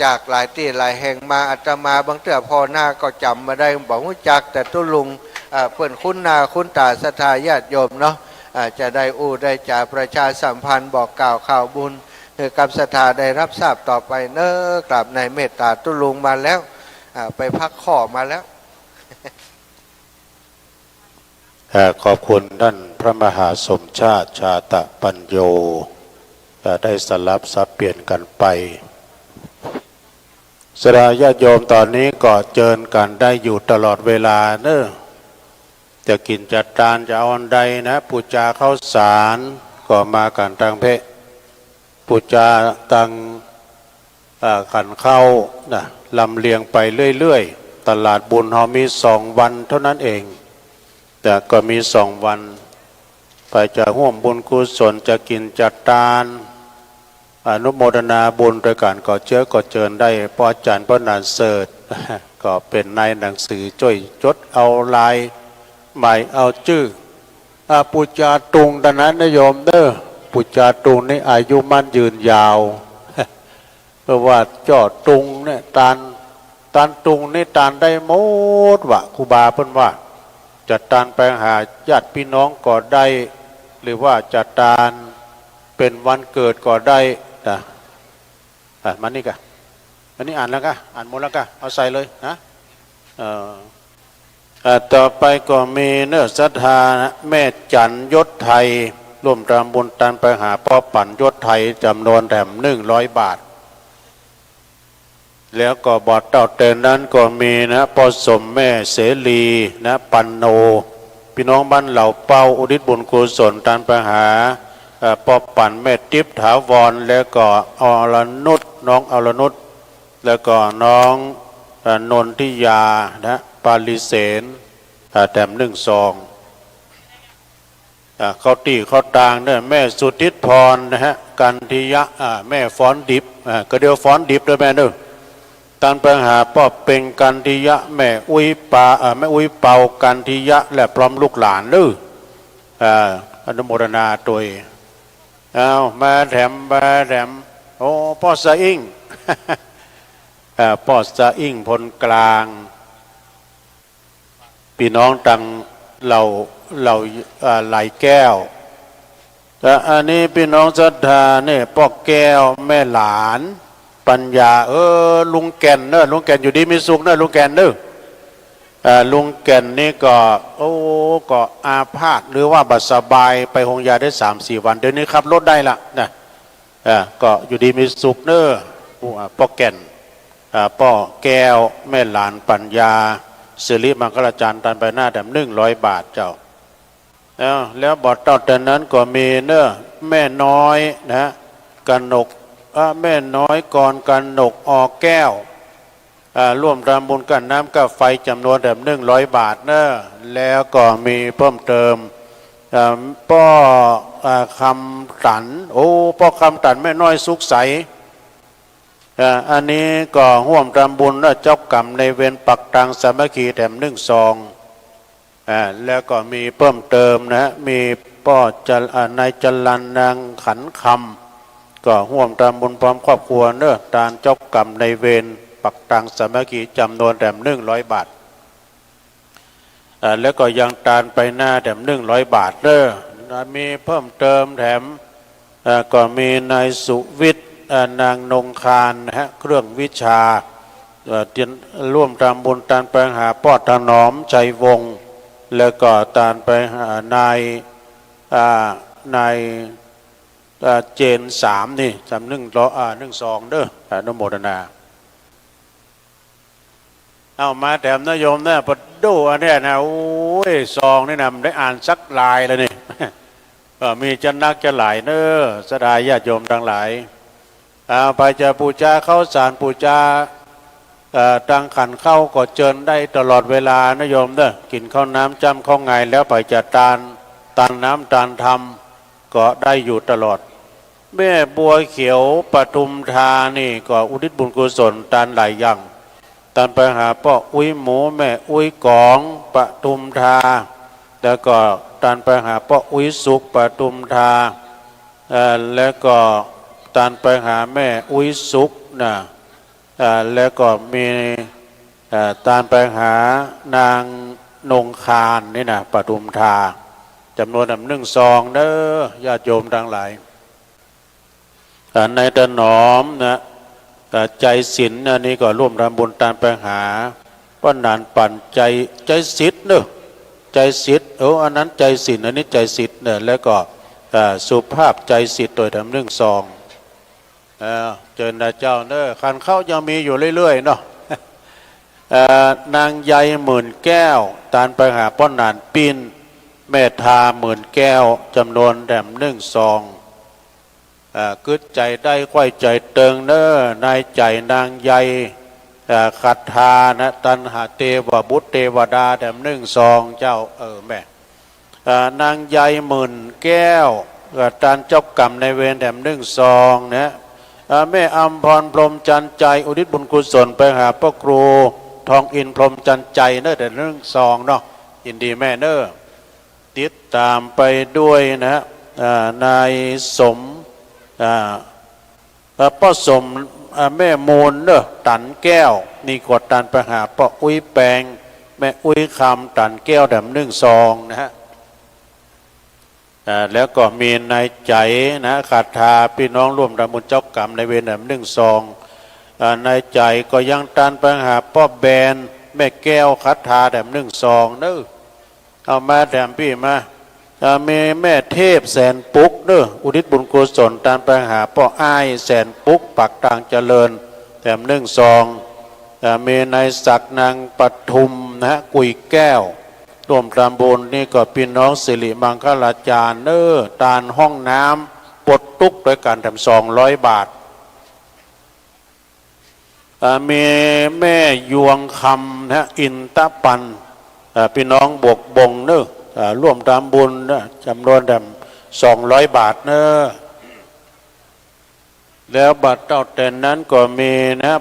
จากหลายที่หลายแห่งมาอาตมาบางเตื้อพอหน้าก็จำมาได้บอกรู้จักแต่ตุลุงเพื่อนคุ้นหน้าคุ้นตาศรัทธาญาติโยมเนาะจะได้ได้จากประชาสัมพันธ์บอกกล่าวข่าวบุญคือกับศรัทธาได้รับทราบต่อไปเนอะกลับในเมตตาตุลุงมาแล้วไปพักข้อมาแล้ว ขอบคุณท่านพระมหาสมชาติชาตปัญโยได้สลับสับเปลี่ยนกันไปสราญาติโยมตอนนี้ก็เจิญกันได้อยู่ตลอดเวลาเนอะจะกินจัดทานจะเอาอันใดนะปูจาเข้าสารก็มากันทางเพะปูจาตังขันเข้านะลำเลียงไปเรื่อยๆตลาดบุญเรามี2 วันเท่านั้นเองแต่ก็มี2 วันไปจะร่วมบุญกุศลจะกินจัดทานอนุโมทนาบุญโดยการก่อเชื้อก่อเจิญได้พอจันทร์พระนานเสิร์ช ก็เป็นในหนังสือจ้อยจดเอาลายหมายเอาชื่อปุจจาตุงดังนั้นนะโยมเด้อปุจจาตุงนี่อายุมั่นยืนยาว เพราะว่าจอดตุงเนี่ยตานตุงนี่ตานได้หมดวะครูบาเพิ่นว่าจัดตานไปหาญาติพี่น้องก็ได้หรือว่าจัดตานเป็นวันเกิดก็ได้นะมานี่กะอันนี้อ่านแล้วกะอ่านหมดแล้วกะเอาใส่เลยนะต่อไปก็มีเนื้อศรัทธาแม่จันยศไทยร่วมทำบุญตันไปหาพ่อปั่นยศไทยจำนวนแถม100 บาทแล้วก็บอดเต่าเตนนั้นก็มีนะพอสมแม่เสรีนะปันโนพี่น้องบ้านเหล่าเป้าอุทิศบุญกุศลตันไปหาปอปั่นแม่ติ๊บถาวรแล้วก็อรนุชน้องอรนุชแล้วก็น้องนนทิยานะปาลิเสนแถม1 ซองเขาตีเขาตางเนี่ยแม่สุทธิพรนะฮะกันทิยะแม่ฟ้อนดิบก็เดียวฟ้อนดิบด้วยแม่เด้อตันไปหาพ่อเป็นกันทิยะแม่อุ้ยปาแม่อุ้ยเป่ากันทิยะและพร้อมลูกหลานเด้ออนุโมทนาตัวเอามาแถมโอ้พ่อสะอิ่ง พ่อสะอิ่งพลกลางพี่น้องตังเราไหลแก้วแต่อันนี้พี่น้องศรัทธาเนี่ยพ่อแก้วแม่หลานปัญญาลุงแก่นเนอะลุงแก่นอยู่ดีมีสุขเนอะลุงแก่นเนอะลุงแก่นนี่ก็อาพาธหรือว่าบัดสบายไปหงยาได้3-4 วันเดี๋ยวนี้ขับรถได้ละนะก็อยู่ดีมีสุขเนอะพ่อแก่นพ่อแก้วแม่หลานปัญญาสิริมังคลาจารย์ตันไปหน้าแถม100 บาทเจ้าแล้วบอดเต่าแต่นั้นก็มีเนอะแม่น้อยนะกนกแม่น้อยก่อนกันนกออกแก้วร่วมทำบุญกันน้ำกับไฟจำนวนแบบ100 บาทเนอะแล้วก็มีเพิ่มเติมป้อคำตันป้อคำตันแม่น้อยสุขใสอันนี้ก็ร่วมทำบุญเจ้ากรรมในเวรปักตังสามัคคีแถม1 ซองแล้วก็มีเพิ่มเติมนะมีป้อนายจรันนางขันคำ ก็ร่วมทำบุญพร้อมครอบครัวเนอะทานเจ้ากรรมในเวรปักตังสามัคคีจำนวน100 บาทแล้วก็ยังทานไปหน้า100 บาทเนอะมีเพิ่มเติมแถมก็มีนายสุวิทย์นางนงคารนะฮะเครื่องวิชาร่วมทำบุญทานไปหาป้อถนอมชัยวงศ์แล้วก็ทานไปหานายเจน3นี่112เด้ออนุโมทนาเอามาแถมนะโยมนะปัดดูอันเนี้ยนะโอ้ยซองนี่นะได้อ่านสักลายแล้วนี่ มีจะนักจะหลายเน้อสดาญาติโยมทั้งหลายไปจะปูชาเข้าสารปูชาตังขันเข้าก็เจิญได้ตลอดเวลานะโยมเด้อกินข้าวน้ำจำข้าวไงแล้วไปจะตานน้ำตานธรรมก็ได้อยู่ตลอดแม่บัวเขียวปทุมธานี่ก็อุทิศบุญกุศลตานหลายอย่างตานไปหาพ่ออุ้ยหมูแม่อุ้ยกองปทุมธาแล้วก็ตานไปหาพ่ออุ้ยสุขปทุมธาแล้วก็ตานไปหาแม่อุ้ยสุขนะแล้วก็มีตานไปหานางนงคารนี่นะปทุมธาจำนวน1 ซองเด้อญาติโยมทั้งหลายในถนอมนะใจศิลอันนี้ก็ร่วมทำบุญตานไปหาป้อนานปั่นใจศิษย์เนอะใจศิษย์อันนั้นใจศิลอันนี้ใจศิษย์เนี่ยแล้วก็สุภาพใจศิษย์โดยทำ1 ซองเจิญนะเจ้าเนอะคันเข้ายังมีอยู่เรื่อยๆเนาะนางใยหมื่นแก้วตานไปหาป้อนนานปีนเมธาหมื่นแก้วจำนวน1 ซองกึดใจได้ควายใจเติงเนอนายใจนางใยขัดทานะตันหาเทวบุตรเทวดา1 ซองเจ้าแม่นางใยหมื่นแก้วตานเจ้ากรรมในเวร1 ซองนะแม่อัมพรพรหมจันใจอุทิศบุญกุศลไปหาพ่อครูทองอินพรหมจันใจเนอะ1 ซองเนาะยินดีแม่เนอะติดตามไปด้วยนะนายสมป้าสมแม่มูลเนอะตันแก้วนี่กดตันไปหาป้าอุ้ยแปงแม่อุ้ยคำตันแก้ว1 ซองนะฮะแล้วก็มีนายใจนะขัดทาพี่น้องร่วมทำบุญเจ้ากรรมในเวร1 ซองนายใจก็ยังตันไปหาป้าแบนแม่แก้วขัดทา1 ซองเนอะเอามาแถมพี่มามีแม่เทพแสนปุกเนอะอุทิศบุญกุศลตามไปหาพ่ออ้ายแสนปุกปักทางเจริญแถม1 ซองมีนายศักดิ์นางปทุมนะกุยแก้วร่วมทำบุญนี่ก็พี่น้องสิริมังคลาจารย์เนอะตานห้องน้ำปลดทุกข์ด้วยการทำ200 บาทมีแม่ยวงคำนะอินตะปันพี่น้องบวกบงเนอะร่วมทำบุญจำนวน200 บาทเนอะแล้วบัตรเต่าแต่นั้นก็มีนะ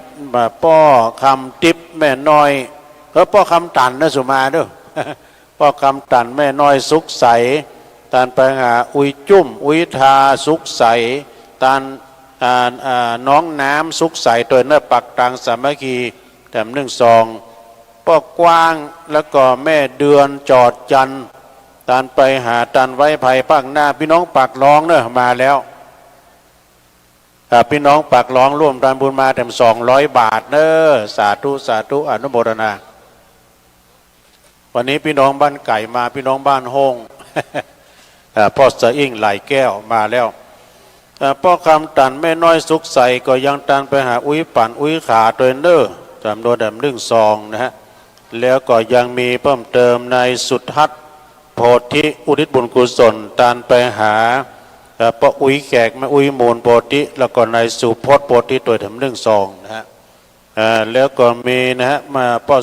ป้อคำติ๊บแม่น้อยป้อคำตันนะสุมาเด้อ ป้อคำตันแม่น้อยสุขใสตานไปหาอุยจุ่มอุยทาสุขใสตานน้องน้ำสุขใสตัวเนื้อปักตังสามัคคี1 ซองป้อกว้างแล้วก็แม่เดือนจอดจันตานไปหาตันไว้ไผ่ภาคหน้าพี่น้องปากร้องเนอะมาแล้วพี่น้องปากร้องร่วมทำบุญมา200 บาทเนอะสาธุสาธุอนุโมทนาวันนี้พี่น้องบ้านไก่มาพี่น้องบ้านโฮง พ่อสะอิ่งไหลแก้วมาแล้วพ่อคำตันแม่น้อยสุขใสก็ยังตันไปหาอุ้ยปั่นอุ้ยขาตัวเนอะจำนวน1 ซองนะฮะแล้วก็ยังมีเพิ่มเติมในสุทัศน์โพธิอุทิศบุญกุศลตานไปหาป้าอุ้ยแขกแม่อุ้ยมูลโพธิแล้วก็ในสุพจน์โพธิตัว1 ซองนะฮะแล้วก็มีนะฮะมาป้า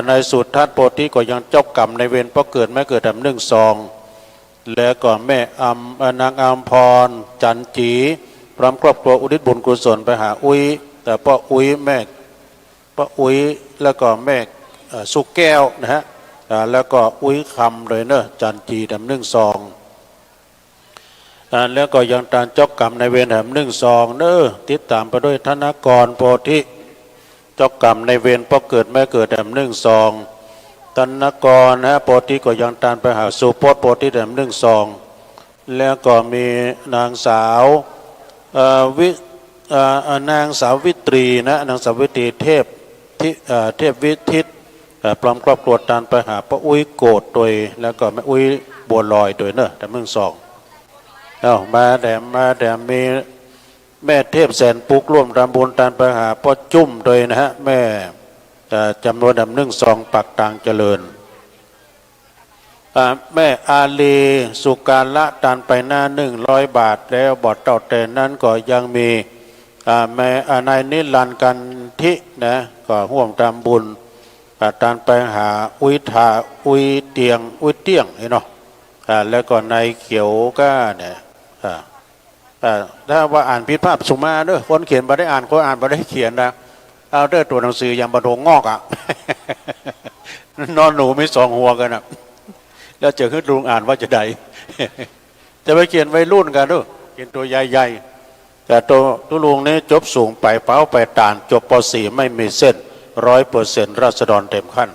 ในสุทัศน์โพธิก็ยังเจ้ากรรมในเวรป้าเกิดแม่เกิด1 ซองแล้วก็แม่นางอัมพรจันจีพร้อมครอบครัวอุทิศบุญกุศลไปหาอุ้ยแต่ป้าอุ้ยแม่ป้าอุ้ยแล้วก็แม่สุกแก้วนะฮะแล้วก็อุ้ยคำเลยเนอะจันจี1 ซอง แล้วก็ยังตานเจ้ากรรมในเวรแถมหนึ่งซองเน้อติดตามไปด้วยธนกรโพธิเจ้ากรรมในเวรพ่อเกิดแม่เกิดแถมหนึ่งซองธนกรโพธิก็ยังตานไปหาสุพจน์โพธิแถมหนึ่งซองแล้วก็มีนางสาวนางสาววิตรีนะนางสาววิตรีเทพวิทิตพร้อมครอบครัวตานไปหาป้าอุ้ยโกดโดยแล้วก็แม่อุ้ยบัวลอยโดยเนอะแต่เมืองสองมาแต่มีแม่เทพแสนปุกร่วมรำบุญตานไปหาป้าจุ้มโดยนะฮะแม่จำนวน1 2ปักต่างเจริญแม่อาลีสุการละตานไปหน้า100 บาทแล้วบอดเต่าแต่นั้นก็ยังมีแม่นายนิรันดร์กันทินะก็ร่วมทำบุญตานไปหาอุ้ยเตียงเนาะแล้วก็นายเขียวก็เนี่ยถ้าว่าอ่านผิดภาพสุมาเด้อคนเขียนมาได้อ่านคนอ่านมาได้เขียนนะเอาเด้อตัวหนังสืออย่างบรรทงงอกอ่ะ นอนหนูไม่2 หัวกันนะแล้วเจอขึ้นลุงอ่านว่าจะใด จะไปเขียนไว้รุ่นกันด้วยเขียนตัวใหญ่ๆแต่ตัวลุงนี้จบสูงไปเป้าไปต่านจบป .4 ไม่มีเส้น100%ราษฎรเต็มขั้น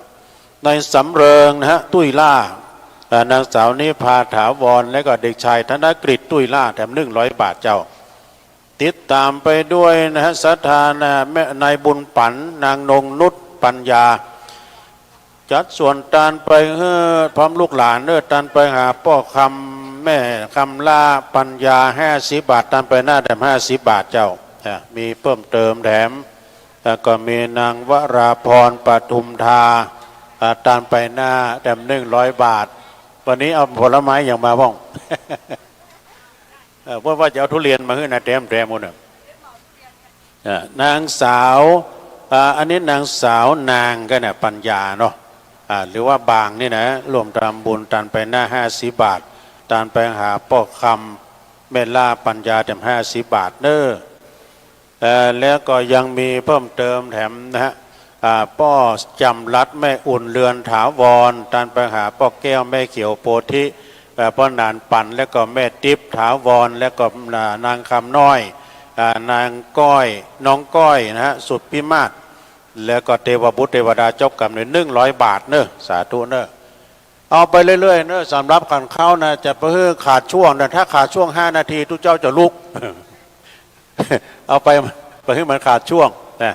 ในสำเริงนะฮะตุ้ยล่านางสาวนิพาถาวรและก็เด็กชายธนกฤษตุ้ยล่าแถม100 บาทเจ้าติดตามไปด้วยนะฮะศรัทธาแม่นายบุญปันนางนงนุชปัญญาจัดส่วนตานไปพร้อมลูกหลานตานไปหาพ่อคำแม่คำลาปัญญา50 บาทตานไปหน้าแถม50 บาทเจ้ามีเพิ่มเติมแถมก็มีนางวราพรปทุมทาตานไปหน้าแถม100 บาทวันนี้เอาผลไม้อย่างมาบ้าง เพราะว่าจะเอาทุเรียนมาให้นะแถมหมดนางสาวอันนี้นางสาวนางก็เนี่ยปัญญาเนาะหรือว่าบางนี่นะรวมทำบุญตานไปหน้า50 บาทตานไปหาพ่อคำแม่ล่าปัญญาแถม50 บาทเน้อแล้วก็ยังมีเพิ่มเติมแถมนะฮะป้อจำรัดแม่อุ่นเรือนถาวรตานไปหาป้อแก้วแม่เขียวโพธิป้อนานปั่นแล้วก็แม่ติ๊บถาวรแล้วก็นางคำน้อยนางก้อยน้องก้อยนะฮะสุดพิมาศแล้วก็เทวบุตรเทวดาเจ้ากรรม100 บาทเนอะสาธุเนอะเอาไปเรื่อยๆเนอะสำหรับขันเข้านะจะเพื่อขาดช่วงนะถ้าขาดช่วง5 นาทีทุกเจ้าจะลุก เอาไปให้มันขาดช่วงนะ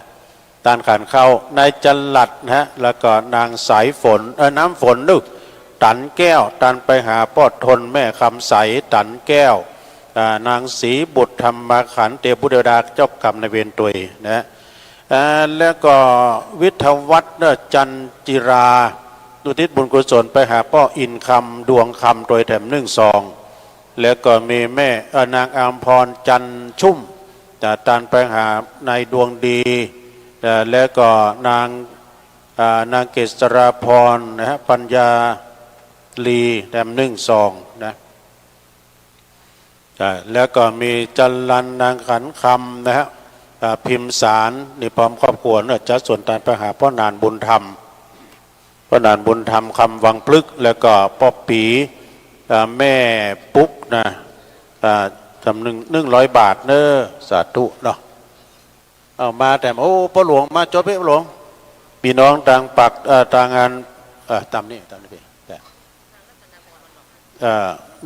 ตานขันเข้านายจลัดนะฮะแล้วก็นางสายฝนน้ำฝนนึกตันแก้วตันไปหาปอดทนแม่คำใสตันแก้วนางศรีบุตรธรรมขันเทพบุตรดาเจ้ากรรมในเวรตุยนะแล้วก็วิทวัฒน์จันจิราดุทิศบุญกุศลไปหาป้ออินคำดวงคำโดยแถม1 ซองแล้วก็มีแม่นางอามพรจันชุ่มตันไปหานายดวงดีแล้วก็นางเกษราพรนะฮะปัญญาลีแถม1 ซองนะแล้วก็มีจันลันนางขันคำนะฮะพิมสารนี่พร้อมครอบครัวเนี่ยจัดส่วนตานไปหาพ่อนานบุญธรรมคำวังพลึกแล้วก็ป้อปีแม่ปุ๊กนะทำ100 บาทเนอะสาธุเนาะเอามาแต่โอ้พ่อหลวงมาจบพ่อหลวงพี่น้องต่างปักต่างงานตามนี้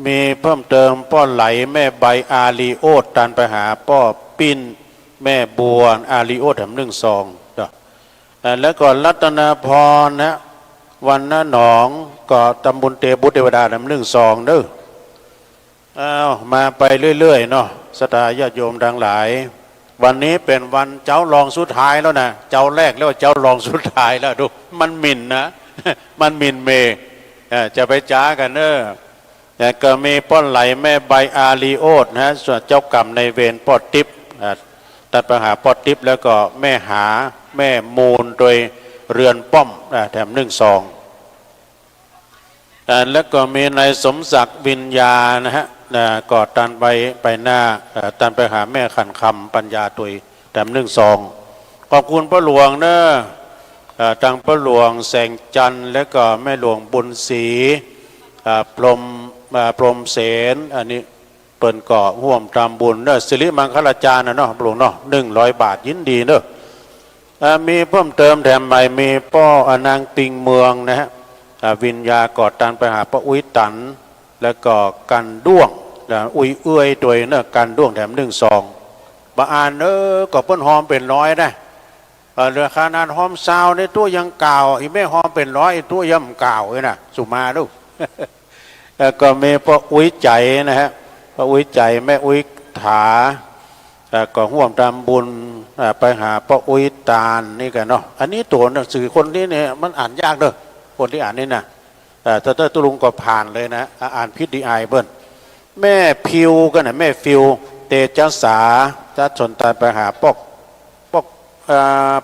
มีเพิ่มเติมป้อไหลแม่ใบอาลีโอดตันไปหาป้อปิ้นแม่บัวอาลีโอดแถม1 ซองแล้วก็รัตนาพรนะวันน้าหนองก็ตำบลเตบุตรเทวดาแถม1 ซองเด้อมาไปเรื่อยๆเนาะศรัทธาญาติโยมทั้งหลายวันนี้เป็นวันเจ้ารองสุดท้ายแล้วนะเจ้าแรกแล้วเจ้ารองสุดท้ายแล้วดูมันหมิ่นนะ มันหมิ่นเมจะไปจ้ากันเนอะก็มีป้อนไหลแม่ใบอาลีโอดนะส่วนเจ้ากรรมในเวรป้อติ๊บตัดปัญหาป้อติ๊บแล้วก็แม่หาแม่มูลโดยเรือนป้อมแถม1 ซองแล้วก็มีนายสมศักดิ์วิญญานะฮะก็ตันไปหน้าตันไปหาแม่ขันคำปัญญาตุยแถม1 ซองขอบคุณพระหลวงเนอะทางพระหลวงแสงจันทร์และก็แม่หลวงบุญศรีพรหมเสนอันนี้ เปิ่นก่อห่วมทำบุญเนอะสิริมังคลาจารย์นะเนาะหลวงเนาะ100 บาทยินดีเนอะมีเพิ่มเติมแถมใหม่มีป้ออนางติงเมืองนะฮะวิญญากอดตันไปหาป้าอุ้ยตันแล้วก็กันด้วงอุ้ยเอื้อยตัวเนอะกันด้วงแถม1 ซองบาอ่านก็เปิ้นหอมเป็น100นะเรือขนาดหอมซาวในตัวยังเก่าอีแม่หอมเป็น100อีตัวย่ำเก่าเลยนะสุมาดู แล้วก็มีป้าอุ้ยใจนะฮะป้าอุ้ยใจแม่อุ้ยถาก็ห่วมทำบุญไปหาป้าอุ้ยตาลนี่กันเนาะอันนี้ตัวหนังสือคนนี้เนี่ยมันอ่านยากเด้อคนที่อ่านนี่นะแต่ตุลุงก็ผ่านเลยนะอ่านพิษดีไอเบิ้ลแม่พิวกันนะแม่ฟิวเตจสาจะชนตาไปหาป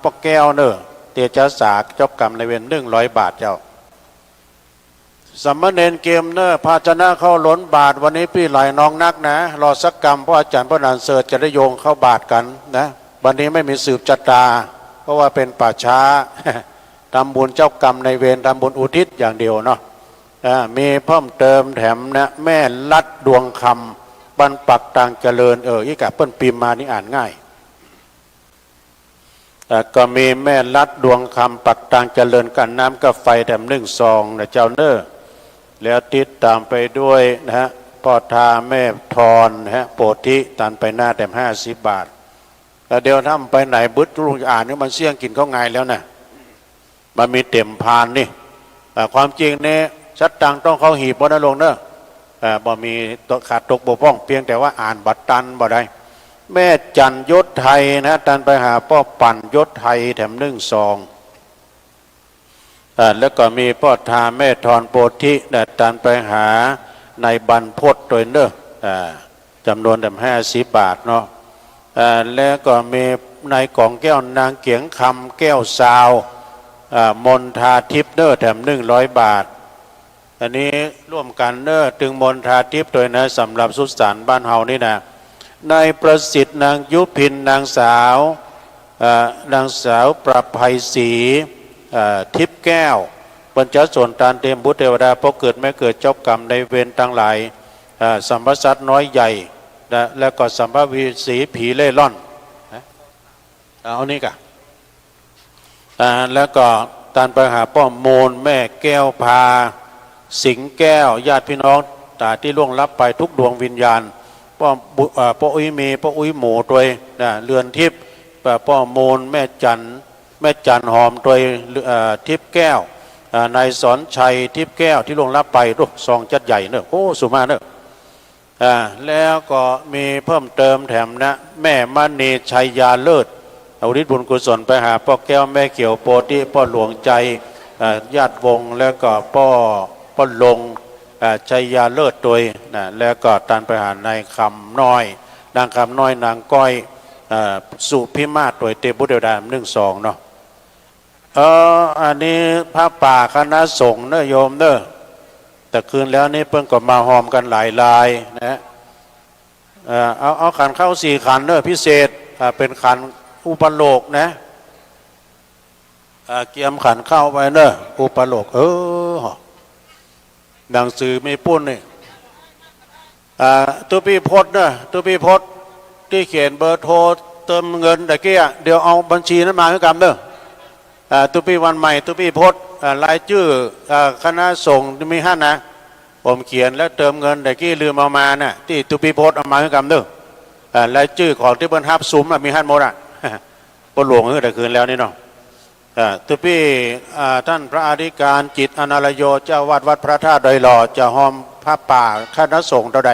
อกแก้วเนอะเตจสาเจ้ากรรมในเวร100 บาทเจ้าสมณเณรเกมเนอร์ภาชนะเข้าล้นบาทวันนี้พี่ไหลน้องนักนะรอสักกรรมเพราะอาจารย์พระนานเสิร์ชจะได้โยงเข้าบาทกันนะวันนี้ไม่มีสืบจัตตาเพราะว่าเป็นป่าช้า ทำบุญเจ้ากรรมในเวรทำบุญอุทิศอย่างเดียวเนาะมีเพิ่มเติมแถมนะแม่ลัดดวงคำบรรปักต่างเจริญอีกะเปิ้นปีมานี่อ่านง่ายก็มีแม่ลัดดวงคำปักต่างเจริญกันน้ำกับไฟแถม1 ซองนะเจ้าเนอแล้วติดตามไปด้วยนะฮะพ่อทาแม่ทอนนะฮะโปธิตันไปหน้าแถม50 บาทแล้วเดี๋ยวทำไปไหนบึ้ดลุงอ่านนี่มันเสี่ยงกินข้าวไงแล้วนะมันมีเต็มพานนี่ความจริงเนี่ยชัดตังต้องเข้าหีบบ่นะลงเนอะบ่มีขาดตกบกพร่องเพียงแต่ว่าอ่านบัตรตันบ่ได้แม่จันยศไทยนะตันไปหาพ่อปั่นยศไทยแถม1 ซองแล้วก็มีพ่อทาแม่ทอนโพธิตันไปหาในบรรพตตัวเนอะจำนวนแถม50 บาทเนาะแล้วก็มีในกล่องแก้วนางเกียงคำแก้วซาวมนทาทิพย์เนอร์แถม100 บาทอันนี้ร่วมกันเนอร์ถึงมนทาทิพย์ตัวนะสำหรับสุสานบ้านเฮานี่นะนายประสิทธิ์นางยุพินนางสาวประภัยศรีทิพย์แก้วบรรจส่วนตานเตมบุตรเทวดาพอเกิดไม่เกิดเจ้ากรรมในเวรทั้งหลายสัมภสัตน้อยใหญ่แล้วก็สัมภวีสีผีเล่ร่อนเอานี่กะแล้วก็ตานไปหาป้อมโมนแม่แก้วพาสิงแก้วญาติพี่น้องที่ล่วงลับไปทุกดวงวิญญาณป้ออุ้ยมีป้ออุ้ยหมูตัวเรือนทิพย์ป้อโมนแม่จันหอมตัวทิพย์แก้วนายสอนชัยทิพย์แก้วที่ล่วงลับไปรูปซองจัดใหญ่เนอะโอ้สุมาเนอะแล้วก็มีเพิ่มเติมแถมนะแม่มณีชัยยาเลิศอุทิศบุญกุศลไปหาพ่อแก้วแม่เขียวโพธิพ่อหลวงใจญาติวงแล้วก็พ่อลงชัยยาเลิศตัวแล้วก็ตันไปหานายคำน้อยนางคำน้อยนางก้อยสุพิมาตัวเตบุตรเดวดาม1 ซองเนาะอันนี้พระป่าคณะสงฆ์เนอะโยมเนอะแต่คืนแล้วนี่เพิ่งก็มาหอมกันหลายลายนะเอาขันเข้า4 ขันเนอะพิเศษเป็นขันอุปโลกนะเกียมขันเข้าไปเนอะอุปโลกหนังสือไม่ปุ้นนี่ตุปีพจน์เนอะตุปีพจน์ที่เขียนเบอร์โทรเติมเงินตะเกียเดี๋ยวเอาบัญชีนั้นมาให้กันเนอะตุปีวันใหม่ตุปีพจน์รายชื่อคณะสงฆ์มี5นะผมเขียนแล้วเติมเงินตะกี้ลืมเอามาน่ะที่ตุปีพจน์เอามาให้กันเนอะรายชื่อของที่เบิ้ลฮับซุ้มมี5 หมดปหลวงแต่คืนแล้วนี่เนาะตุปีท่านพระอธิการจิตอนาลโยเจ้าวัดพระธาตุดอยหล่อจะหอมพระป่าคณะสงฆ์เท่าใด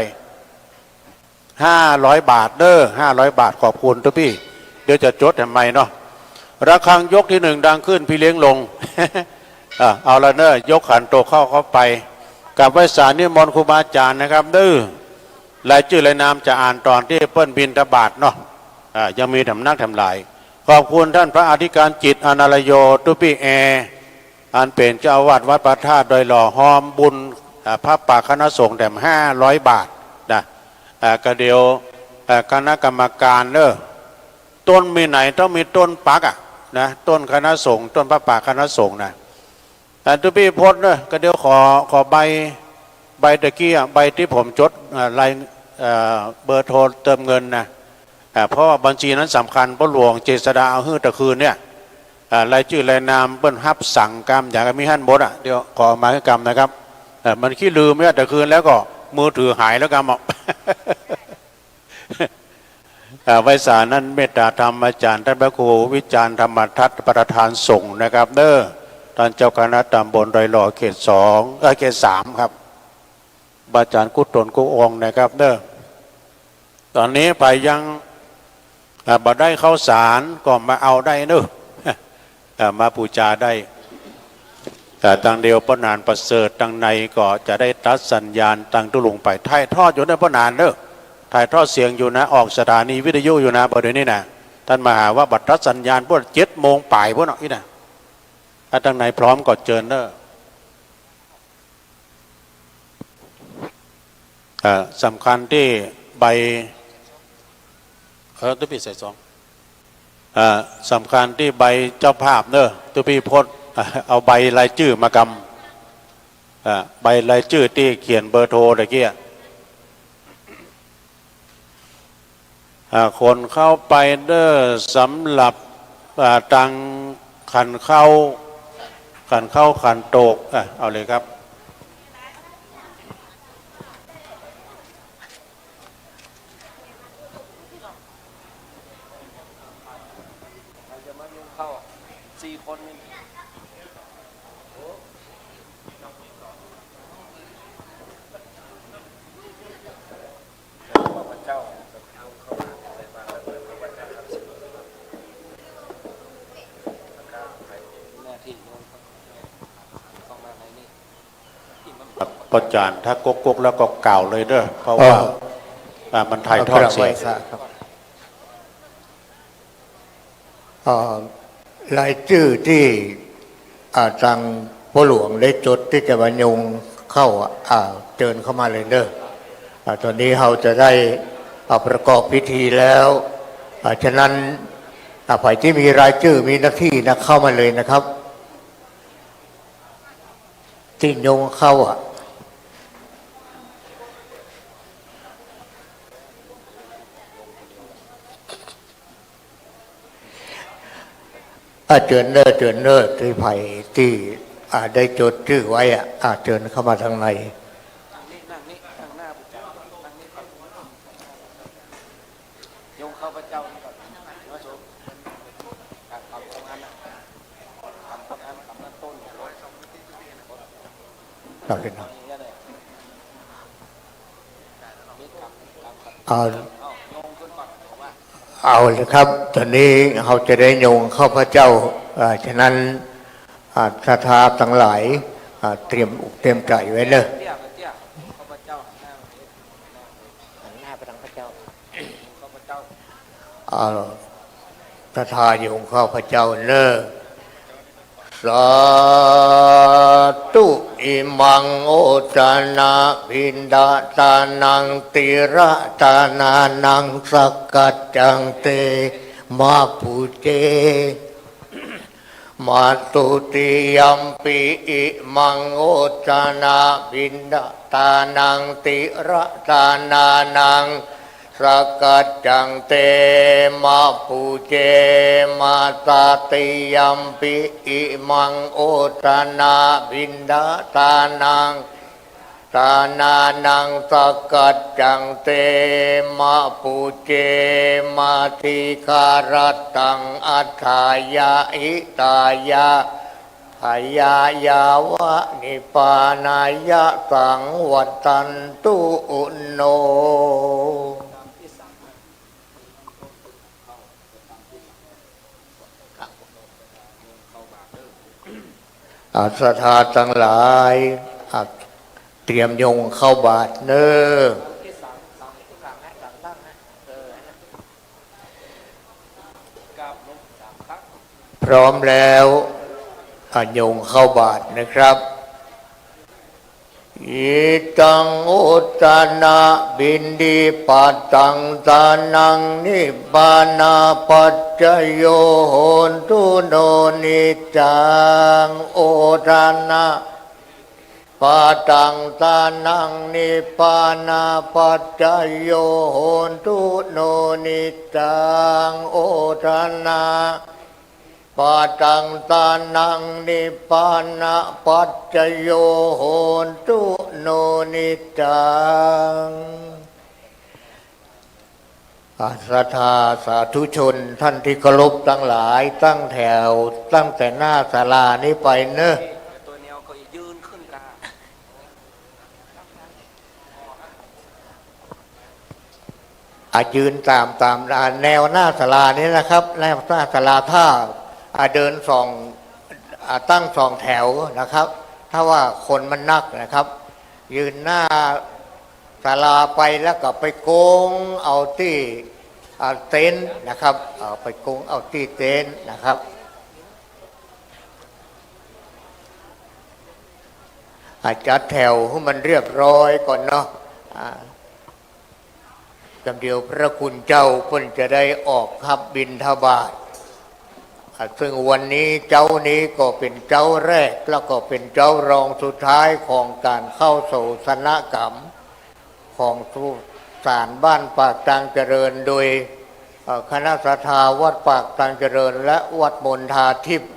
500 บาทเด้อ500 บาทขอบคุณตุปีเดี๋ยวจะจดทำไมเนาะระฆังยกที่1ดังขึ้นพี่เลี้ยงลง เอาละเนอะยกขันโตเข้าไปกับไว้สารนิมนต์ครูบาอาจารย์นะครับดื้อรายชื่อรายนามจะอ่านตอนที่เปิ้นบิณฑบาตเนาะยังมีทำนักทำลายขอบคุณท่านพระอธิการจิตอนาลโยตุปีอันเป็นเจ้าอาวาสวัดพระธาตุดอยหล่อหอมบุญพระป่าคณะสงฆ์แถม500 บาทนะก็เดียวคณะกรรมการเนอะต้นมีไหนต้องมีต้นปักนะต้นคณะสงฆ์ต้นพระป่าคณะสงฆ์นะตุปีพจน์เนอะก็เดียวขอใบตะกี้ใบที่ผมจดราย เบอร์โทรเติมเงินนะเพราะว่าบัญชีนั้นสำคัญเพราะหลวงเจษฎาเอาฮื้อตะคืนเนี่ยรายชื่อรายนามเปิ้นฮับสั่งกรรมอย่างมีหั่นบดเดี๋ยวขอหมายกรรมนะครับมันขี้ลืมไม่ได้ตะคืนแล้วก็มือถือหายแล้วกรรมออก ไว้สารนั้นเมตตาธรรมอาจารย์ท่านพระครูวิจารณ์ธรรมทัศน์ประธานสงฆ์นะครับเด้อท่านเจ้าคณะตำบลดอยหล่อเขตเขต 3ครับอาจารย์กุศลกุองนะครับเด้อตอนนี้ไปยังบ่ได้เข้าสารก็มาเอาได้เด้อมาปูจาได้ตั้งเดียวพระนานประเสริฐตั้งในก็จะได้ตัดสัญญาณตั้งตุลุงไปถ่ายทอดอยู่ในพระนานเด้อถ่ายทอดเสียงอยู่นะออกสถานีวิทยุอยู่นะประเดี๋ยวนี้นะท่านมาหาว่าบัตรสัญญาณพวก7 โมงป่ายพวกนั้นนี่นะถ้าตั้งไหนพร้อมก็เชิญเด้อสำคัญที่ใบตุพี่ใส่ซองสำคัญที่ใบเจ้าภาพเนอะตุพี่พดเอาใบรายชื่อมากำใบรายชื่อที่เขียนเบอร์โทรตะเกียคนเข้าไปเด้อสำหรับตังขันเข้าขันโตกเอาเลยครับประจานถ้ากกแล้วก็เก่าเลยเด้อเพราะว่ามันถ่ายทอดเสียงรายชื่อที่ทางพ่อหลวงได้จดที่จะบรรยงเข้าเชิญเข้ามาเลยเด้อตอนนี้เราจะได้ประกอบพิธีแล้วฉะนั้นฝ่ายที่มีรายชื่อมีหน้าที่นะเข้ามาเลยนะครับที่ยงเข้าเชิญเนอที่ไผ่ที่ได้จดชื่อไว้เชิญเข้ามาทางในเอาเลยครับตอนนี้เราจะได้โยงเข้าพระเจ้าฉะนั้นศรัทธาทั้งหลายเตรียมใจไว้เลยศรัทธาโยงเข้าพระเจ้าเนอสาธุอิมังโอจานาพินดาตานังติระตานานังสักกัจจังเตมาปุเจมาตุติยัมปิอิมังโอจานาพินดาตานังติระตานานังสักกัจจังเตมาปุเจมาตาติยัมปิอิมังโอตานาบินดาตานังตานานังสักกัจจังเตมาปุเจมาทิคารตังอัฏฐายาอิตายาพยายาวะนิปานายะสังวัตันตุอุนโนศรัทธาทั้งหลายเตรียมโยงเข้าบาทเนอพร้อมแล้วโยงเข้าบาทนะครับอิตังอุตตนะบินดีปัตตังตานังนิบานาปัจจโยโหนตุโนนิจังโอทานะ ปาตังตานังนิพพานาปัจจยโยโหนตุโนนิจังโอทนาปาตังตานังนิพพานาปัจจยโยโหนตุโนนิจังศรัทธาสาธุชนท่านที่เคารพทั้งหลายตั้งแถวตั้งแต่หน้าศาลานี้ไปเนอะยืนตามแนวหน้าศาลานี้นะครับแนวหน้าศาลาถ้าเดินสองตั้งสองแถวนะครับถ้าว่าคนมันนักนะครับยืนหน้าศาลาไปแล้วก็ไปโกงเอาที่เต็นท์นะครับไปโกงเอาที่เต็นท์นะครับจัดแถวให้มันเรียบร้อยก่อนเนาะกำเดียวพระคุณเจ้าเพิ่นจะได้ออกขับบิณฑบาตซึ่งวันนี้เจ้านี้ก็เป็นเจ้าแรกแล้วก็เป็นเจ้ารองสุดท้ายของการเข้าสู่สนกรรมของสุสานบ้านปากตังเจริญโดยคณะศรัทธาวัดปากตังเจริญและวัดมณฑาทิพย์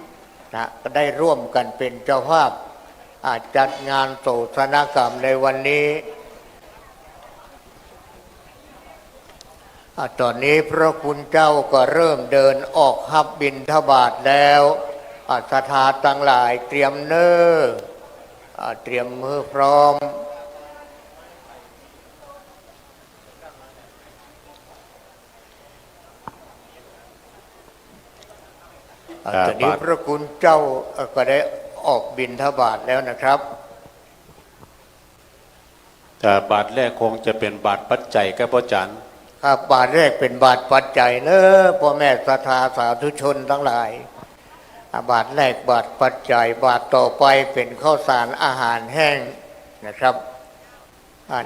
นะก็ได้ร่วมกันเป็นเจ้าภาพจัดงานโศกนกรรมในวันนี้ตอนนี้พระคุณเจ้าก็เริ่มเดินออกหับบิณฑบาตแล้วศรัทธาทั้งหลายเตรียมเน้อเตรียมมือพร้อมตอนนี้พระคุณเจ้าก็ได้ออกบิณฑบาตแล้วนะครับแต่บาทแรกคงจะเป็นบาทปัจจัยครับพ่อจันทร์ครับบาทแรกเป็นบาทปัจจัยเนอะพ่อแม่ศรัทธาสาธุชนทั้งหลายบาทแรกบาทปัจจัยบาทต่อไปเป็นข้าวสารอาหารแห้งนะครับ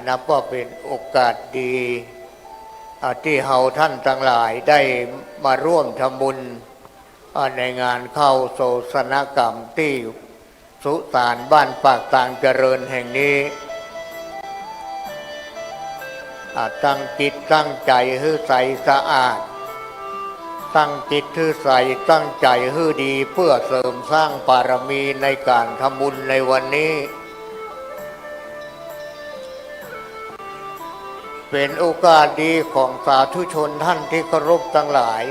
นับว่าเป็นโอกาสดีที่เฮาท่านทั้งหลายได้มาร่วมทำบุญในงานเข้าโศกนกรรมที่สุสานบ้านปากตังเจริญแห่งนี้ตั้งจิตตั้งใจให้ใสสะอาดตั้งจิตให้ใสตั้งใจให้ดีเพื่อเสริมสร้างบารมีในการทำบุญในวันนี้เป็นโอกาสดีของสาธุชนท่านที่เคารพทั้งหลาย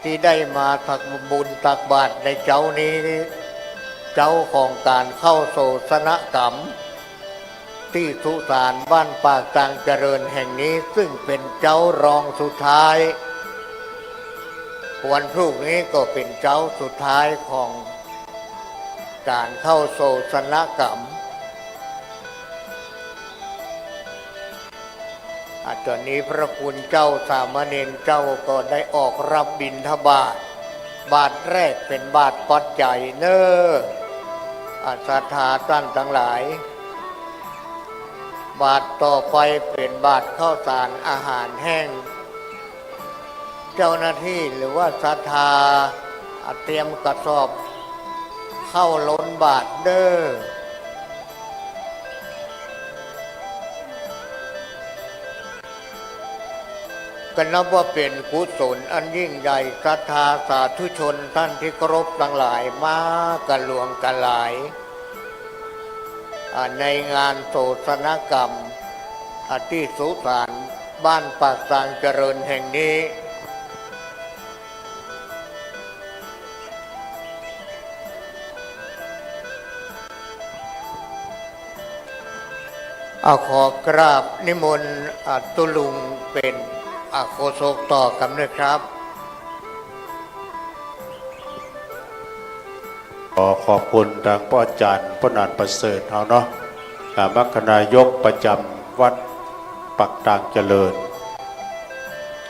ที่ได้มาตักบุญตักบาตรในเจ้านี้เจ้าของการเข้าโศกนกรรมที่สุสานบ้านปากตังเจริญแห่งนี้ซึ่งเป็นเจ้ารองสุดท้ายวันพรุ่งนี้ก็เป็นเจ้าสุดท้ายของการเข้าโศกนกรรมตอนนี้พระคุณเจ้าสามเณรเจ้าก็ได้ออกรับบิณฑบาตบาทแรกเป็นบาทปัจจัยเนอะศรัทธาท่านทั้งหลายบาทต่อไปเป็นบาทข้าวสารอาหารแห้งเจ้าหน้าที่หรือว่าศรัทธาเตรียมกระสอบเข้าล้นบาทเด้อก็นับว่าเป็นกุศลอันยิ่งใหญ่ศรัทธาสาธุชนท่านที่เคารพทั้งหลายมากันหลวงกันหลายในงานโศกนกรรมที่สุสานบ้านปากตังเจริญแห่งนี้ขอกราบนิมนต์ตุลุงเป็นโฆษกต่อกันด้วยครับขอบคุณทางพ่ออาจารย์พ่อนันประเสริฐเอาเนาะมัคคณายกประจำวัดปักตังเจริญ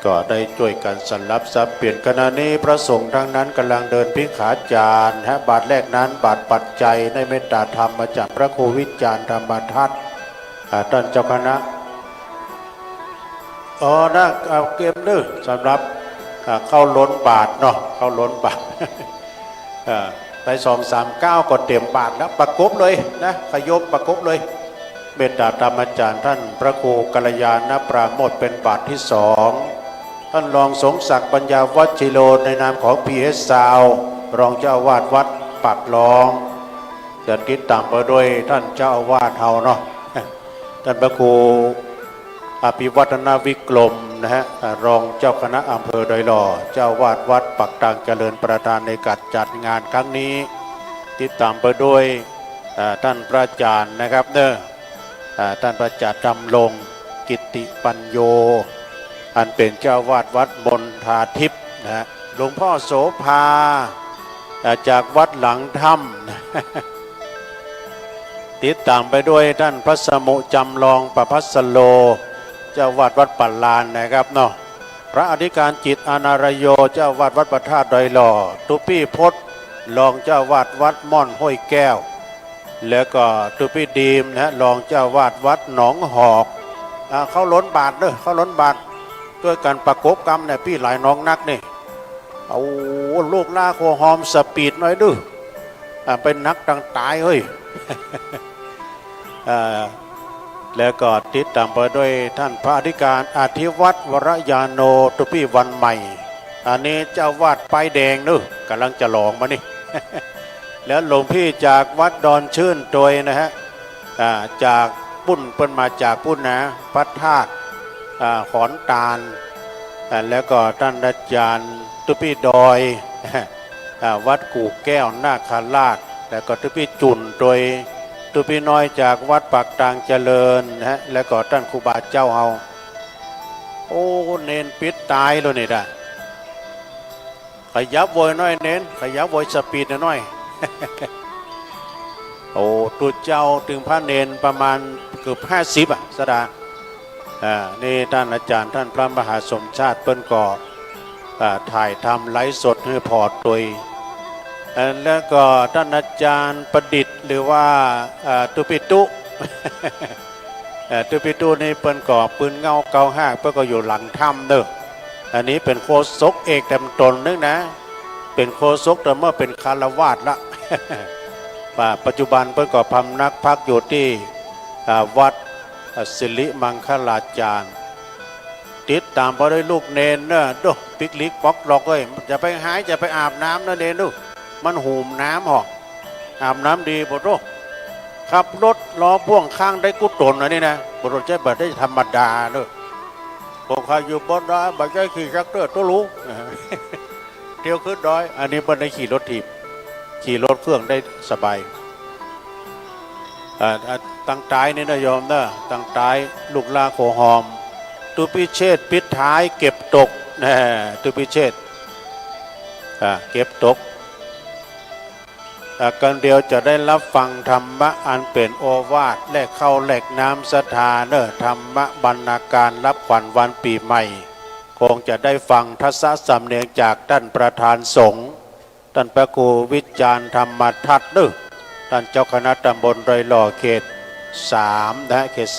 ก็ได้ช่วยกันสรรรับทรัพย์เปลี่ยนขณะนี้พระสงฆ์ทั้งนั้นกำลังเดินพิขาจารย์บาทแรกนั้นบาทปัจจัยในเมตตาธรรมมาจากพระครูวิจารณ์ธรรมทัศน์ท่านเจ้าคณะนะเกมนึกสำหรับเข้าล้นบาทเนาะเข้าล้นบาท ไป239ก็เตรียมบาทแล้วประกบเลยนะขยมประกบเลยเมตตาธรรมอาจารย์ท่านพระครูกัลยาณปราโมทย์เป็นบาทที่สองท่านรองสงศักดิ์ปัญญาวัชิโรในนามของ PS ซาวรองเจ้าอาวาสวัดปากหลองจะติดตามไปด้วยท่านเจ้าอาวาสเฮาเนาะท่านพระครูอภิวัฒนาวิกรมนะฮะรองเจ้าคณะอำเภอดอยหล่อเจ้าวาดวัดปักตางเจริญประธานในการจัดงานครั้งนี้ติดตามไปด้วยท่านพระอาจารย์นะครับเนอะท่านพระอาจารย์ดำรงกิตติปัญโยอันเป็นเจ้าวาดวัดมณฑาทิพย์นะฮะหลวงพ่อโสภาจากวัดหลังถ้ำติดตามไปด้วยท่านพระสมุจำลองประภัสโลเจ้าวาดวัดปัลลานนะครับเนาะพระอธิการจิตอานารโยเจ้าวาดวัดประธาตุดอยหล่อตุปี้พศรองเจ้าวาดวัดม่อนห้วยแก้วแล้วก็ตุปี้ดีมนะรองเจ้าวาดวัดหนองหอกเขาล้นบาทเด้อเขาล้นบาทด้วยกันประกบกรรมเนี่ยพี่หลายน้องนักนี่เอาลูกล่าโคหอมสปีดหน่อยดื้อเป็นนักต่างตายเฮ้ย แล้วก็ติดตามไปด้วยท่านพระอธิการอธิวัตรวรยาโนตุปี้วันใหม่อันนี้เจ้าวาดป้ายแดงนึกกำลังจะหลองมานี่ แล้วหลวงพี่จากวัดดอนชื่นโดยนะฮะจากปุ้นเปิ้นมาจากปุ้นนะพระธาตุขอนตาลแล้วก็ท่านอาจารย์ตุปี้ดอยวัดกู่แก้วนาคราชแล้วก็ตุปี้จุนโดยตุปี้น้อยจากวัดปากตางเจริญนะฮะแล้วก็ท่านครูบาเจ้าเฮาโอ้เน้นปิดตายเลยนี่ได้ขยับโวยน้อยเน้นขยับโวยสปีดน้อย โอ้ตัวเจ้าถึงพระเนนประมาณเกือบ50สดานี่ท่านอาจารย์ท่านพระมหาสมชาติเปิ้นก่อถ่ายทำไลฟ์สดให้พอร์ตโดยแล้วก็ท่านอาจารย์ประดิษฐ์หรือว่าตุปิตุ ตุปิตุนี่เปิ้นก่อปืนเงาเกาห้าเปิ้นก็อยู่หลังถ้ำเด้ออันนี้เป็นโฆษกเอกเต็มตนนึกนะเป็นโฆษกแต่เมื่อเป็นคารวาสละ ปัจจุบันเปิ้นก็พำนักพักอยู่ที่วัดสิริมังคลาจารย์ติดตามไปด้วยลูกเนนเนอะดูปิกลิกป๊อกหลอกเลยจะไปหายจะไปอาบน้ำนะเนนดูมันหูมน้ำหอกอาบน้ำดีปะโตขับรถล้อพ่วงข้างได้กุศลนะนี่นะปะโตใช้บัตรได้ธรรมดาเนอะพวกข้าอยู่บนดอยบัตรได้ขี่ชักเตอร์ตัวรู้ เที่ยวขึ้นดอยอันนี้บัตรได้ขี่รถถีบขี่รถเครื่องได้สบายตั้งตายนี่นะโยมนะตั้งตายลูกลาโคหอมตุปิเชษปิดท้ายเก็บตกนะตุปิเชษเก็บตกกันเดียวจะได้รับฟังธรรมะอันเป็นโอวาทและเข้าแหลกน้ำศรัทธาเนอธรรมะบรรณาการรับขวัญวันปีใหม่คงจะได้ฟังทัศสำเนียงจากท่านประธานสงฆ์ท่านพระครูวิจารณ์ธรรมทัศน์นึท่านเจ้าคณะตำบลดอยหล่อเขต3นะเขต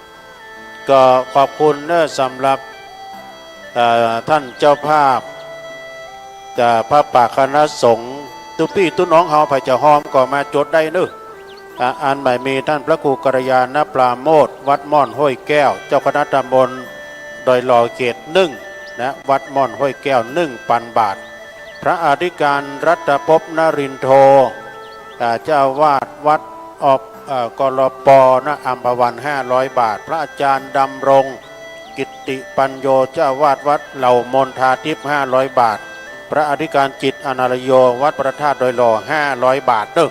3ก็ขอบคุณเนอะสำหรับท่านเจ้าภาพพระป่าคณะสงฆ์ตุพี่ตุน้องเฮาไผ่จะหอมก็มาจดได้เนอะอันใหม่มีท่านพระครูกัลยาณปราโมทย์วัดม่อนห้วยแก้วเจ้าคณะตำบลดอยหล่อเขต1นะวัดม่อนห้วยแก้ว1,000 บาทพระอธิการรัตภพนรินโทเจ้าวาดวัดกลปนะอัมพวัน500 บาทพระอาจารย์ดำรงกิตติปัญโยเจ้าวาดวัดเหล่ามณฑาทิพย์500 บาทพระอธิการจิตอนาลโยวัดพระธาตุดอยหล่อ500 บาทเด้อ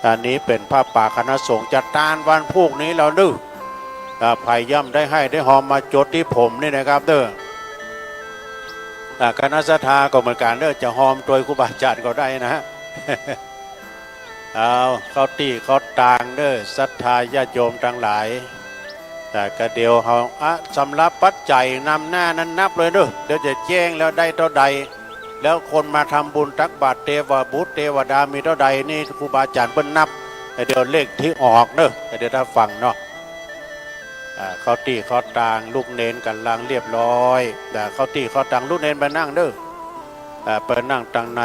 อันนี้เป็นผ้าป่าคณะสงฆ์จัดตานวันพวกนี้เราเด้อไผ่ย่ำได้ให้ได้หอมมาจดที่ผมนี่นะครับเด้อคณะศรัทธาก็เหมือนกันเด้อจะหอมโดยครูบาอาจารย์ก็ได้นะฮะ เอาเขาตีเขาต่างเด้อศรัทธาญาติโยมทั้งหลายแต่ก็เดียวเขาสำรับปัจจัยนำหน้านั้นนับเลยเด้อเดี๋ยวจะแจ้งแล้วได้เท่าใดแล้วคนมาทำบุญตักบาตรเทวบุตรเทวดามีเท่าใดนี่ครูบาอาจารย์เพิ่นนับเดี๋ยวเลขที่ออกเด้อเดี๋ยวถ้าฟังเนาะเขาตีเขาต่างลูกเนนกันลังเรียบร้อยแต่เขาตีเขาต่างลูกเนนไปนั่งเด้อไปนั่งต่างใน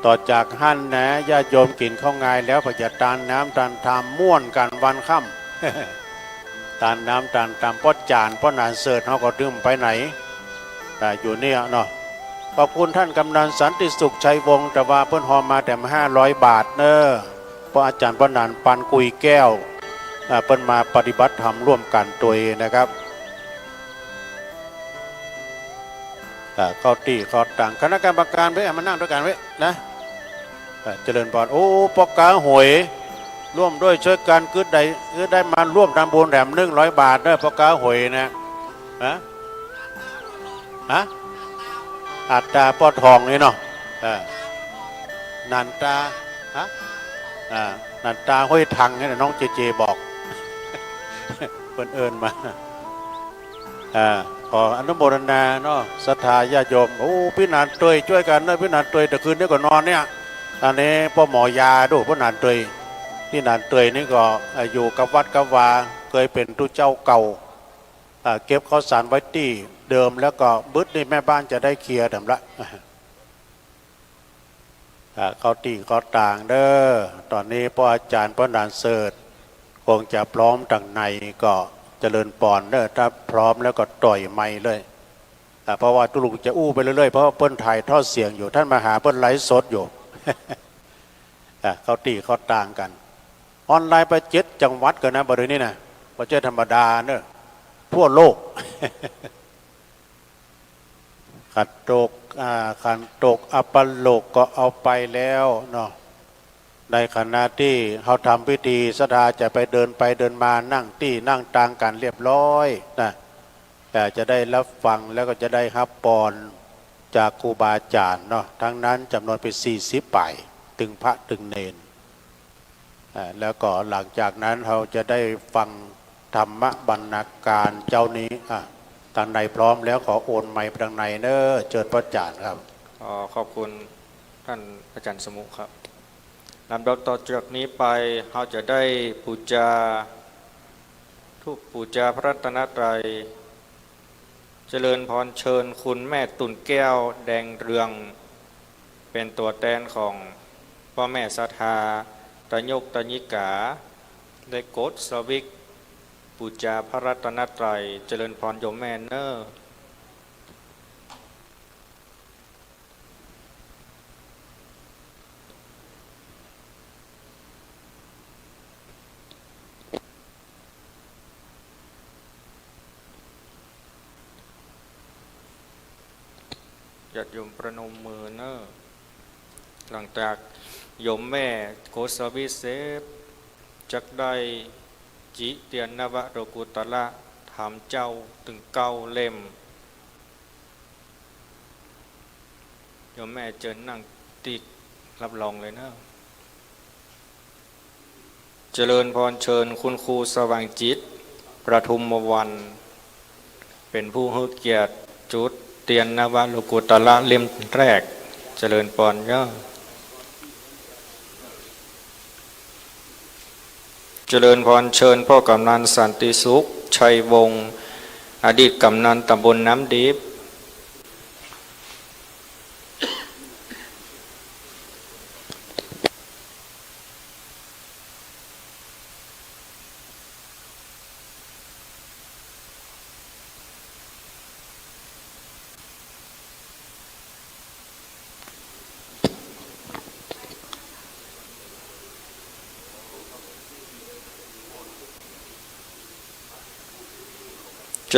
ต่อจากหั่นนะญาติโยมกินข้าวงายแล้วพอจะตานน้ำตานทามม่วนกันวันค่ำ ตานน้ำตานตามป้อจานป้อนานเสิร์ตเขาก็ดึมไปไหนแต่อยู่เนี่ยเนาะขอบคุณท่านกำนันสันติสุขชัยวงศ์แต่ว่าเพิ่นหอมมาแต่500 บาทเนอะเพราะอาจารย์ป้อนานปันกุยแก้วเพิ่นมาปฏิบัติธรรมร่วมกันตัวเองนะครับเข้าตีเข้าต่างคณะกรรมการไว้มานั่งด้วยกันไว้นะเจริญพรโอ้ปอกกาหวยร่วมด้วยช่วยกันคือได้มาร่วมทำบุญแถม100 บาทเด้อปอกกาหวยนะฮะอัตตาป้อทองนี่เนาะนันตาฮะนันตาห้อยทังนี่น้องเจบอกเพิ่นเอิญมาขออนุโมทนาเนาะศรัทธาญาติโยมโอ้พี่นันเตยช่วยกันนะพี่นันเตยแต่คืนนี้ก็นอนเนี่ยอันนี้พ่อหมอยาดูพี่นันเตยพี่นันเตยนี่ก็อยู่กับวัดกับวาเคยเป็นตู้เจ้าเก่าเก็บข้าวสารไว้ที่เดิมแล้วก็บึ้ดนี่แม่บ้านจะได้เคลียร์เดิมละเขาตีเขาต่างเด้อตอนนี้พ่ออาจารย์พ่อนานเสิร์ตคงจะพร้อมตั้งในก็เจริญปอนเด้อถ้าพร้อมแล้วก็ต่อยไม้เลยเพราะว่าตุลุงจะอู้ไปเรื่อยๆเพราะว่าเปิ้นถ่ายทอดเสียงอยู่ท่านมาหาเปิ้นไลฟ์สดอยู่ เขาตีเขาต่างกันออนไลน์ไป7 จังหวัดกันนะบริเวณนี้นะไม่ใช่ธรรมดาเนอะทั่วโลก ขันตกอัปปโลกก็เอาไปแล้วเนาะในขณะที่เขาทำพิธีสดาจะไปเดินมานั่งที่นั่งต่างกันเรียบร้อยนะแต่จะได้รับฟังแล้วก็จะได้รับปอนจากครูบาอาจารย์เนาะทั้งนั้นจำนวนเป็น40 ป่ายตึงพระตึงเนนแล้วก็หลังจากนั้นเราจะได้ฟังธรรมบรรณาการเจ้านี้ทางในพร้อมแล้วขอโอนไมค์ไปทางในเนอะเจิดพระอาจารย์ครับขอบคุณท่านอาจารย์สมุครับลำดับต่อจากนี้ไปเราจะได้ปูจาทุกปูจาพระรัตนตรัยเจริญพรเชิญคุณแม่ตุ่นแก้วแดงเรืองเป็นตัวแทนของพ่อแม่ศรัทธาตะยกตะยิกาได้โกดสวิกปูจาพระรัตนตรัยเจริญพรโยมแม่เนอร์ญาติโยมประนมมือเนอร์หลังจากโยมแม่โกสวิเซฟจักได้จิเตียนนวะโรกุตละถามเจ้าถึง9 เล่มโยมแม่เจิญนั่งติดรับรองเลยนะเจริญพรเชิญคุณครูสว่างจิตประทุมวันเป็นผู้ให้เกียรติจุดเตียนนวะโรกุตละเล่มแรกเจริญพรย่อเจริญพรเชิญพ่อกำนันสันติสุขชัยวงศ์อดีตกำนันตำบลน้ำดิบ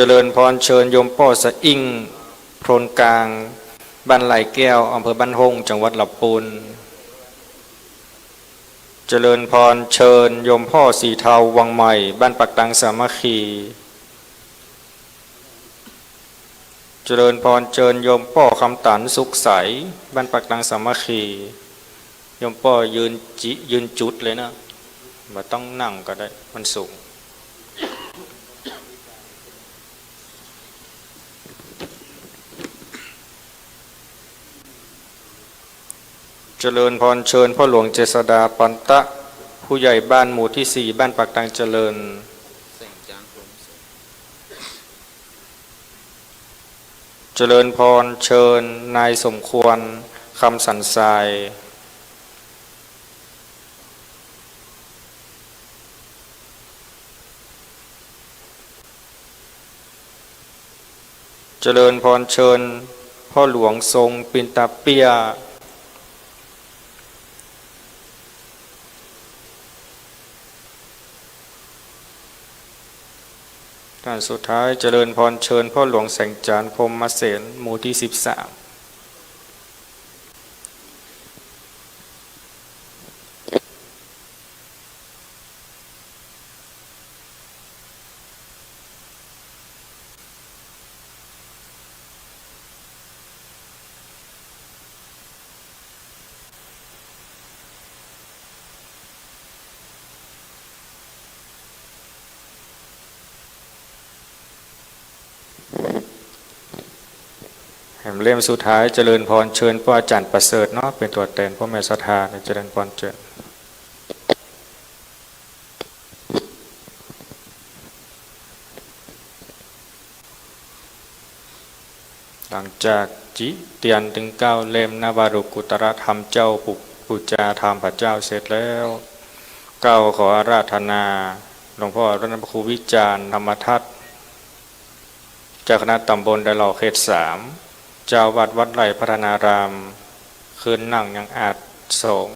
เจริญพรเชิญโยมพ่อสะอิ่งโพรนกลางบ้านไหลแก้วอำเภอบ้านหงจังหวัดลำพูนเจริญพรเชิญโยมพ่อสีเทาวังใหม่บ้านปักตังสามัคคีเจริญพรเชิญโยมพ่อคำตันสุขใสบ้านปักตังสามัคคีโยมพ่อยืนจุดเลยนะไม่ต้องนั่งก็ได้มันสูงเจริญพรเชิญพ่อหลวงเจษฎาปันตะผู้ใหญ่บ้านหมู่ที่4บ้านปากตังเจริญเจริญพรเชิญนายสมควรคำสันทราย เจริญพรเชิญพ่อหลวงทรงปินตาเปียท่านสุดท้ายเจริญพรเชิญพ่อหลวงแสงจานพรหมเสนหมู่ที่13แห่งเล่มสุดท้ายเจริญพรเชิญพ่ออาจารย์ประเสริฐเนาะเป็นตัวแทนพ่อแม่ศรัทธาในเจริญพรเชิญหลังจากจิเตียนถึง9 เล่มนวารุกุตรธรรมเจ้าปุจจาธรรมพระเจ้าเสร็จแล้วขออาราธนาหลวงพ่อรัตนครูวิจารณ์ธรรมทัศน์เจ้าคณะตำบลดะเหล่าเขต3เจ้าวัดไร่พัฒนารามคืนนั่งยังอาจสง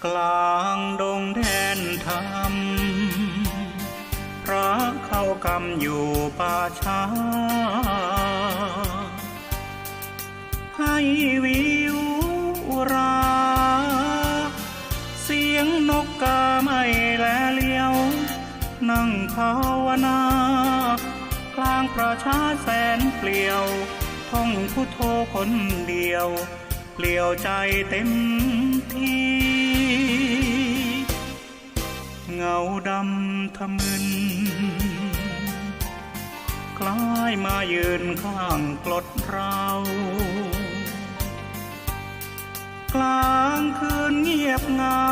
กลางดงแดนธรรมพระเข้ากำอยู่ป่าช้าให้วิวราเสียงนกกาไม่แลเลี้ยวนั่งภาวนา กลางประชาแสนเปลี่ยวท่องพุทโธคนเดียวเปลี่ยวใจเต็มที่เงาดำทะมึนคล้ายมายืนข้างกลดเรากลางคืนเงียบเงา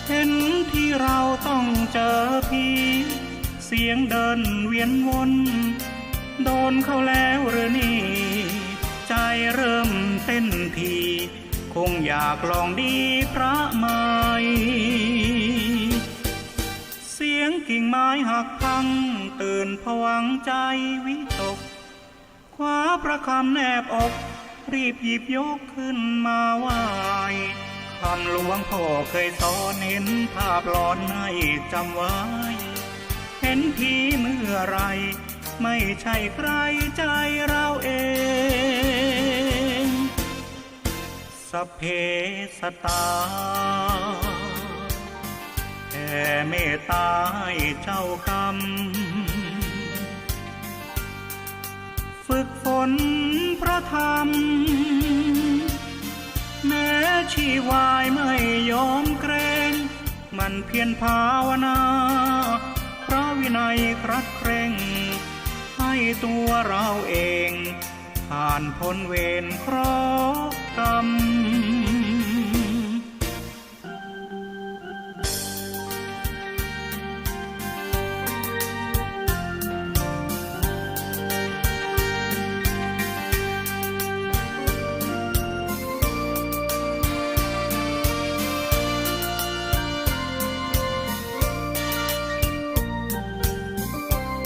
เห็นที่เราต้องเจอพี่เสียงเดินเวียนวนโดนเข้าแล้วหรือนี่ใจเริ่มเต้นทีคงอยากลองดีพระไม้เสียงกิ่งไม้หักพังตื่นผวังใจวิตกคว้าประคำแนบอกรีบหยิบยกขึ้นมาไหวคำหลวงพ่อเคยสอนเห็นภาพหลอนให้จำไว้เห็นผีเมื่อไรไม่ใช่ใครใจเราเองสัพเพสัตตาแผ่เมตตาให้เจ้ากรรมฝึกฝนพระธรรมแม้ชีวายไม่ยอมเกรงมันเพียรภาวนาพระวินัยครัดเคร่งให้ตัวเราเองผ่านพ้นเวรเคราะห์กรรม